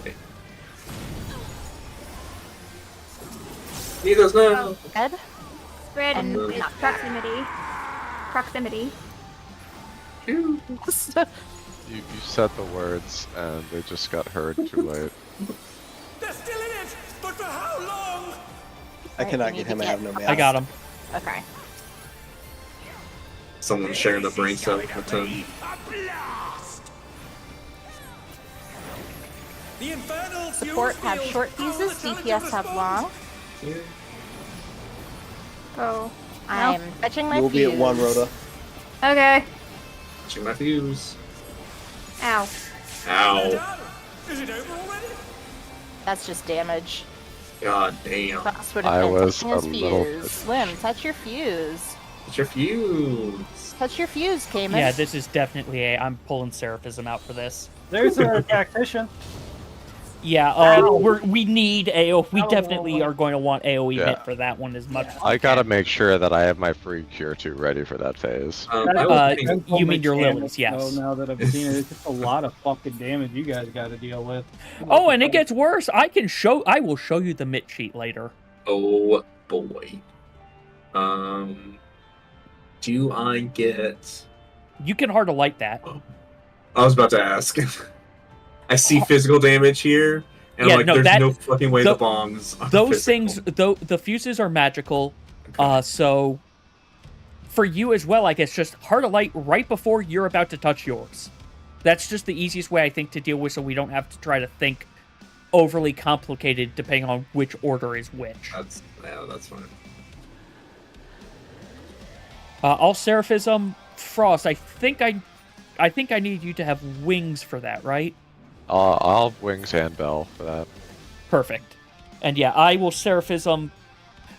Okay. Neither's now. Ed? Spread And and not proximity. Proximity. You said the words, and they just got heard too late. They're still in it, but for how long? I Right, cannot we get need him. to I have no get- mana. I got him. Okay. Someone sharing the brain cell with them. A blast! The infernal Support fuse have field short power fuses. the talent to DPS have respond. long. Oh. I'm fetching my You will be fuse. at 1, Rhoda. Okay. Check my fuse. Ow. Ow. Done. Is it over already? That's just damage. God damn. Boss would I have been was touching his a little fuse. bit- Slim, touch your fuse. It's your fuse. Touch your fuse, Cayman. Yeah, this is definitely a. I'm pulling Seraphism out for this. There's a tactician. Yeah, we need AO. We Ow. definitely are going to want AOE Yeah. hit for that one as much. as we I gotta can. make sure that I have my free cure 2 ready for that phase. I was thinking, You mean your Damage, lilies, yes. So now that I've seen it, it's just a lot of fucking damage you guys got to deal with. Oh, and it gets worse. I will show you the MIT sheet later. oh boy. Do I get? You can hard to light that. I was about to ask. I see physical damage here, and Yeah, I'm like, no, there's that- no fucking way tho- the bombs. Are Those physical. things, though, the fuses are magical. Okay. So for you as well, I guess just hard to light right before you're about to touch yours. That's just the easiest way I think to deal with, so we don't have to try to think overly complicated depending on which order is which. That's fine. All Seraphism, Frost. I think I need you to have wings for that, right? I'll wings and bell for that. Perfect. And yeah, I will Seraphism.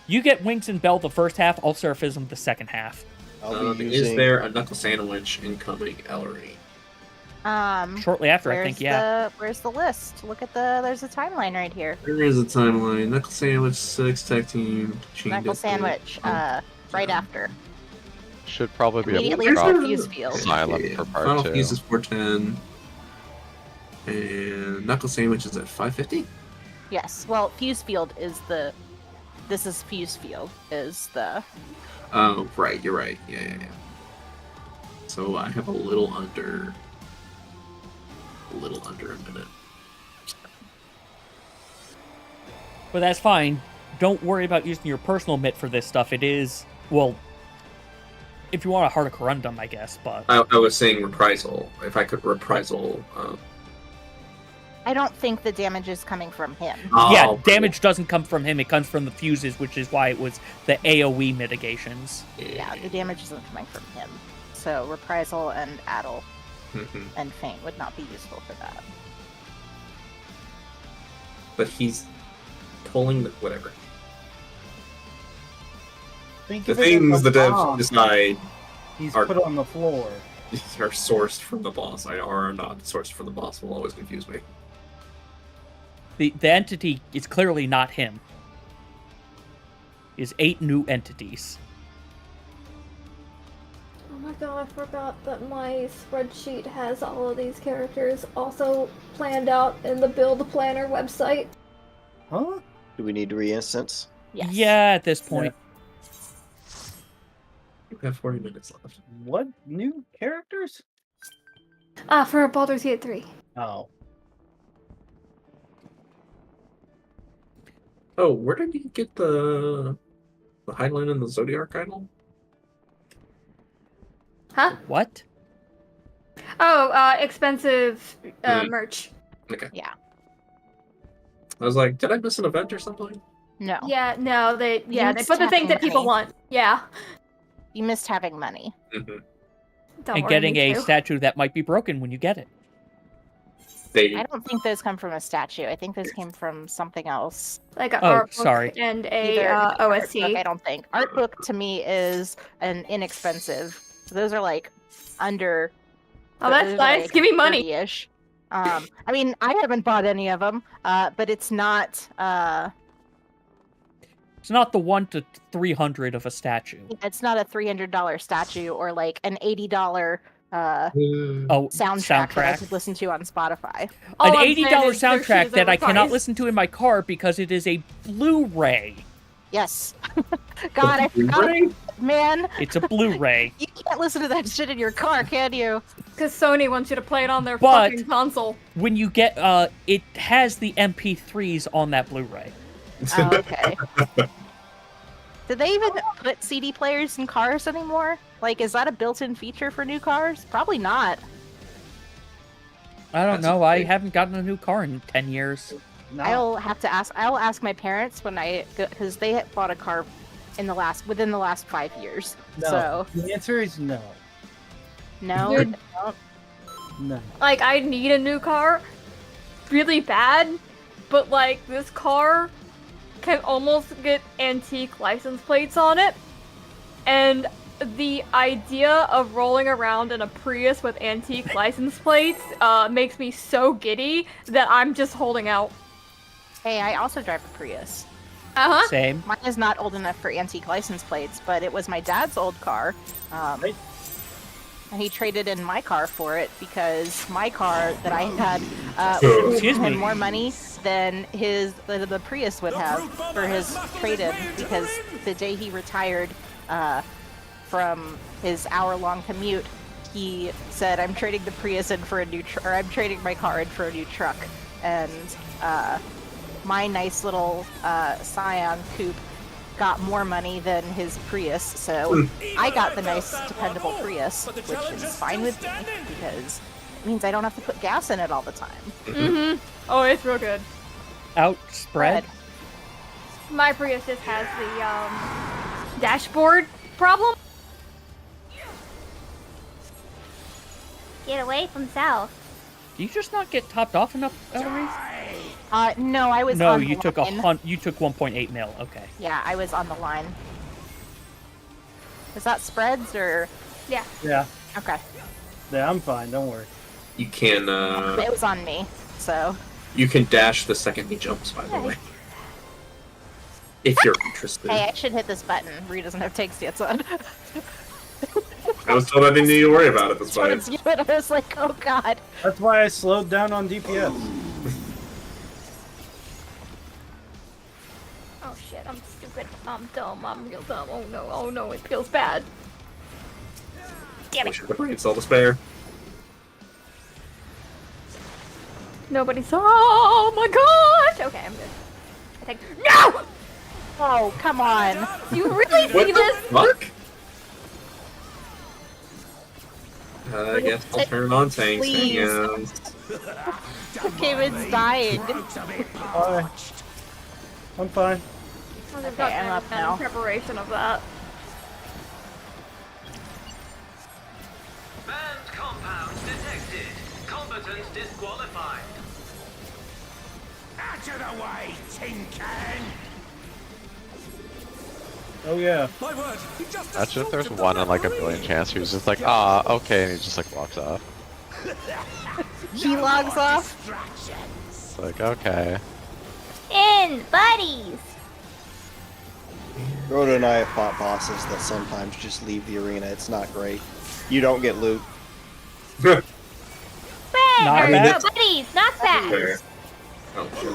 You get wings and bell the first half. I'll Seraphism the second half. I'll be Is using. there a knuckle sandwich incoming, Ellery? Shortly after, I think. Yeah. Where's the list? Look at there's a timeline right here. There is a timeline. Knuckle sandwich, 6 tag team. chain Knuckle death sandwich, right after. Should probably be Immediately able to after drop fuse field. silent for part Final 2. fuse is 410. And knuckle sandwich is at 550. Yes. Well, fuse field is the. This is fuse field is the. Oh, right. You're right. Yeah. So I have a little under a minute. But that's fine. Don't worry about using your personal mitt for this stuff. It is, well, if you want a heart of corundum, I guess, but... I was saying reprisal. If I could reprisal. I don't think the damage is coming from him. yeah, Oh, damage doesn't come from him. It comes from the fuses, which is why it was the AoE mitigations. Yeah, the damage isn't coming from him. So reprisal and addle Mhm. and feint would not be useful for that. But he's pulling the whatever. Think The of it as things a the devs bomb decide He's are- put on the floor. are sourced from the boss. Are not sourced from the boss will always confuse me. The entity is clearly not him. Is 8 new entities. Oh my god, I forgot that my spreadsheet has all of these characters also planned out in the build planner website. Huh? Do we need to re-instance? Yes. Yeah, at this point. We have 40 minutes left. What new characters? For Baldur's Gate 3. Oh. Oh, where did you get the Highline and the Zodiac idol? Huh? What? Oh, expensive Mm. merch. Okay. Yeah. I was like, did I miss an event or something? No. Yeah, no, they missed put the thing having that people money. want. Yeah. You missed having money. Mm-hmm. Don't And worry, getting me a too. statue that might be broken when you get it. They I don't think those come from a statue. I think those came from something else. Like an Oh, art book sorry. and a Either an art OST. book, I don't think. Art book to me is an inexpensive. Those are like under. Oh, that's those are, nice. like, Give me money. 30-ish. I mean, I haven't bought any of them, but it's not. It's not the 1 to 300 of a statue. It's not a $300 statue or like an $80 Oh, soundtrack that I could listen to on Spotify. All An I'm $80 saying is their soundtrack shoes that are I cannot overpriced. listen to in my car because it is a Blu-ray. Yes. God, I forgot. Blu-ray? Man, It's a Blu-ray. you can't listen to that shit in your car, can you? Because Sony wants you to play it on their But- fucking console. When you get, it has the MP3s on that Blu-ray. Oh, okay. Do they even put CD players in cars anymore? Like, is that a built-in feature for new cars? Probably not. I don't That's know. I okay. haven't gotten a new car in 10 years. No. I'll have to ask. I'll ask my parents when I go, because they had bought a car within the last 5 years. No. So The answer is no. no. Dude. no. No. Like, I need a new car really bad, but like, this car can almost get antique license plates on it. And the idea of rolling around in a Prius with antique license plates makes me so giddy that I'm just holding out. Hey, I also drive a Prius. Uh-huh. Same. Mine is not old enough for antique license plates, but it was my dad's old car. Right. And he traded in my car for it because my car that I had Excuse had me. more money than the Prius would have for his trade-in because the day he retired from his hour-long commute, he said, "I'm trading the Prius in for a new or I'm trading my car in for a new truck." And my nice little Scion coupe got more money than his Prius, so I got the nice, dependable Prius, which is fine with me because it means I don't have to put gas in it all the time. Mm-hmm. Oh, it's real good. Outspread. My Prius just has the dashboard problem. Get away from South. Do you just not get topped off enough, Eloise? No, I was No, on you the took line. you took 1.8 mil. Okay. Yeah, I was on the line. Is that spreads or? Yeah. Yeah. Okay. Yeah, I'm fine. Don't worry. You can It was on me, so. you can dash the second he jumps, by the way. If you're interested. Hey, I should hit this button. Ree doesn't have take stance on. I was told I didn't need to worry about it this I fight. was like, oh god. That's why I slowed down on DPS. Oh shit, I'm stupid. I'm dumb. I'm real dumb. Oh no, it feels bad. Damn it. Wish I could bring all to spare. Nobody saw. Oh my gosh. Okay, I'm good. I think. No! Oh, come on. You really What see the this? fuck? I guess I'll turn on tanks. Please. Yeah. David's dying. Bye. I'm fine. Oh, they've Okay, got I'm up now. preparation of that. Banned compounds detected. Combatant disqualified. Out of the way, tin can! Oh yeah. My word, he just Imagine if there's one in like a billion chance who's just like, ah, okay, and he just like walks off. He logs off. It's like, okay. In buddies. Rhoda and I have fought bosses that sometimes just leave the arena. It's not great. You don't get loot. Bang! Not Or, bad. no, buddies, not Fair. bad. Oh, sure.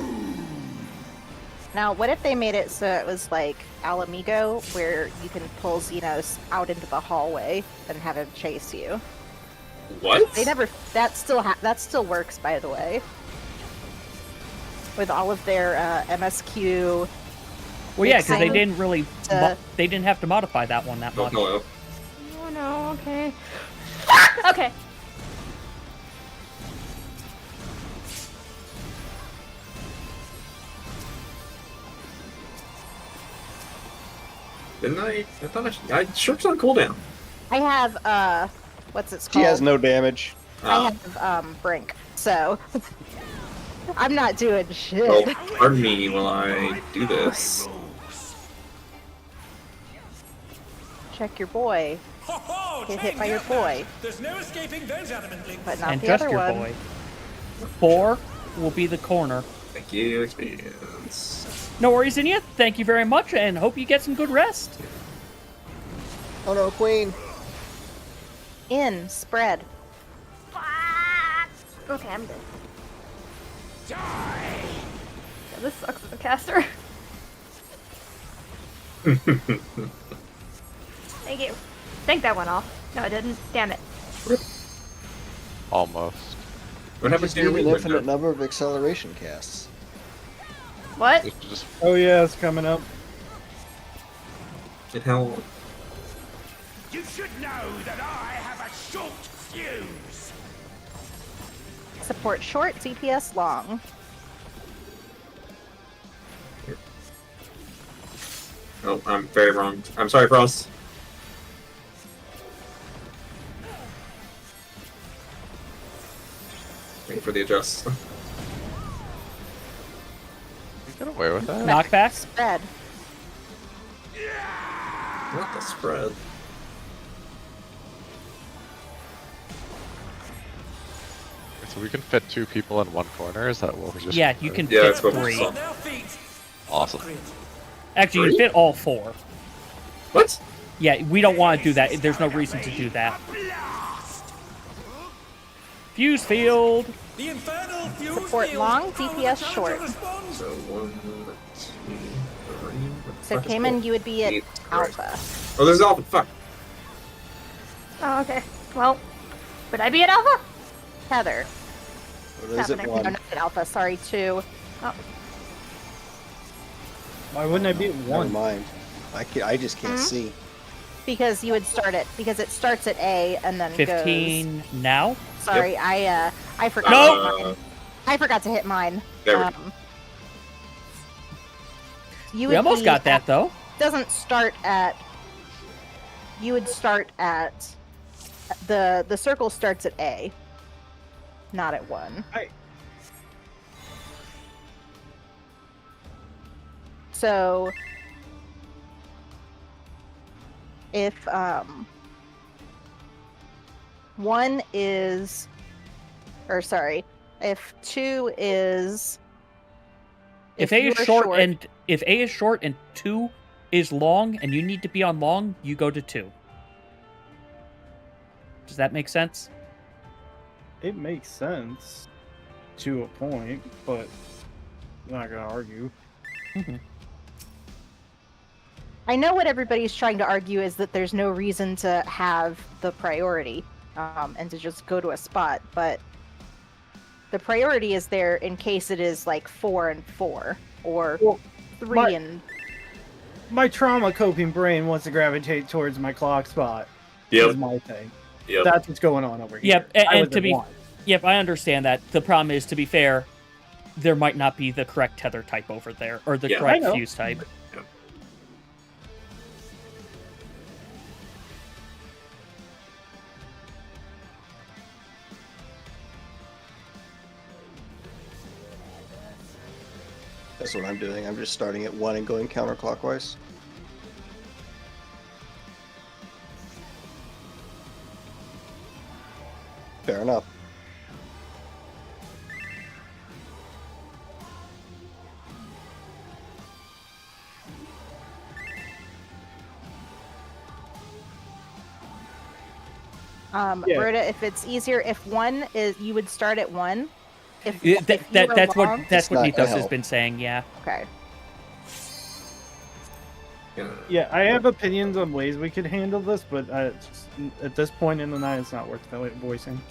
Now, what if they made it so it was like Alamigo, where you can pull Xenos out into the hallway and have him chase you? What? They never. That still works, by the way. With all of their MSQ. Well, yeah, because they Exciting. didn't really, Uh, they didn't have to modify that one that Oh, much. hello. Oh no, okay. Okay. Didn't I? I thought I Shirk's on cooldown. I have what's it She called? has no damage. I have Brink, so I'm not doing shit. Well, pardon me while I do this. Check your boy. Ho-ho! Get hit Chain by your deathmatch. boy. There's no escaping those adamantly. But not And the just other your one. boy. 4 will be the corner. Thank you, experience. No worries, Inya. Thank you very much, and hope you get some good rest. Oh no, Queen! Spread. Okay, I'm good. Yeah, this sucks as a caster. Thank you. Think that went off. No, it didn't. Damn it. Almost. What happens Just to your need an wing infinite window? number of acceleration casts. What? Just Oh yeah, it's coming up. It hell. You should know that I have a short fuse. Support short, CPS long. Oh, I'm very wrong. I'm sorry, Frost. Wait for the adjust. get away with that. Knockback. Spread. Not the spread. So we can fit 2 people in one corner. Is that what we just? Yeah, you can Yeah, fit that's what we 3. saw. On their feet. Awesome. Actually, you can fit all 4. What? Yeah, we don't want to do that. There's no reason to do that. Fuse field. The infernal fuse Support field long, power the DPS challenger short. responds. So 1, 2, 3. So Cayman, you would be at Alpha. Oh, there's Alpha. Fuck. Oh, okay. Well, would I be at Alpha? Heather. What is it? Happening. No, 1. not at Alpha. Sorry, 2. Why wouldn't I be at Never 1? mind. I just can't see. Because you would start it. Because it starts at A and then 15 now. goes. Sorry, I forgot. No! To hit mine. I forgot to hit mine. There we go. You We would almost be got that, at- though. Doesn't start at. You would start at. The circle starts at A. Not at 1. Right. So. If 1 is, or sorry, if 2 is, If A you is are short and if A is short and 2 is long and you need to be on long, you go to 2. Does that make sense? It makes sense to a point, but I'm not gonna argue. I know what everybody's trying to argue is that there's no reason to have the priority and to just go to a spot, but the priority is there in case it is like 4 and 4 or Well, 3 my- and My trauma coping brain wants to gravitate towards my clock spot. Yep. Is my thing. Yep. That's what's going on over here. Yep, I and was to at be 1. Yep, I understand that. The problem is, to be fair, there might not be the correct tether type over there, or the Yeah. correct I know. fuse type. That's what I'm doing. I'm just starting at 1 and going counterclockwise. Fair enough. Yeah. Berta, if it's easier, if 1 is, you would start at 1. If, Yeah, if you are that's long, what that's It's what not gonna Nethos has help. been saying. Yeah. Okay. Yeah, I have opinions on ways we could handle this, but it's just, at this point in the night, it's not worth voicing.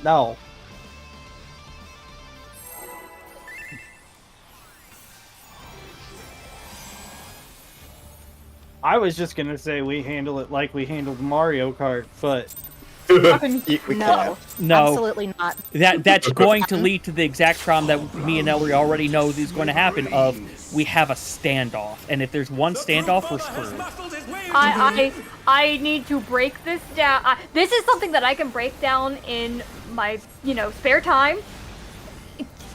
No. I was just gonna say we handle it like we handled Mario Kart, but We No, can't. No. absolutely not. That's going to lead to the exact problem that me and Ellery already know is going to happen. Of we have a standoff, and if there's one standoff, we're screwed. I need to break this down. This is something that I can break down in my, spare time,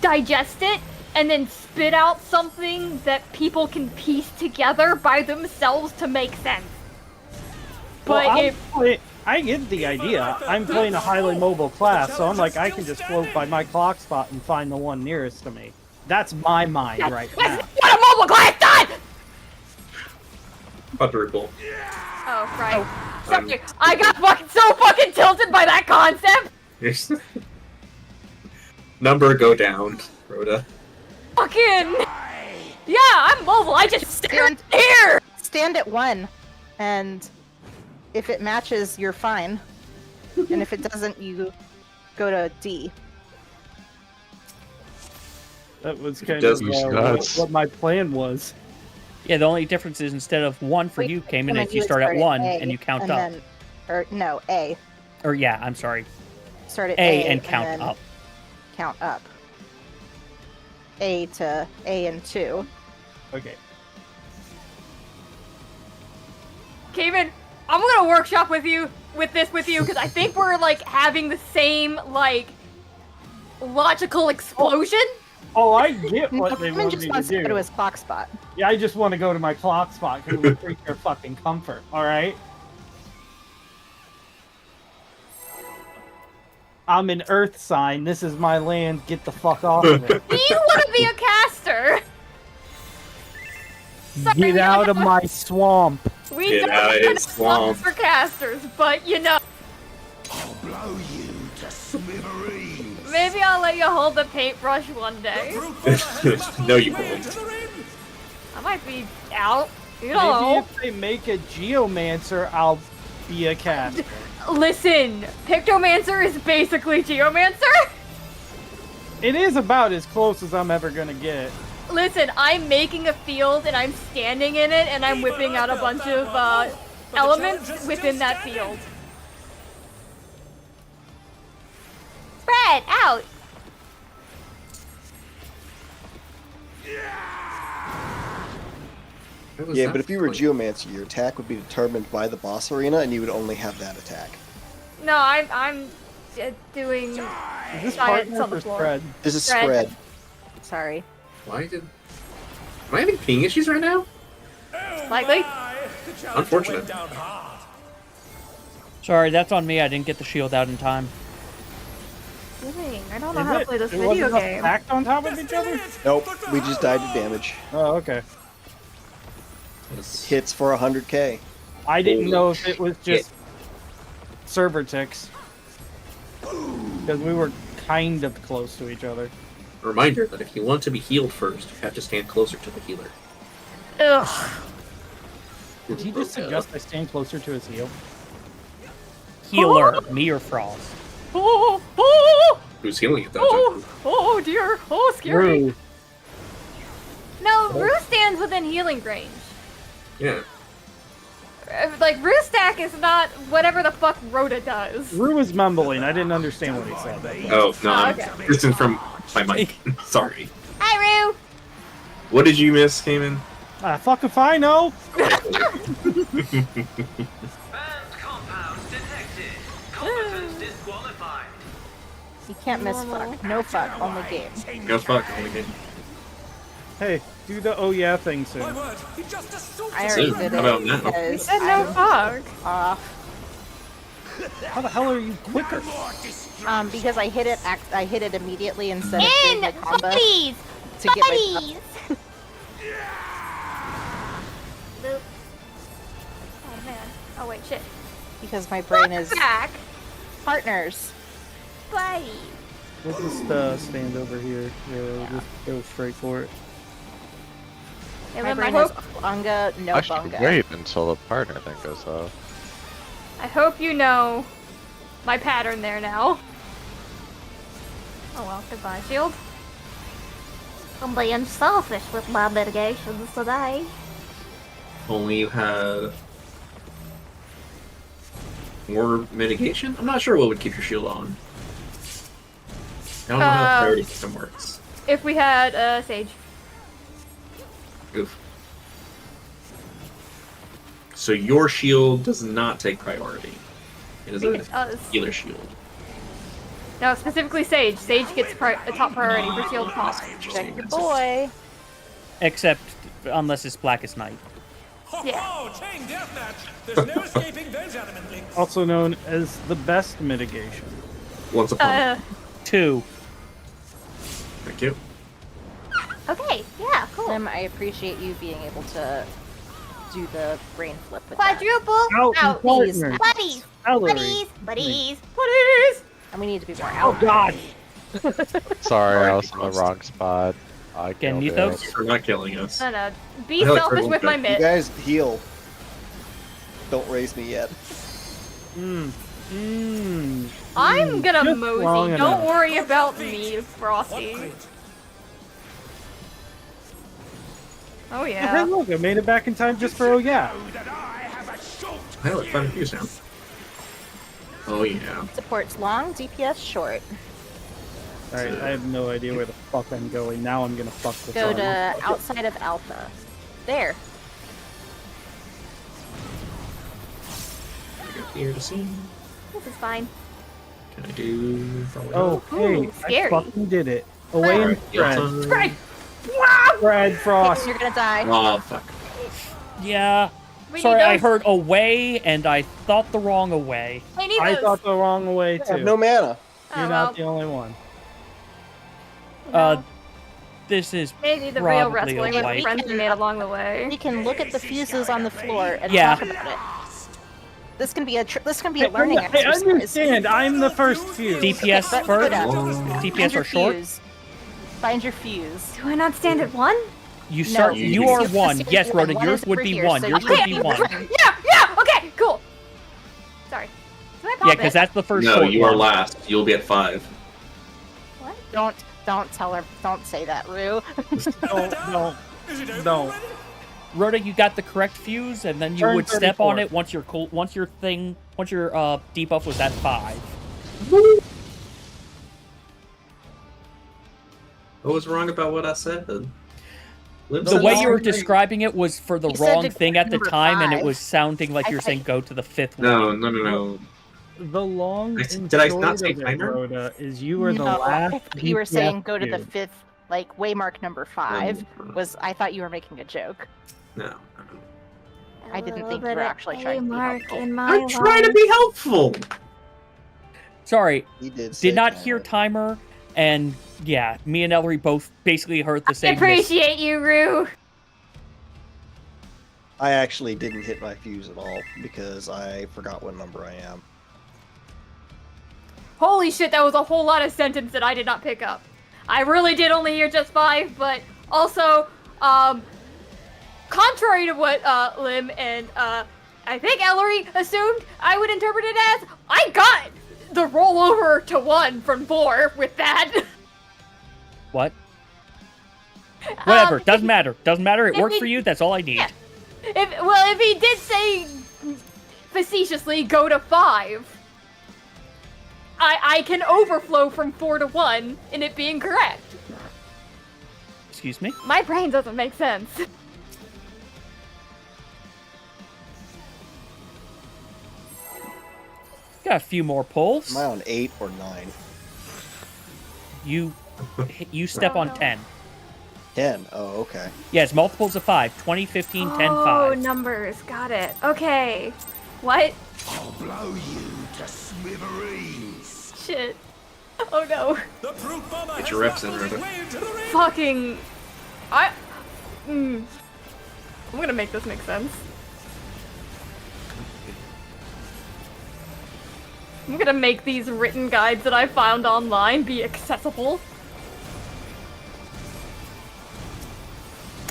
digest it, and then spit out something that people can piece together by themselves to make sense. But I get the idea. I'm playing a highly mobile class, so I'm like, I can just float by my clock spot and find the one nearest to me. That's my mind right now. What a mobile class does! Quadruple. Oh, right. Sorry, I got so fucking tilted by that concept! Number go down, Rhoda. Fucking... Yeah, I'm mobile, I just stand here! Stand at 1, and if it matches, you're fine. And if it doesn't, you go to D. That was kind does of make sense. what my plan was. Yeah, the only difference is instead of 1 for you, Cayman, is you start at 1 and you count up. A. Or yeah, I'm sorry. Start at A A and count then up. Count up. A to A and 2. Okay. Cayman, I'm gonna workshop with you, because I think we're, having the same, logical explosion. Oh, I get what they Cayman want just me wants to to go to do. his clock spot. Yeah, I just want to go to my clock spot because it would increase their fucking comfort, alright? I'm an earth sign. This is my land. Get the fuck off of it. Do you want to be a caster? Sorry, Get out of my swamp. We Get don't out of have his enough slots swamp. for casters, but I'll blow you to smithereens. maybe I'll let you hold the paintbrush one day. No, you won't. I might be out. You don't Maybe know. if they make a geomancer, I'll be a caster. Listen, Pictomancer is basically Geomancer. It is about as close as I'm ever gonna get. Listen, I'm making a field and I'm standing in it and I'm whipping out a bunch of elements within that field. Spread out. Yeah, but if you were Geomancer, your attack would be determined by the boss arena, and you would only have that attack. No, I'm doing Is this science partner on the or floor. spread? This is Spread. spread. Sorry. Why did... Am I having ping issues right now? Likely. Unfortunate. Sorry, that's on me. I didn't get the shield out in time. Dang, I don't know how to play this video wasn't game. stacked on top of each other? Nope, we just died to damage. Oh, okay. Hits for 100k. I didn't Holy know if it was just server ticks. Because we were kind of close to each other. A reminder that if you want to be healed first, you have to stand closer to the healer. Ugh. Did he just suggest I stand closer to his heel? Healer, me or Frost? Oh, oh, Who's healing at that oh, time? oh dear. Oh, scary. Rue. No, Rue stands within healing range. Yeah. Rue stack is not whatever the fuck Rhoda does. Rue was mumbling. I didn't understand what he said. Oh, no, I'm okay. distant from my mic. Sorry. Hi, Rue. What did you miss, Cayman? Ah, fuck if I know! You can't miss fuck. No fuck, only game. No fuck, only game. Hey, do the oh yeah thing soon. I already Soon. did How about it now? because Said no fuck. off. How the hell are you quicker? Because I hit it immediately instead of doing In the combo buddies. to get my Buddies. Boop. Oh man. Oh wait, shit. because my brain is Back. partners. Buddy. We'll just stand over here. Yeah, we'll just go straight for it. Yeah, My but I brain is hope bunga, no I should bunga. wait until the partner thing goes off. I hope you know my pattern there now. Oh well, goodbye, Shield. I'm being selfish with my mitigations today. only you had more mitigation. I'm not sure what would keep your shield on. I don't know how priority system works. If we had Sage. Oof. So your shield does not take priority. It is It a does. healer shield. No, specifically Sage. Sage gets a top priority for shield pop. Good boy. Except unless it's Blackest Night. Yeah. Oh, chain deathmatch. There's no escaping those element links. Also known as the best mitigation. Once upon. 2. Thank you. Okay, yeah, cool. I appreciate you being able to do the brain flip with that. Quadruple Out out. partners. Buddies. Celery. Buddies. Buddies. Buddies. And we need to be more Oh out. god! Sorry, I was in the wrong spot. I Again, killed Nethos? it. Thanks for not killing us. No. Be I like selfish purple with my gun. You mitt. guys heal. Don't raise me yet. I'm gonna Just long mosey. Don't enough. worry about me, Frosty. Oh Hey, yeah. look, I made it back in time just for oh yeah. That I have a short. I like fun fuse now. Oh yeah. Supports long, DPS short. Alright, I have no idea where the fuck I'm going. Now I'm gonna fuck this Go up. to outside of Alpha. There. I got here to see. This is fine. Can I do? Oh, hey, Ooh, scary. I fucking did it. Away and spread. Spread. Spread, Frost. You're gonna die. Oh fuck. Yeah. We Sorry, need I those. heard away and I thought the wrong away. I need I those. thought the wrong way I have too. no mana. Oh, You're well, not the only one. Uh, this is maybe the real probably wrestling a with white. friends we made along the way. We can look at the fuses on the floor and Yeah. talk about it. This can be a learning I exercise. understand. I'm the first fuse. DPS But first. put up. DPS Find your are short. fuse. Find your fuse. Do I not stand at 1? You start. you You do. are You have to 1. stand Yes, at Rhoda. one. Yours Is would over be here, 1. so Yours you would can't be be 1. Yeah, okay, cool. Sorry. Can I pop Yeah, it? because that's the first No, short you are one. last. You'll be at 5. What? Don't tell her. Don't say that, Rue. Don't. Is it over No. already? Rhoda, you got the correct fuse, and then you Turn would step on 34. it once your debuff was at 5. What was wrong about what I said? The way you were describing it was for the You said wrong to thing at the number time, and it 5. was sounding like you're saying go to the 5th one. No. The long and Did I not short say of it, timer? Rhoda, is you were the No, last. you were DPS saying go to the fuse. 5th, like waymark number 5. I thought you were making a joke. No. I didn't think you were actually trying to be helpful. in my I'm trying to be helpful. Sorry, He did. Say did not that. hear timer, and yeah, me and Ellery both basically heard the I same. miss. appreciate you, Rue. I actually didn't hit my fuse at all because I forgot what number I am. Holy shit, that was a whole lot of sentence that I did not pick up. I really did only hear just 5, but also, contrary to what Lim and I think Ellery assumed I would interpret it as, I got the rollover to 1 from 4 with that. What? Whatever, Um, doesn't matter. Doesn't matter. It if worked he- for you. That's all I need. Yeah. If he did say facetiously go to 5, I can overflow from 4 to 1 in it being correct. Excuse me. My brain doesn't make sense. Got a few more pulls. Am I on 8 or 9? You step on 10. 10. Oh, okay. Yes, multiples of 5. 20, 15, 10, Oh, 5. numbers. Got it. Okay. What? I'll blow you to smithereens. Shit. Oh no. The brute bomber Get has your reps in, muscled his Rhoda. way into the ring. Fucking. I'm gonna make this make sense. I'm gonna make these written guides that I found online be accessible.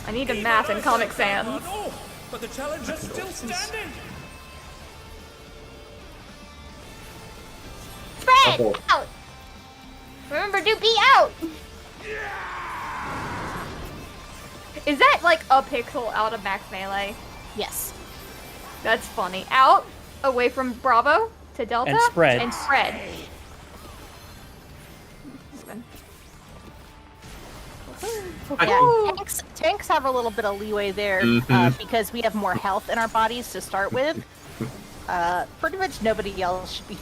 I need a math in Comic Sans. Oh, but the challenge is still standing. Spread! Oh. Out! Remember to be out! Is that like a pixel out of max melee? Yes. That's funny. Out, away from Bravo to Delta, And spread. And spread. Yeah, tanks have a little bit of leeway there because we have more health in our bodies to start with. Pretty much nobody else should be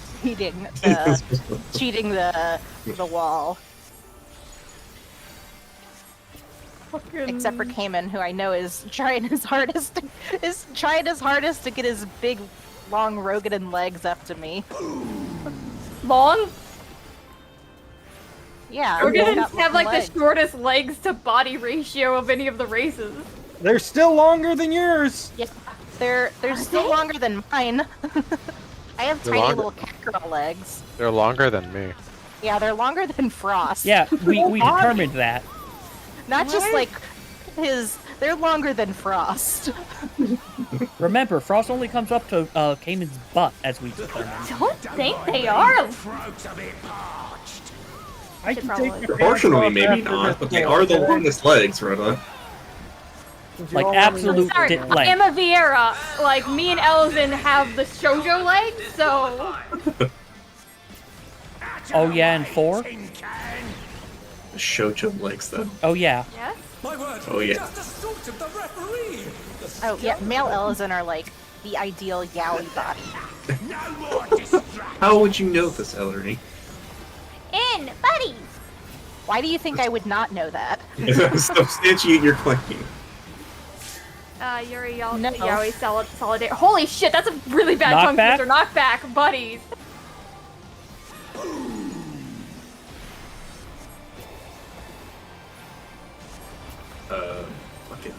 cheating the wall. Except for Cayman, who I know is trying his hardest to get his big, long Rogan legs up to me. Long? Yeah. Rogans have like the shortest legs to body ratio of any of the races. They're still longer than yours. Yeah, they're still longer than mine. I have They're tiny longer. little catgirl legs. They're longer than me. Yeah, they're longer than Frost. Yeah, we determined that. Not just like they're longer than Frost. Remember, Frost only comes up to Cayman's butt, as we determined. Don't think they are. I can probably- take your Proportionally, pants off maybe after not, this but they ball. are the longest legs, Rhoda. Like absolute Sorry, length. Emma Vieira. Like me and Elvin have the shoujo legs, so Oh yeah, and 4? Shoujo legs, though. Oh yeah. yes. My word, Oh, yeah. just assaulted the referee. Oh yeah, male Elzen are like the ideal yaoi body. No more distraction. How would you know this, Ellery? In buddies. Why do you think I would not know that? Substantiate your claim. Yuri No. yaoi solidate. Holy shit, that's a really bad tongue Knockback? twister. Knockback, buddies. Fucking...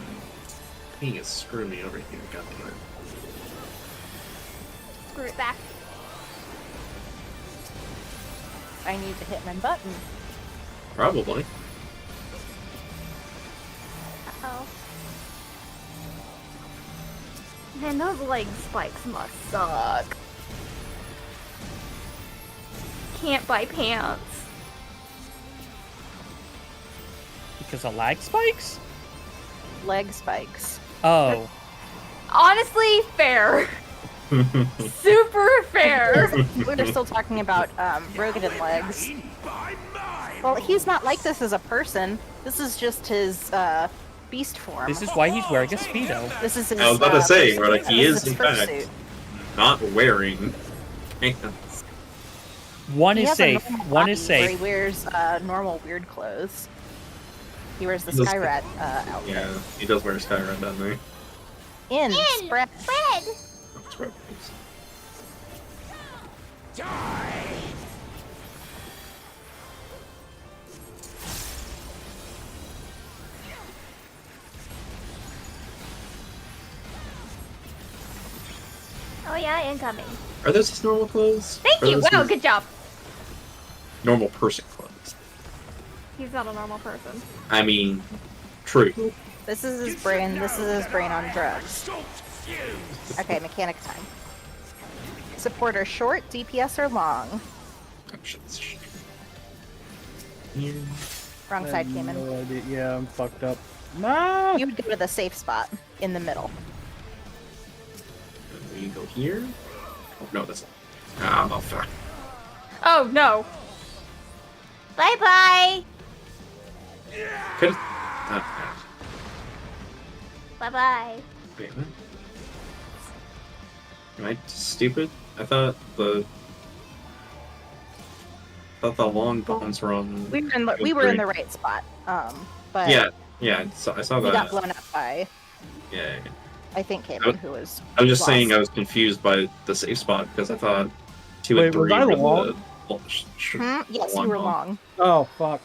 He is screwing me over here, goddammit. Screw it back. I need to hit my button. Probably. Oh. Man, those leg spikes must suck. Can't buy pants. Because of lag spikes? Leg spikes. Oh. Honestly, fair. Super fair. We were still talking about Rogan legs. Well, he's not like this as a person. This is just his beast form. This is why he's wearing a Speedo. This is his, I was about to say, fursuit. Rhoda, he This is, in his fact, fursuit. not wearing pants. One He is has a safe. normal One is body where safe. He wears normal weird clothes. He wears the He does- Skyrat outfit. Yeah, he does wear a Skyrim, doesn't he? In spread. That's right. Oh yeah, incoming. Are those his normal clothes? Thank Or you. those Wow, his good job. normal person clothes. He's not a normal person. I mean, true. This is his brain. This is his brain on drugs. Okay, mechanic time. Supporter short, DPS or long. Oh, shit. Wrong side came in. No idea. Yeah, I'm fucked up. Nah. You would go to the safe spot in the middle. We go here? Oh, no, that's not. Oh, fuck. Oh no. Bye bye. Could Bye bye. wait a minute. Am I stupid? I thought the long bombs were on. We were in the right spot. But Yeah, I saw we that. got blown up by Yeah. I think Caitlin, who was. I was just lost. saying I was confused by the safe spot because I thought 2 Wait, and 3 was I were long? the. Well, Yes, you long were bomb. long. Oh fuck.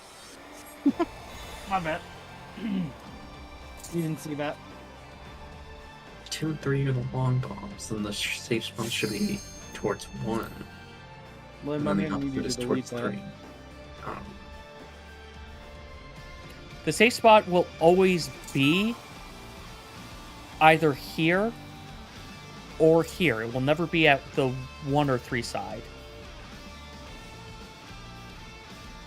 My bad. You didn't see that. 2 and 3 are the long bombs, then the safe spot should be towards 1. Well, And I then mean, the I need you opposite to is delete towards that. 3. The safe spot will always be either here or here. It will never be at the 1 or 3 side.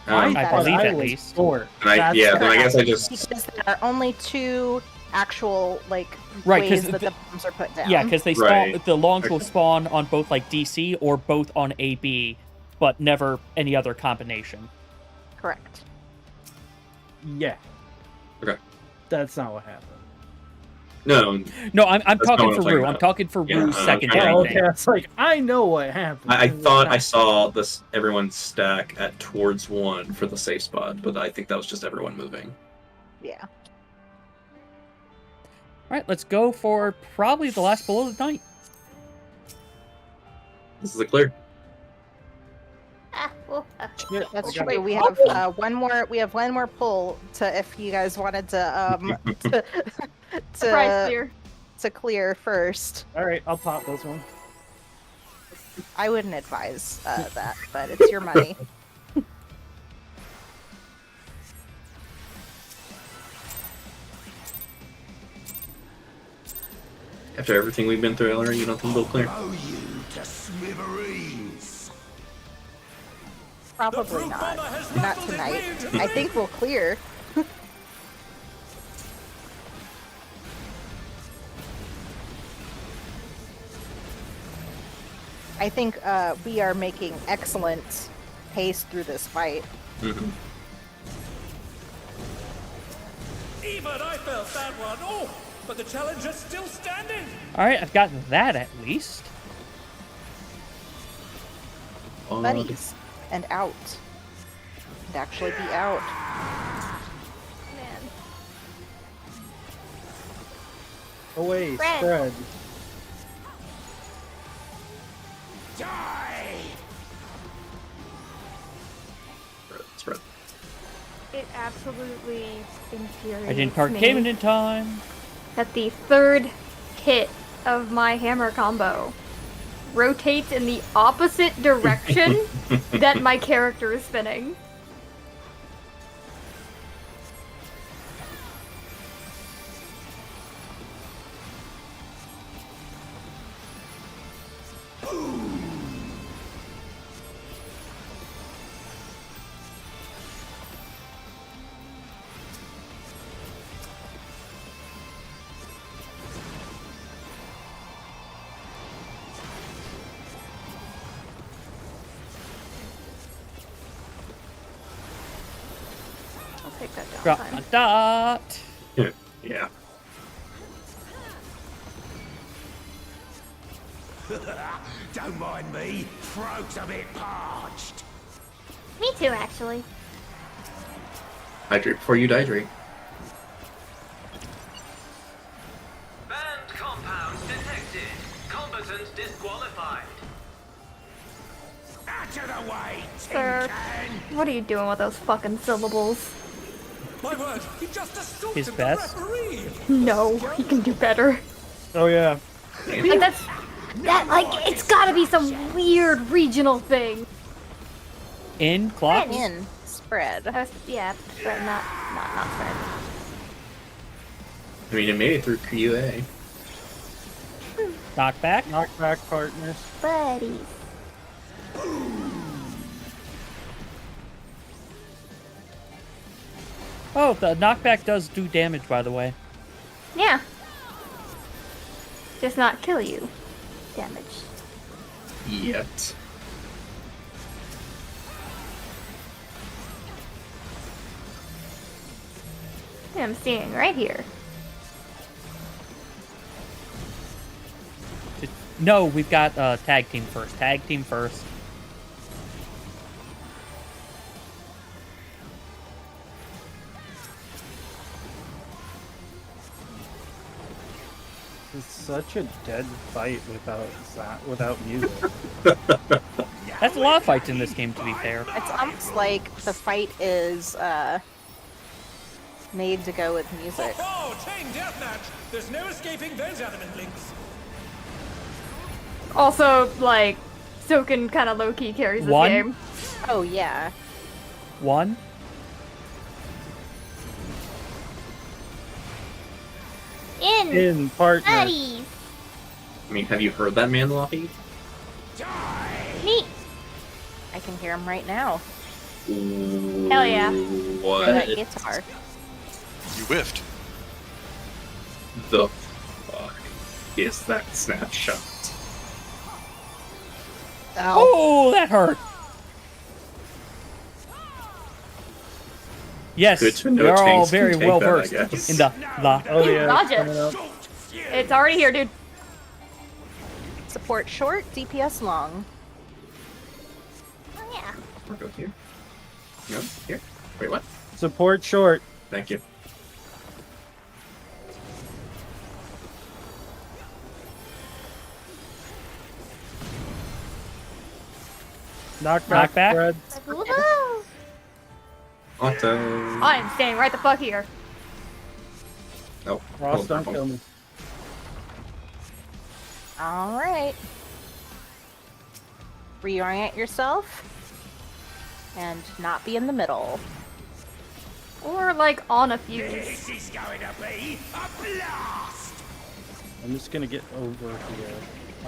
Um, I That believe is at was least. short. And I- That's yeah, then I guess I correct. just. Because there are only two actual like Right, 'cause ways that the- the bombs are put down. Yeah, because they spawn. Right. The longs will spawn on both like DC or both on AB, but never any other combination. Correct. Yeah. Okay. That's not what happened. No, No, I'm That's not talking what for I'm talking Rue. I'm about. talking for Yeah, Rue's I'm secondary trying Oh, to- thing. okay. It's like I know what happened. I thought I saw this everyone stack at towards 1 for the safe spot, but I think that was just everyone moving. Yeah. All right, let's go for probably the last pull of the night. This is a clear. Yeah, That's I got true. it. We have one more. We have one more pull to if you guys wanted to Surprise clear. to clear first. All right, I'll pop this one. I wouldn't advise that, but it's your money. After everything we've been through, Ellery, you don't think we'll clear? Blow you to smithereens. Probably not. Not tonight. I think we'll clear. I think we are making excellent pace through this fight. Mm-hmm. Even I felt that one. Oh, but the challenge is still standing. All right, I've gotten that at least. Buddies. And out. And actually be out. Man. Away, Fred. spread. Die. Spread. It absolutely infuriates I didn't park me Cayman in time. that the third hit of my hammer combo rotates in the opposite direction that my character is spinning. I'll take that Drop downtime. my dot. Yeah. Don't mind me. Throat's a bit parched. Me too, actually. Hydrate before you dehydrate. Banned compound detected. Combatant disqualified. Out of the way, Sir, what are you doing with those fucking syllables? My word, he just assaulted His the best? referee. No, you can do better. Oh yeah. Like that like it's gotta be some weird regional thing. In clocks. In. Spread. Yeah, but not spread. I mean, it made it through QA. Knockback. Knockback partners. Buddies. Oh, the knockback does do damage, by the way. Yeah. Does not kill you. Damage. Yet. Yeah, I'm seeing right here. No, we've got tag team first. Tag team first. It's such a dead fight without music. That's a lot of fights in this game, to be fair. It's almost like the fight is made to go with music. Oh, chain deathmatch. There's no escaping those adamant links. Also, like, Soken kind of low-key carries this One. game. Oh yeah. One. In partner. Buddies. I mean, have you heard that man, Loppy? Neat. I can hear him right now. Hell yeah. What? That guitar. You whiffed. the fuck is that snapshot? Ow. Oh, that hurt. Yes, Good to know we are all tanks can very take well that, I versed guess. in the Oh yeah, Dodge it's it. coming up. It's already here, dude. Support short, DPS long. Oh, yeah. Or go here. No, here. Wait, what? Support short. Thank you. Knockback. Knockback. Fred. Auto. I am standing right the fuck here. Oh, Ross, hold don't on. kill me. All right. Reorient yourself and not be in the middle. Or like on a fuse. This is going to be a blast! I'm just gonna get over here.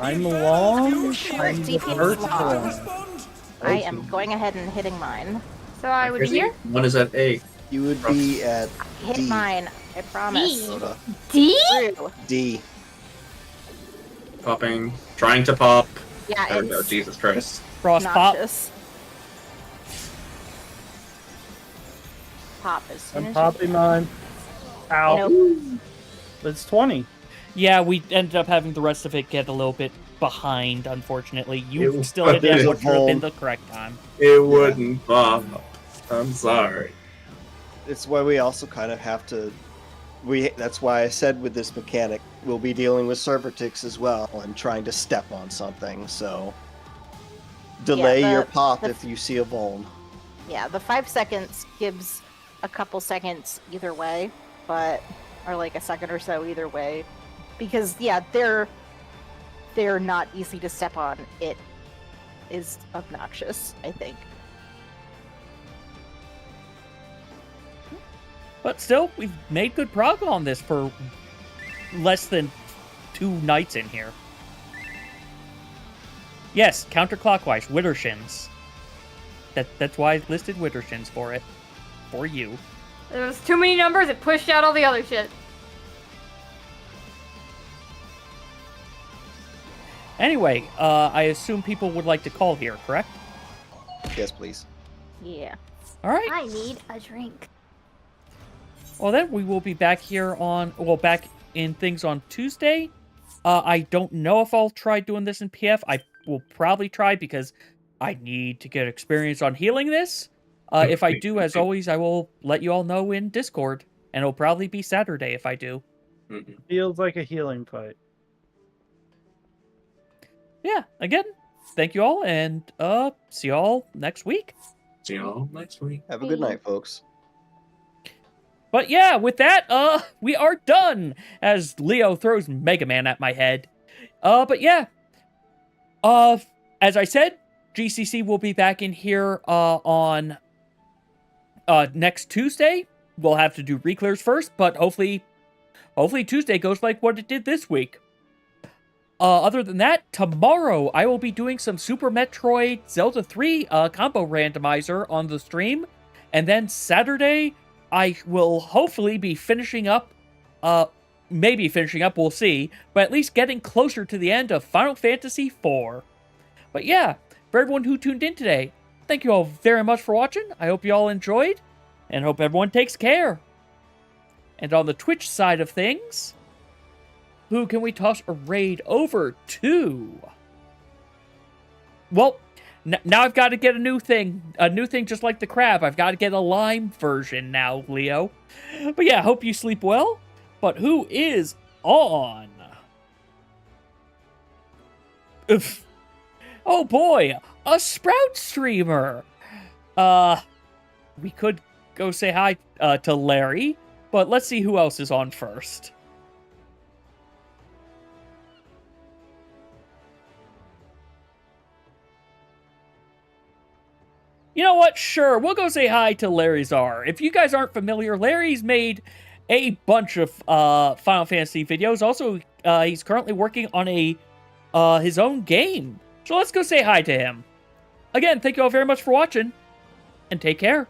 I'm long. I'm the DPS first long. one. I am going ahead and hitting mine. So I would be here. One is at A. You would be at Hit D. mine. I promise. Soda. D? True. D. Popping. Trying to pop. Yeah, There we go. it's Jesus Christ. Frost pop. noxious. Pop as soon I'm as you popping can. mine. Ow. Nope. It's 20. Yeah, we ended up having the rest of it get a little bit behind, unfortunately. You It still hit was it, a which would have been hole. the correct time. It wouldn't pop. I'm sorry. It's why we also kind of have to. That's why I said with this mechanic, we'll be dealing with server ticks as well and trying to step on something. So delay Yeah, your pop the- if you see a vuln. Yeah, the 5 seconds gives a couple seconds either way, but or like a second or so either way, because yeah, they're not easy to step on. It is obnoxious, I think. But still, we've made good progress on this for less than 2 nights in here. Yes, counterclockwise, Widdershins. That's why I listed Widdershins for it. For you. There was too many numbers. It pushed out all the other shit. Anyway, I assume people would like to call here, correct? Yes, please. Yeah. Alright. I need a drink. Well then, we will be back here back in things on Tuesday. I don't know if I'll try doing this in PF. I will probably try because I need to get experience on healing this. If I do, as always, I will let you all know in Discord. And it'll probably be Saturday if I do. Feels like a healing fight. Yeah, again, thank you all, and see you all next week. See y'all next week. Have a good night, folks. But yeah, with that, we are done, as Leo throws Mega Man at my head. But yeah, as I said, GCC will be back in here on next Tuesday. We'll have to do reclears first, but hopefully Tuesday goes like what it did this week. Other than that, tomorrow I will be doing some Super Metroid Zelda 3 combo randomizer on the stream, and then Saturday I will hopefully be finishing up, maybe finishing up, we'll see, but at least getting closer to the end of Final Fantasy IV. But yeah, for everyone who tuned in today, thank you all very much for watching. I hope you all enjoyed, and hope everyone takes care. And on the Twitch side of things, who can we toss a raid over to? Well, now I've got to get a new thing just like the crab. I've got to get a lime version now, Leo. But yeah, hope you sleep well. But who is on? Oof. Oh boy, a Sprout streamer. We could go say hi to Larry, but let's see who else is on first. You know what? Sure, we'll go say hi to Larry Czar. If you guys aren't familiar, Larry's made a bunch of Final Fantasy videos. Also, he's currently working on his own game. So let's go say hi to him. Again, thank you all very much for watching, and take care.